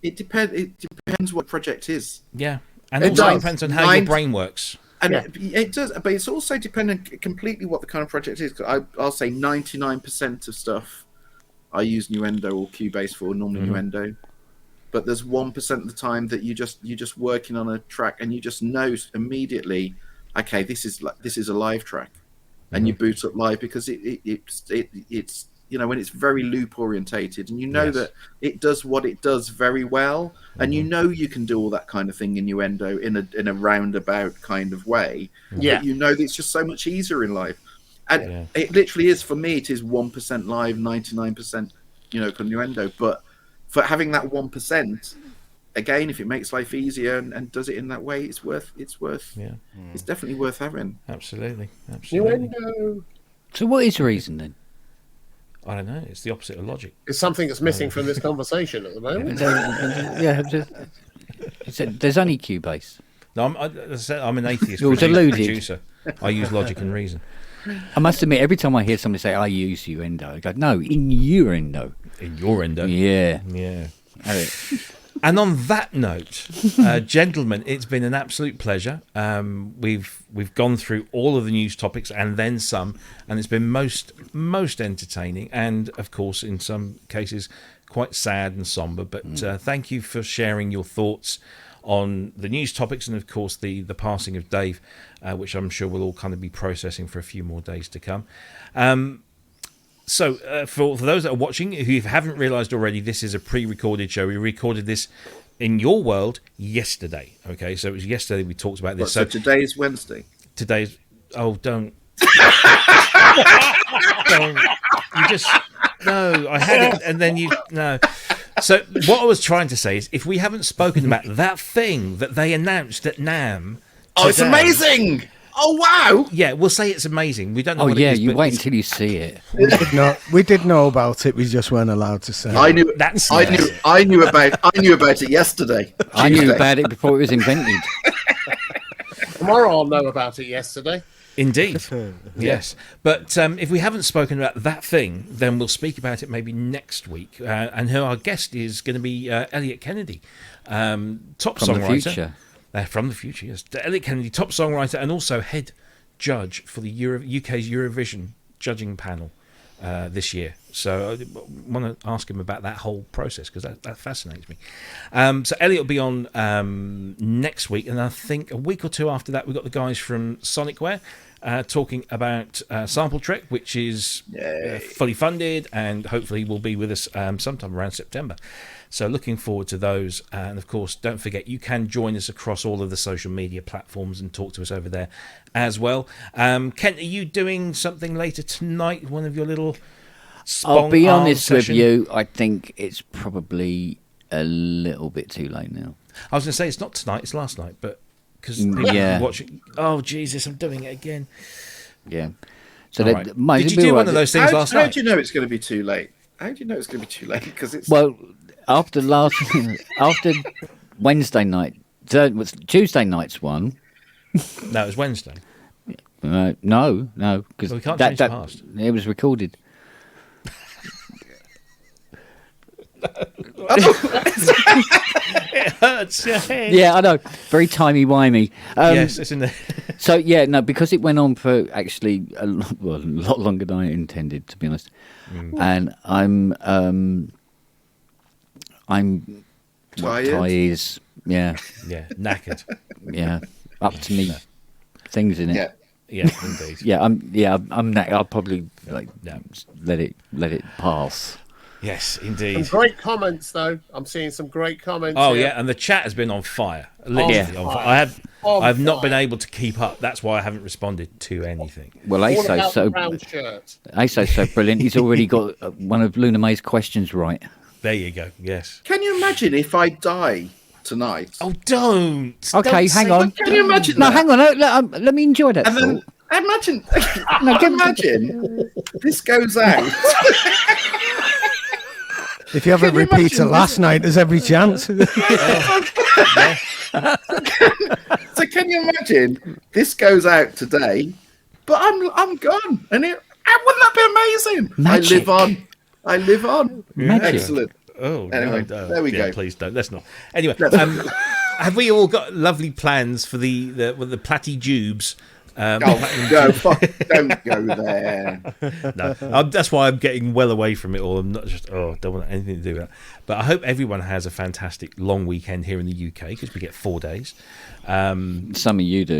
It depends what project is. Yeah, and it also depends on how your brain works. And it does, but it's also dependent completely what the kind of project is. I'll say 99% of stuff I use Nuendo or Cubase for, normally Nuendo. But there's 1% of the time that you're just working on a track and you just know immediately. Okay, this is a live track, and you boot up Live because it's when it's very loop orientated, and that it does what it does very well, and you can do all that kind of thing in Nuendo in a roundabout kind of way. Yeah, but that it's just so much easier in Live, and it literally is for me. It is 1% Live, 99% Nuendo, but for having that 1%. Again, if it makes life easier and does it in that way, it's definitely worth having. Absolutely. Nuendo. So what is Reason then? I don't know. It's the opposite of Logic. It's something that's missing from this conversation at the moment. There's only Cubase. No, I'm an atheist producer. I use Logic and Reason. I must admit, every time I hear somebody say, I use Nuendo, I go, no, in Nuendo. In Nuendo? Yeah. Yeah. And on that note, gentlemen, it's been an absolute pleasure. We've gone through all of the news topics and then some, and it's been most entertaining, and of course, in some cases, quite sad and somber. But thank you for sharing your thoughts on the news topics, and of course the passing of Dave, which I'm sure we'll all kind of be processing for a few more days to come. So for those that are watching, who haven't realised already, this is a pre-recorded show. We recorded this in your world yesterday. Okay, so it was yesterday we talked about this. So today is Wednesday. Today's... Oh, don't. You just... No, I had it, and then you... No. So what I was trying to say is, if we haven't spoken about that thing that they announced at NAMM... Oh, it's amazing! Oh wow! Yeah, we'll say it's amazing. We don't know. What it is, you wait until you see it. We did know about it. We just weren't allowed to say. I knew about it yesterday. I knew about it before it was invented. Tomorrow I'll know about it yesterday. Indeed, yes. But if we haven't spoken about that thing, then we'll speak about it maybe next week. And our guest is going to be Elliot Kennedy, top From songwriter. The future. From the future, yes. Elliot Kennedy, top songwriter and also head judge for the UK's Eurovision judging panel this year. So I want to ask him about that whole process because that fascinates me. So Elliot will be on next week, and I think a week or two after that we've got the guys from Sonicware talking about Sample Trek, which is fully funded and hopefully will be with us sometime around September. So looking forward to those. And of course, don't forget, you can join us across all of the social media platforms and talk to us over there as well. Kent, are you doing something later tonight? One of your little Spong I'll be honest session? with you, I think it's probably a little bit too late now. I was going to say it's not tonight, it's last night, but because people are watching. Oh, Jesus, I'm doing it again. Yeah. So right. Did you do one of those things last night? How do you know it's going to be too late? How do you know it's going to be too late? Because it's after Wednesday night, Tuesday night's one. No, it was Wednesday. No, because We can't change the past. It was recorded. It hurts your head. Yeah, I know. Very timey-wimey. Yes, it's in there. So, yeah, no, because it went on for actually a lot longer than I intended, to be honest. And I'm Tired? Yeah, Yeah, knackered. yeah. Up to me things in it. Yeah. Yeah, indeed. I'm I'll probably let it pass. Yes, Some indeed. great comments, though. I'm seeing some great comments. Oh here. yeah, and the chat has been on fire. Literally On on fire. fire. On I've not been fire. able to keep up. That's why I haven't responded to anything. Well, All ASO's about the so brown shirt. brilliant. He's already got one of Luna May's questions right. There you go. Yes. Can you imagine if I die tonight? Oh, don't. Okay, Don't hang say on. Can you imagine No, that? hang on. Let me enjoy that. And then thought. imagine, No, give- imagine this goes out. If you have a Can you repeater imagine last night, there's every chance. So can you imagine this goes out today, but I'm gone, and wouldn't that be amazing? Magic. I live on. Magic. Excellent. Oh, Anyway, no. there we Yeah, go. please don't. Let's not. Anyway, have we all got lovely plans for the Platty Jubes? Oh, no, fuck, don't go there. No, that's why I'm getting well away from it all. I'm not just don't want anything to do with that. But I hope everyone has a fantastic long weekend here in the UK because we get 4 days. Some of you do,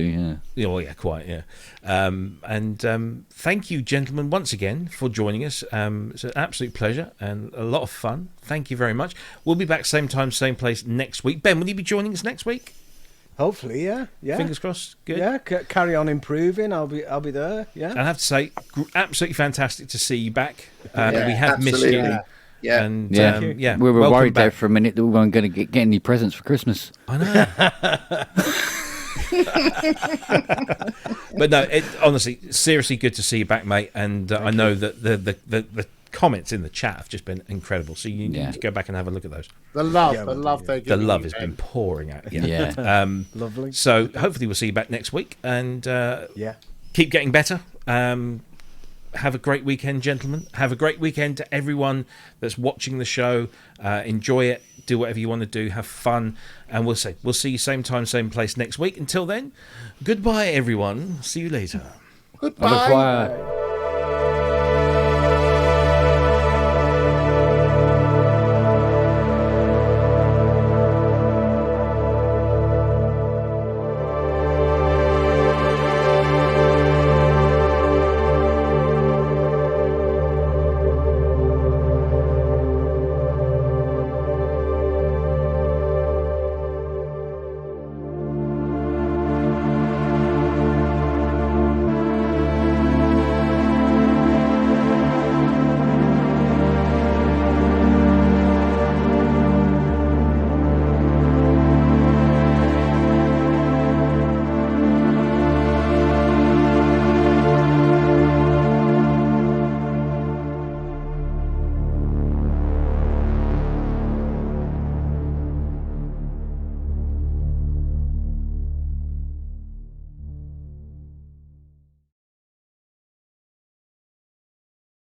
yeah. Oh yeah, quite yeah. And thank you, gentlemen, once again for joining us. It's an absolute pleasure and a lot of fun. Thank you very much. We'll be back same time, same place next week. Ben, will you be joining us next week? Hopefully, yeah. Fingers crossed. Good. Yeah, carry on improving. I'll be there. Yeah. I have to say, absolutely fantastic to see you back. Yeah, We have missed you. absolutely. Yeah. And Yeah. yeah, We were welcome worried there back. for a minute that we weren't going to get any presents for Christmas. I know. But no, honestly, seriously good to see you back, mate. And I know that the comments in the chat have just been incredible. So you need to go back and have a look at those. The love they're The giving love you, has Ben. been pouring out. Yeah. Lovely. So hopefully we'll see you back next week and Yeah. keep getting better. Have a great weekend, gentlemen. Have a great weekend to everyone that's watching the show. Enjoy it. Do whatever you want to do. Have fun. And we'll see you same time, same place next week. Until then, goodbye, everyone. See you later. Goodbye. Au revoir.